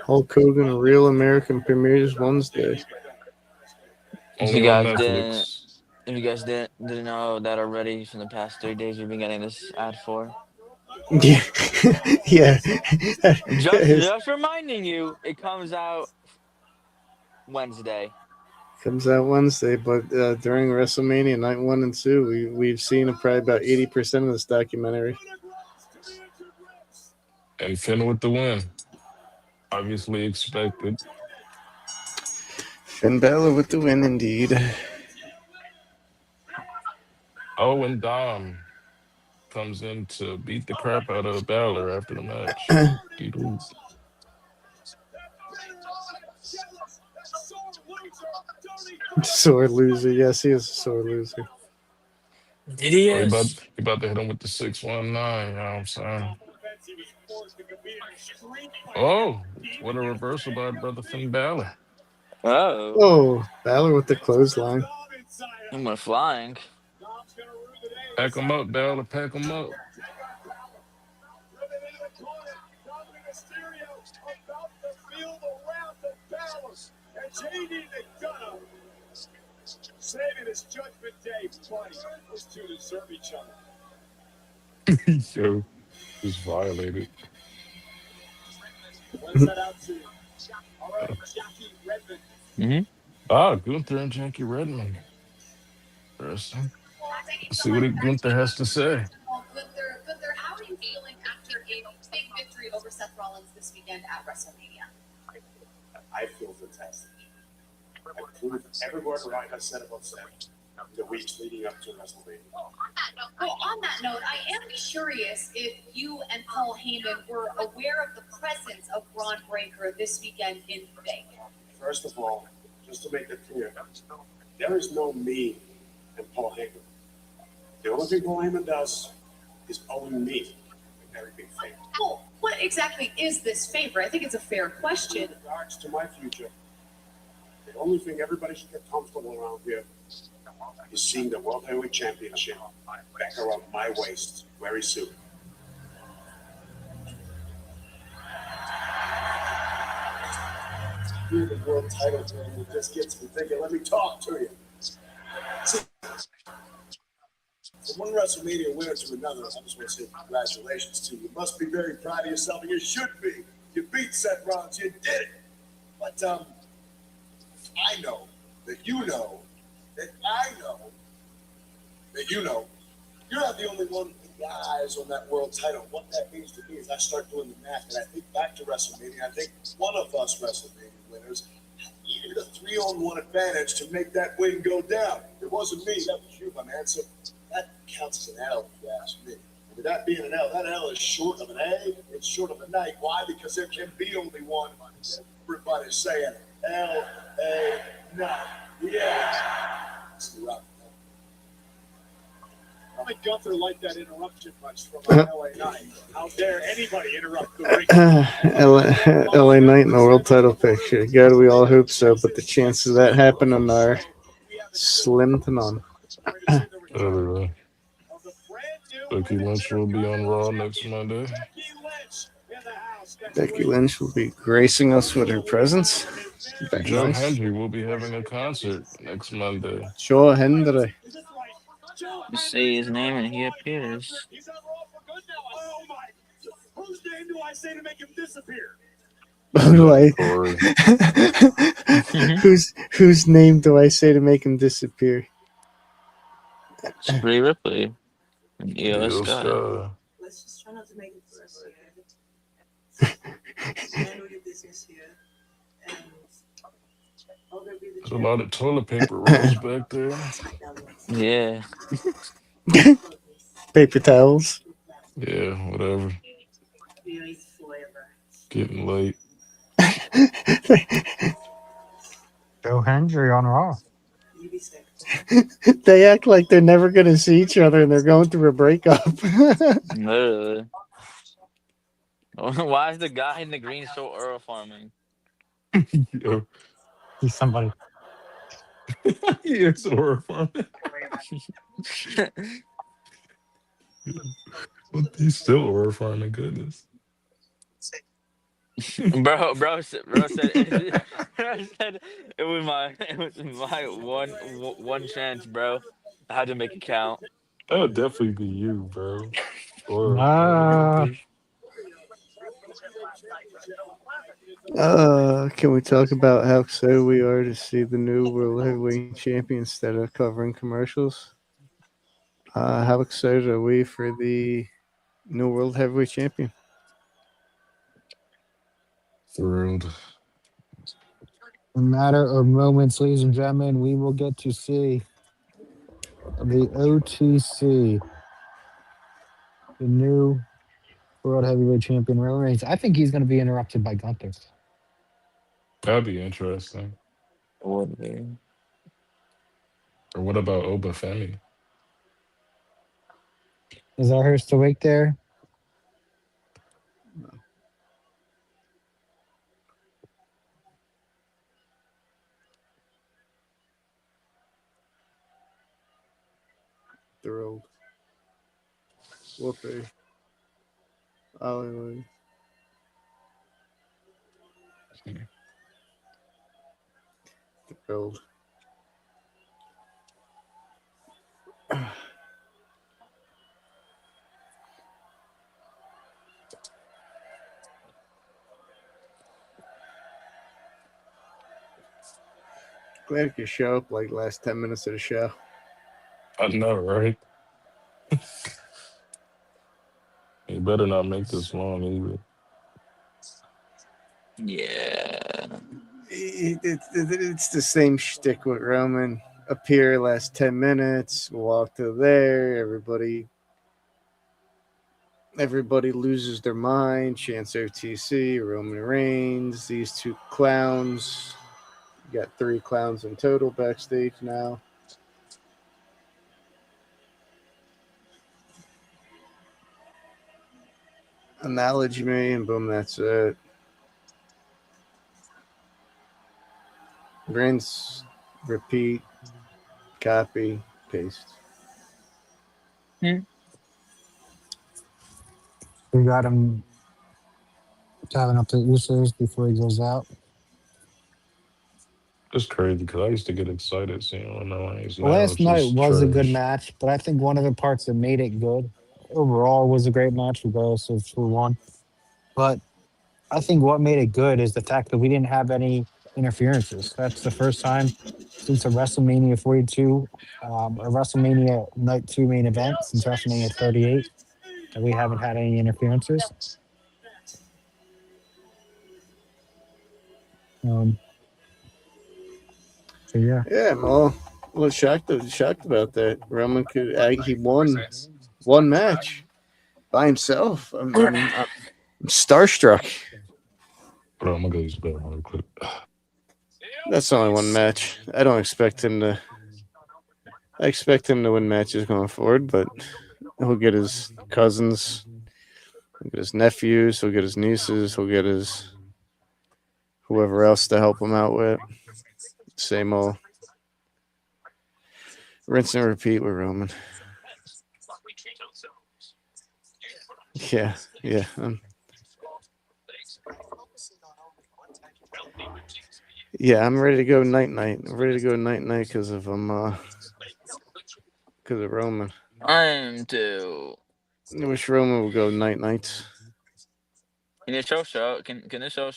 Hulk Hogan Real American premieres Wednesday. if Only you on guys didn't, Netflix. if you guys didn't know that already, from the past 3 days, we've been getting this ad for. Yeah, yeah. Just reminding you, it comes out Wednesday. Comes out Wednesday, but during WrestleMania night 1 and 2, we've seen probably about 80% of this documentary. And Finn with the win. Obviously expected. Finn Balor with the win, indeed. Oh, and Dom comes in to beat the crap out of Balor after the match. Doo-doo. Sore loser. Yes, he is a sore loser. It Oh, is. he about to hit him with the 619, you know what I'm saying? Oh, what a reversal by brother Finn Balor. Oh, Oh, Balor with the clothesline. I'm gonna flying. Pack him up, Balor, pack him up. Saving his judgment day, buddy. Those two deserve each other. Yo, just violated. When's that out to? All right, Jackie Redmond. Ah, Gunther and Jackie Redmond. Interesting. Let's see what Gunther has to say. Well, Gunther, how are you feeling after a big victory over Seth Rollins this weekend at WrestleMania? I feel fantastic. I proved every word Rebecca said about Seth the weeks leading up to WrestleMania. Well, on that note, I am curious if you and Paul Heyman were aware of the presence of Braun Breaker this weekend in Vegas. First of all, just to make it clear, there is no me and Paul Heyman. The only thing Paul Heyman does is own me. very big favor. Well, what exactly is this favor? I think it's a fair question. In regards to my future, the only thing everybody should get comfortable around here is seeing the World Heavyweight Championship back around my waist very soon. Here, the world title thing just gets me thinking. Let me talk to you. See, from one WrestleMania winner to another, I just want to say congratulations to you. You must be very proud of yourself, and you should be. You beat Seth Rollins. You did it. But I know that you know that I know that you know you're not the only one with the eyes on that world title. What that means to me is I start doing the math, and I think back to WrestleMania. I think one of us WrestleMania winners needed a 3-on-1 advantage to make that win go down. It wasn't me. That was you, my man. So that counts as an L, if you ask me. And with that being an L, that L is short of an A. It's short of a night. Why? Because there can be only one. Everybody's saying L-A night. Yeah. It's the rock. I don't think Gunther liked that interruption much from LA Knight. How dare anybody interrupt the ring? LA Knight in the world title picture. God, we all hope so, but the chances of that happening are slim to none. Becky Lynch will be on Raw next Monday. Becky Lynch will be gracing us with her presence. Very Joe nice. Hendry will be having a concert next Monday. Joe Hendry. You say his name and he appears. He's on Raw for good now. Oh my! Whose name do I say to make him disappear? Who do I? Corey. whose name do I say to make him disappear? It's Rhea Ripley and Io Io Sky. Sky. Let's just try not to make it worse, okay? Handle your business here, and I'll go be the There's a lot of toilet paper rolls back there. Yeah. Paper towels. Yeah, whatever. Getting late. Joe Hendry on Raw. They act like they're never going to see each other and they're going through a breakup. Literally. Why is the guy in the green so Earl farming? Yo, He's somebody. he is horrifying. But he's still horrifying, goodness. bro said it was my one chance, bro. I had to make it count. That would definitely be you, bro. Ah. Can we talk about how excited we are to see the new World Heavyweight Champion instead of covering commercials? How excited are we for the new World Heavyweight Champion? Thrilled. In a matter of moments, ladies and gentlemen, we will get to see the OTC, the new World Heavyweight Champion Roman Reigns. I think he's going to be interrupted by Gunther. That'd be interesting. It would be. Or what about Oba Femi? Is our Hurst awake there? Thrilled. Whoopee. Hallelujah. Thrilled. Glad you could show up like last 10 minutes of the show. I know, right? You better not make this long either. Yeah. It's the same shtick with Roman. Appear last 10 minutes, walk to there, everybody loses their mind. Chance OTC, Roman Reigns, these two clowns. You got 3 clowns in total backstage now. acknowledge me, and boom, that's it. Rinse, repeat, copy, paste. Hmm. We got him tapping up the Usos before he goes out. It's crazy because I used to get excited seeing one of these. Now Last it's night just was a good trash. match, but I think one of the parts that made it good overall was a great match, regardless of who won. But I think what made it good is the fact that we didn't have any interferences. That's the first time since a WrestleMania 42, a WrestleMania Night 2 main event, since WrestleMania 38, that we haven't had any interferences. Um, so, yeah. Yeah, I'm all a little shocked about that. Roman could he won one match by himself. I'm starstruck. Bro, I'm gonna go use the bathroom real quick. That's only one match. I don't expect him to. I expect him to win matches going forward, but he'll get his cousins, he'll get his nephews, he'll get his nieces, he'll get his whoever else to help him out with. Same old rinse and repeat with Roman. Yeah, yeah. Yeah, I'm ready to go night night. I'm ready to go night night because of Roman. I'm too. I wish Roman would go night nights. Can the show? Can the show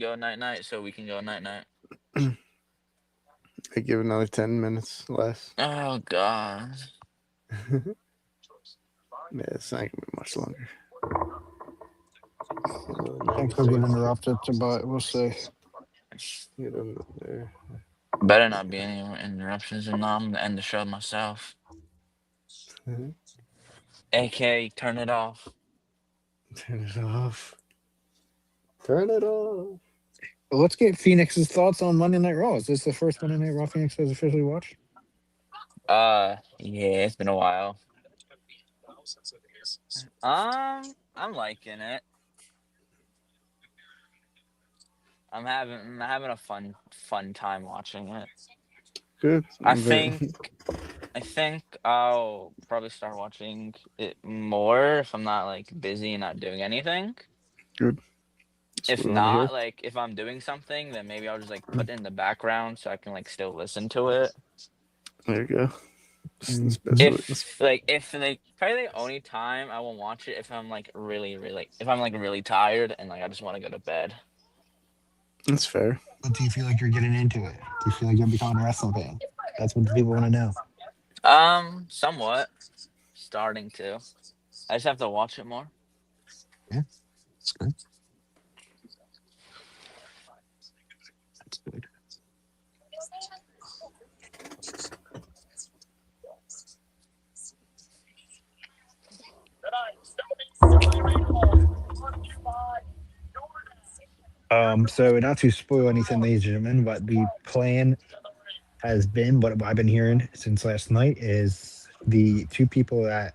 go night night so we can go night night? I give another 10 minutes less. Oh God. Yeah, it's not gonna be much longer. I think he'll get interrupted, but we'll see. Get over there. Better not be any interruptions, and I'm gonna end the show myself. AK, turn it off. Turn it off. Turn it off. Well, let's get Phoenix's thoughts on Monday Night Raw. Is this the first Monday Night Raw Phoenix has officially watched? Yeah, it's been a while. I'm liking it. I'm having a fun time watching it. Good. I think I think I'll probably start watching it more if I'm not like busy and not doing anything. Good. That's If what we want to not, hear. like if I'm doing something, then maybe I'll just like put it in the background so I can like still listen to it. There you go. That's Mm. best way. If probably the only time I won't watch it if I'm like if I'm like really tired and like I just want to go to bed. That's fair. But do you feel like you're getting into it? Do you feel like you're becoming a wrestling fan? That's what the people want to know. Somewhat starting to. I just have to watch it more. Yeah, that's good. That's good. So not to spoil anything, ladies and gentlemen, but the plan has been what I've been hearing since last night is the two people that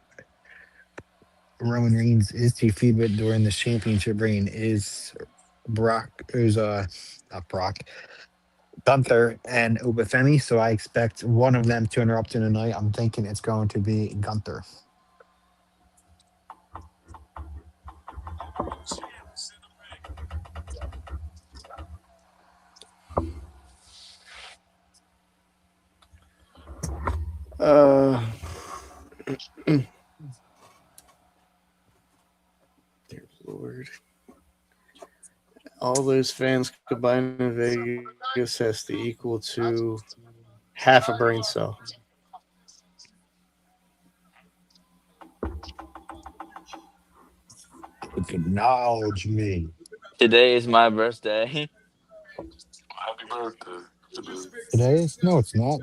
Roman Reigns is to feud with during this championship reign is not Brock, Gunther and Obafemi. So I expect one of them to interrupt in tonight. I'm thinking it's going to be Gunther. Uh, dear Lord. All those fans combined in Vegas has to equal to half a brain cell. Acknowledge me. Today is my birthday. Happy birthday today. Today? No, it's not.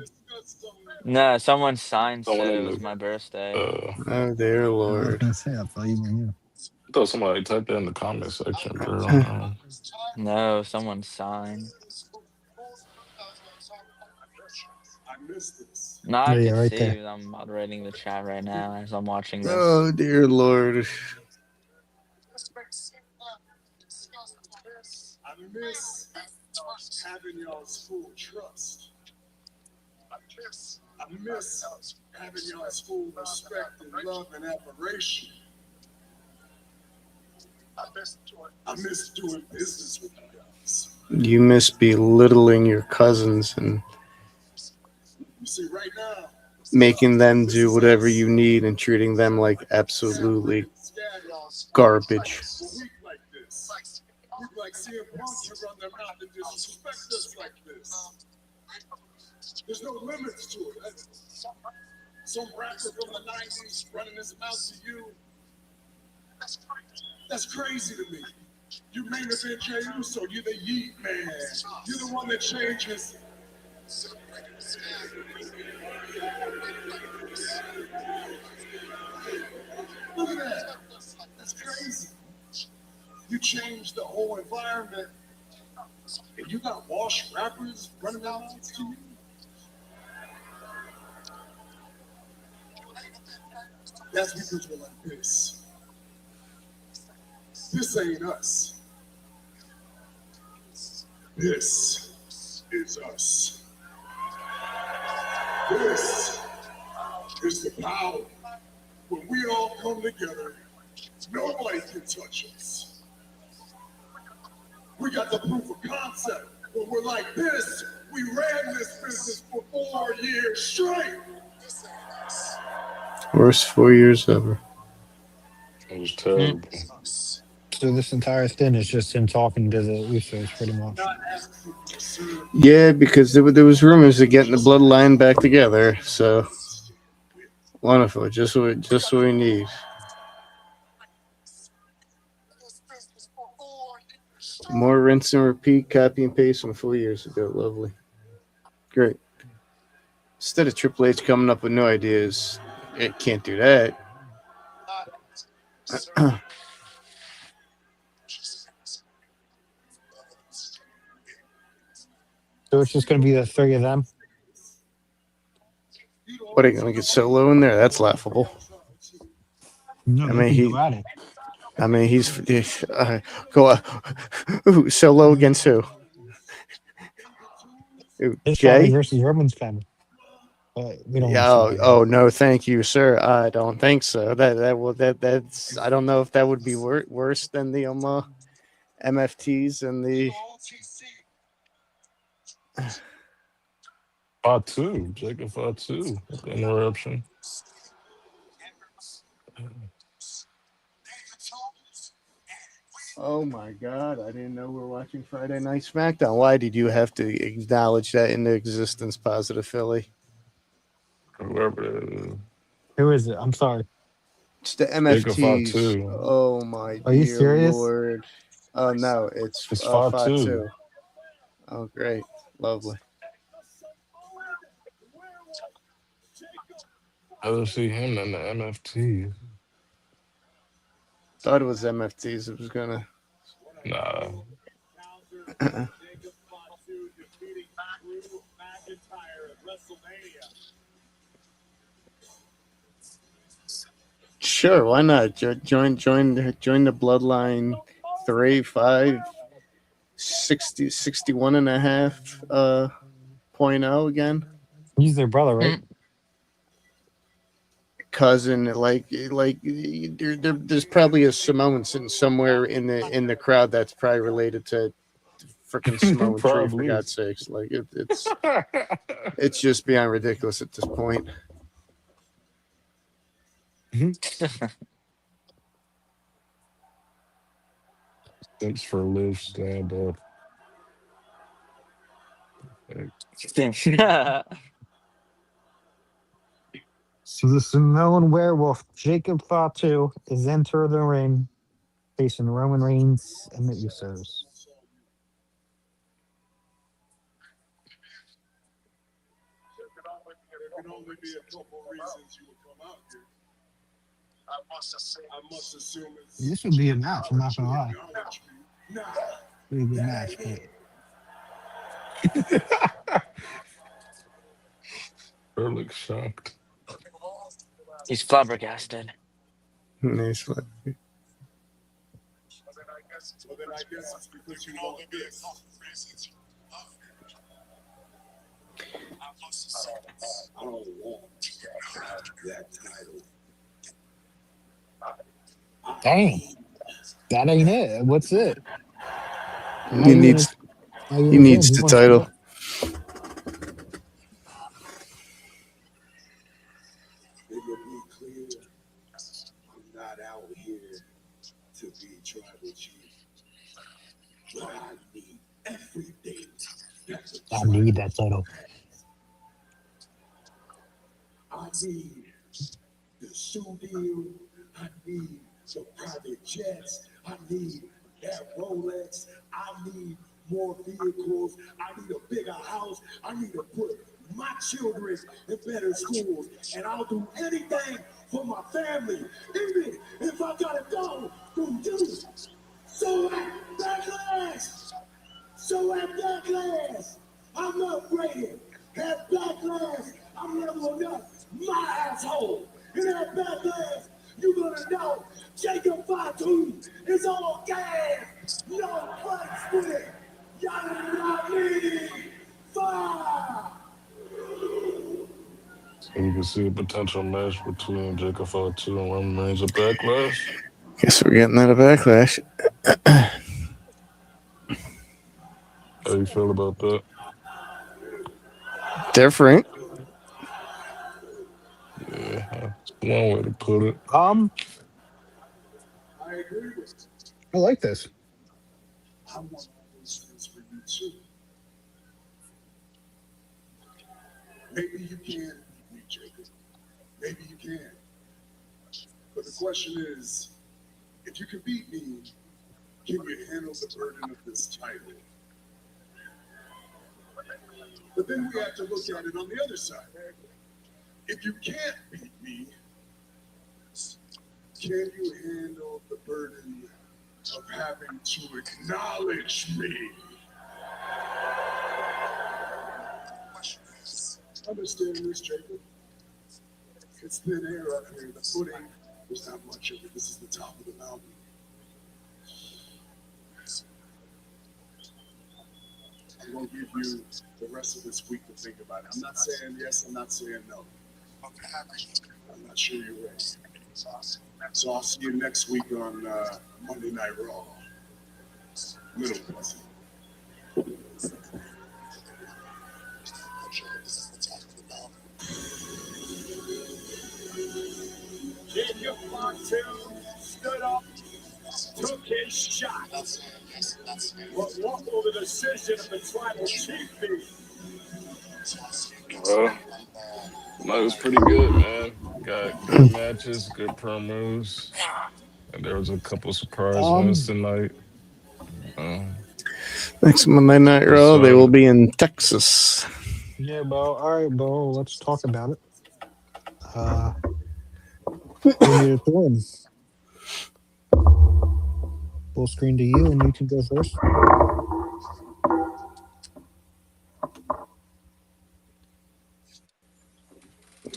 No, someone signed Someone said it in was the my birthday. Oh, dear I was Lord. gonna say I thought you were you. I thought somebody typed that in the comment section, bro. No, someone signed. I missed this. No, I Yeah, yeah, could right see. there. I'm moderating the chat right now as I'm watching this. Oh, dear Lord. miss having y'all's full trust. I miss having y'all's full respect and love and admiration. I miss doing business with you guys. You miss belittling your cousins and You see, right now, making them do whatever you need and treating them like absolutely garbage. a week like this, we'd like seeing punks run their mouth and disrespect us like this. There's no limits to it. Some rapper from the 90s running his mouth to you. That's crazy to me. You main event Jey Uso, you're the Yeet Man. You're the one that changes. Look at that. That's crazy. You changed the whole environment. And you got washed rappers running their mouths to you. That's because we're like this. This ain't us. This is us. This is the power. When we all come together, nobody can touch us. We got the proof of concept. When we're like this, we ran this business for 4 years straight. Worst 4 years ever. It was terrible. So this entire thing is just him talking to the Usos, pretty much. Not asking for a serve. Yeah, because there was rumors of getting the bloodline back together. So wonderful, just what we need. More rinse and repeat, copy and paste from 4 years ago. Lovely, great. Instead of Triple H coming up with new ideas, it can't do that. So it's just going to be the three of them. What are you gonna get Solo in there? That's laughable. No, I they mean, can go at it. he's go Solo against who? His family Jay? versus Roman's family. We don't want Yeah. to see that. Oh no, thank you, sir. I don't think so. That's I don't know if that would be worse than the MFTs and the. Fatu, Jacob Fatu, with the interruption. Oh my God! I didn't know we were watching Friday Night SmackDown. Why did you have to acknowledge that into existence, Positive Philly? Whoever it is. Who is it? I'm sorry. It's the Jacob MFTs. Fatu. Oh my Are you dear serious? Lord! Oh no, it's It's Fatu. Fatu. Oh great, lovely. I don't see him in the MFT. Thought it was MFTs. It was gonna. Nah. Jacob Fatu defeating Drew McIntyre at WrestleMania. Sure, why not? Join the Bloodline 3, 5, 60, 61 and a half point oh again. He's their brother, right? Cousin, like there's probably a Samoan sitting somewhere in the crowd that's probably related to freaking Samoan Tree, for Probably. God's sakes. Like it's just beyond ridiculous at this point. Thanks for Liv stand up. So the Samoan werewolf, Jacob Fatu, is entering the ring, facing Roman Reigns and the Usos. There can only be a couple reasons you would come out here. I must assume it's. This would be a match, I'm not gonna lie. Acknowledge me. Nah, Pretty good that match, ain't but it. Ehrlich shocked. He's flabbergasted. Nice one. Well, then I guess it's because you want this. I don't want that title. Dang, that ain't it. What's it? How He you gonna needs how you he gonna change? needs He the wants title. It will be clear I'm not out here to be tribal chief, but I need everything that the I tribal need that title. I need the shoe deal. I need the private jets. I need that Rolex. I need more vehicles. I need a bigger house. I need to put my children in better schools. And I'll do anything for my family, even if I gotta go through you. So at backlash, I'm upgraded. At backlash, I'm leveling up my asshole. And at backlash, you're gonna know Jacob Fatu is on gas. No brakes with it. Y'all need fire. So you can see a potential match between Jacob Fatu and Roman Reigns at Backlash. Guess we're getting that a backlash. How you feel about that? Different. Yeah, that's one way to put it. I agree with you. I like this. I want all those things for you too. Maybe you can beat me, Jacob. Maybe you can. But the question is, if you can beat me, can you handle the burden of this title? But then we have to look at it on the other side. If you can't beat me, can you handle the burden of having to acknowledge me? Understand this, Jacob. It's thin air up here. The footing, there's not much of it. This is the top of the mountain. I'm going to give you the rest of this week to think about it. I'm not saying yes, I'm not saying no. I'm not sure you're ready. So I'll see you next week on Monday Night Raw. Little Pussy. Jacob Fatu stood up, took his shot. What will the decision of the tribal chief be? Uh, no, it was pretty good, man. Got good matches, good promos, and there was a couple surprise wins Um, tonight. Um, Next Monday Night it's Raw, they will be in Texas. yeah, Bo. All right, Bo. Let's talk about it. Uh, Terminator Thorn. Full screen to you, and you can go first.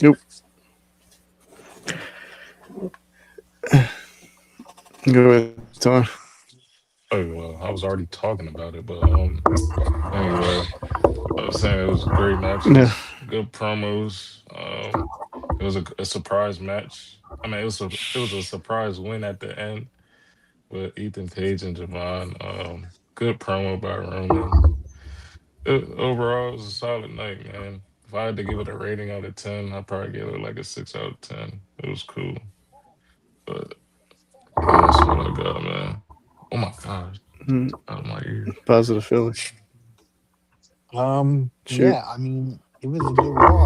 Nope. Go ahead, Tom. oh well, I was already talking about it, but anyway, I was saying it was great No. matches, good promos. It was a surprise match. I mean, it was a surprise win at the end with Ethan Page and Javon. Good promo by Roman. Overall, it was a solid night, man. If I had to give it a rating out of 10, I'd probably give it like a 6 out of 10. It was cool. But yeah, that's what I got, man. Oh my gosh, out of my ears. Positive Philly. Shoot. Yeah, I mean, it was a good Raw.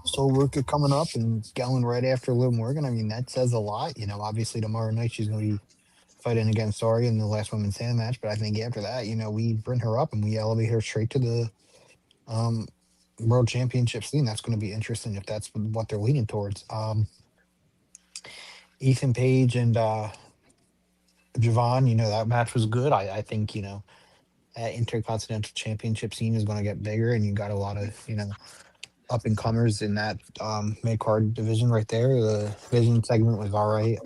Soul Worker coming up and going right after Liv Morgan. I mean, that says a lot. Obviously tomorrow night she's going to be fighting against Arya in the last women's stand match. But I think after that, we bring her up and we elevate her straight to the um world championship scene. That's going to be interesting if that's what they're leaning towards. Ethan Page and Javon, that match was good. I think, that intercontinental championship scene is going to get bigger and you got a lot of, up and comers in that mid card division right there. The division segment was all right.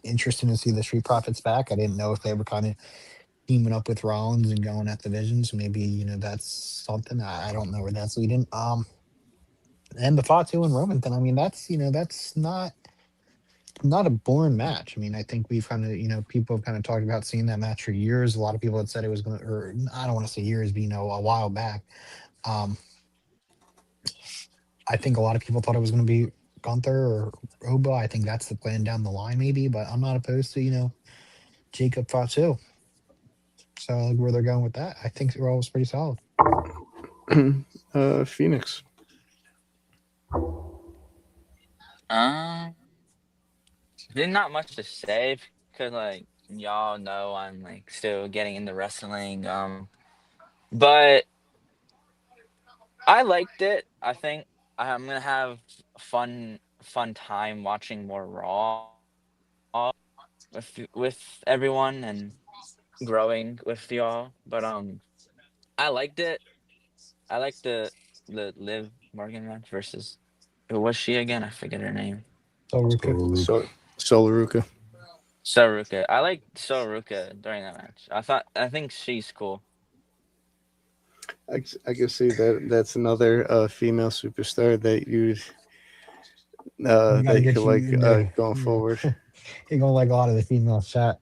interesting to see the Street Profits back. I didn't know if they were kind of teaming up with Rollins and going at the Visions. Maybe that's something. I don't know where that's leading. And the Fatu and Roman thing. I mean, that's not a boring match. I mean, I think we've kind of people have kind of talked about seeing that match for years. A lot of people had said it was going to, or I don't want to say years, but a while back. Um, I think a lot of people thought it was going to be Gunther or Oba. I think that's the plan down the line, maybe. But I'm not opposed to Jacob Fatu. So I like where they're going with that. I think Raw was pretty solid. Phoenix. Um, there's not much to say because like y'all know I'm like still getting into wrestling. But I liked it. I think I'm gonna have fun time watching more Raw with everyone and growing with y'all. But I liked it. I liked the Liv Morgan match versus who was she again? I forget her name. So So Ruka. Luke, So Solaruka. Soruka. I like Soruka during that match. I think she's cool. I can see that's another female superstar that We got to that you get could you like in there. going Yeah. forward. You're gonna like a lot of the female chat.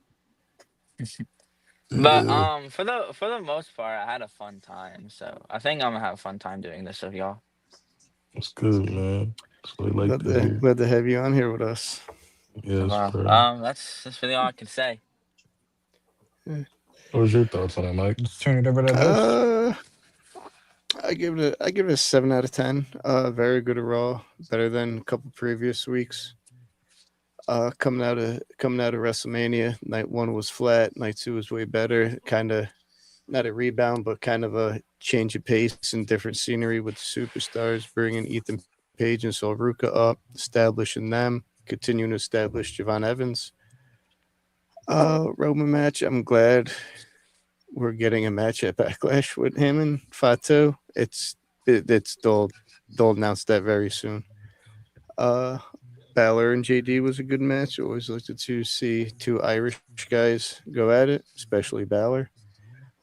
But yeah, for the most part, I had a fun time. So I think I'm gonna have a fun time doing this with y'all. it's good, man. That's what I like Glad to to hear. glad to have you on here with us. Yes, Well, bro. that's really all I can say. What was your thoughts on it, Mike? Let's turn it over to host. Uh, I give it a 7 out of 10. Very good at Raw, better than a couple previous weeks. Coming out of WrestleMania, night one was flat. Night two was way better. Kind of not a rebound, but kind of a change of pace and different scenery with the superstars, bringing Ethan Page and Sol up, establishing them, continuing to establish Javon Evans. Roman match. I'm glad we're getting a match at Backlash with him and Fatu. It's they'll announce that very soon. Uh, Balor and JD was a good match. Always liked to see two Irish guys go at it, especially Balor.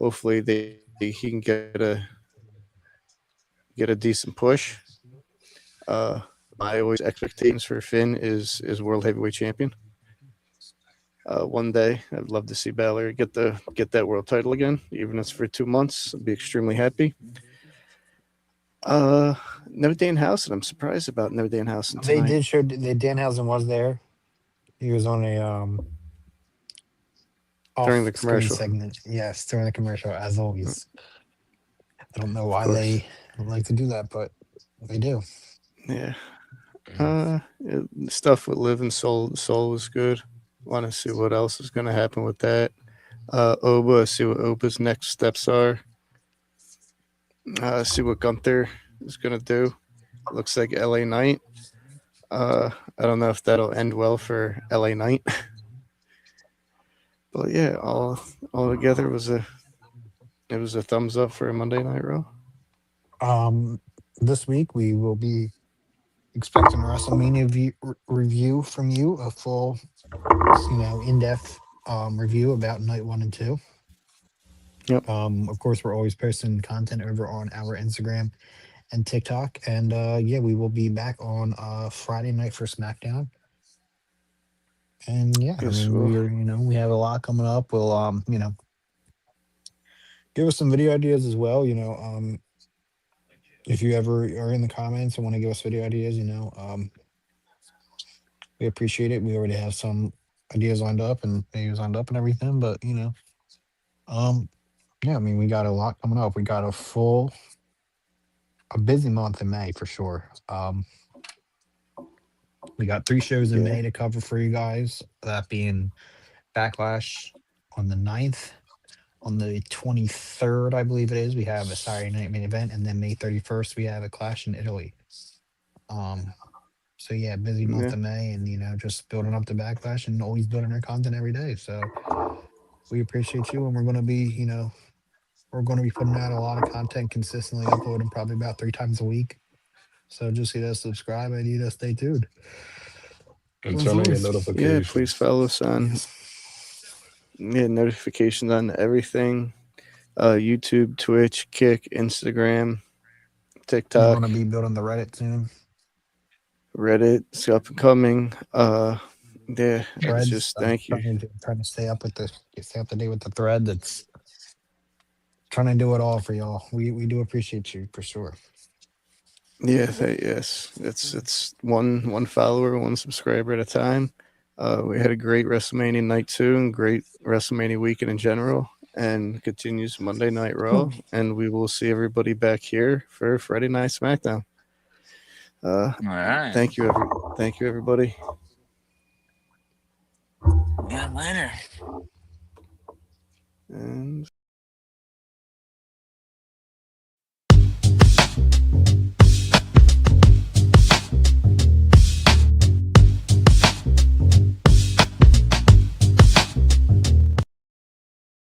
Hopefully he can get a decent push. My always expectations for Finn is world heavyweight champion. One day I'd love to see Balor get that world title again, even if it's for 2 months. I'd be extremely happy. Uh, Never Danhausen. I'm surprised about Never Danhausen They tonight did show that Danhausen was there. He was on a during off the screen commercial. segment. Yes, during the commercial, as always. I don't know Of why course. they like to do that, but they do. Yeah. Mm. Stuff with Live and Soul was good. Want to see what else is going to happen with that. Oba, see what Oba's next steps are. See what Gunther is going to do. Looks like LA Knight. I don't know if that'll end well for LA Knight. But yeah, all together it was a thumbs up for a Monday Night Raw. Um, this week we will be expecting a WrestleMania review from you, a full, in depth review about night one and two. Yep. Of course, we're always posting content over on our Instagram and TikTok, and yeah, we will be back on Friday night for SmackDown. And yeah, I Yes, mean, well, we have a lot coming up. We'll give us some video ideas as well. If you ever are in the comments and want to give us video ideas, we appreciate it. We already have some ideas lined up and videos lined up and everything, but um, yeah, I mean, we got a lot coming up. We got a busy month in May for sure. We got 3 shows in yeah, May to cover for you guys. That being Backlash on the 9th. On the 23rd, I believe it is, we have a Saturday night main event, and then May 31st, we have a Clash in Italy. Um, so yeah, busy month yeah. of May, and just building up the Backlash and always building our content every day. So we appreciate you, and we're going to be putting out a lot of content consistently, uploading probably about 3 times a week. So just hit us subscribe and stay tuned. And Of turn on your course. Yeah, please notifications. follow us on notifications on everything. YouTube, Twitch, Kick, Instagram, We're TikTok, gonna be building the Reddit soon. Reddit. It's up and coming. Yeah, it's Threads. just thank you. Trying to stay up with stay up to date with the thread. That's trying to do it all for y'all. We do appreciate you for sure. Yeah, yes. It's one follower, one subscriber at a time. We had a great WrestleMania night too, and great WrestleMania weekend in general, and continues Monday Night Raw, and we will see everybody back here for Friday Night SmackDown. All right. Thank you, everybody. Yeah, later. And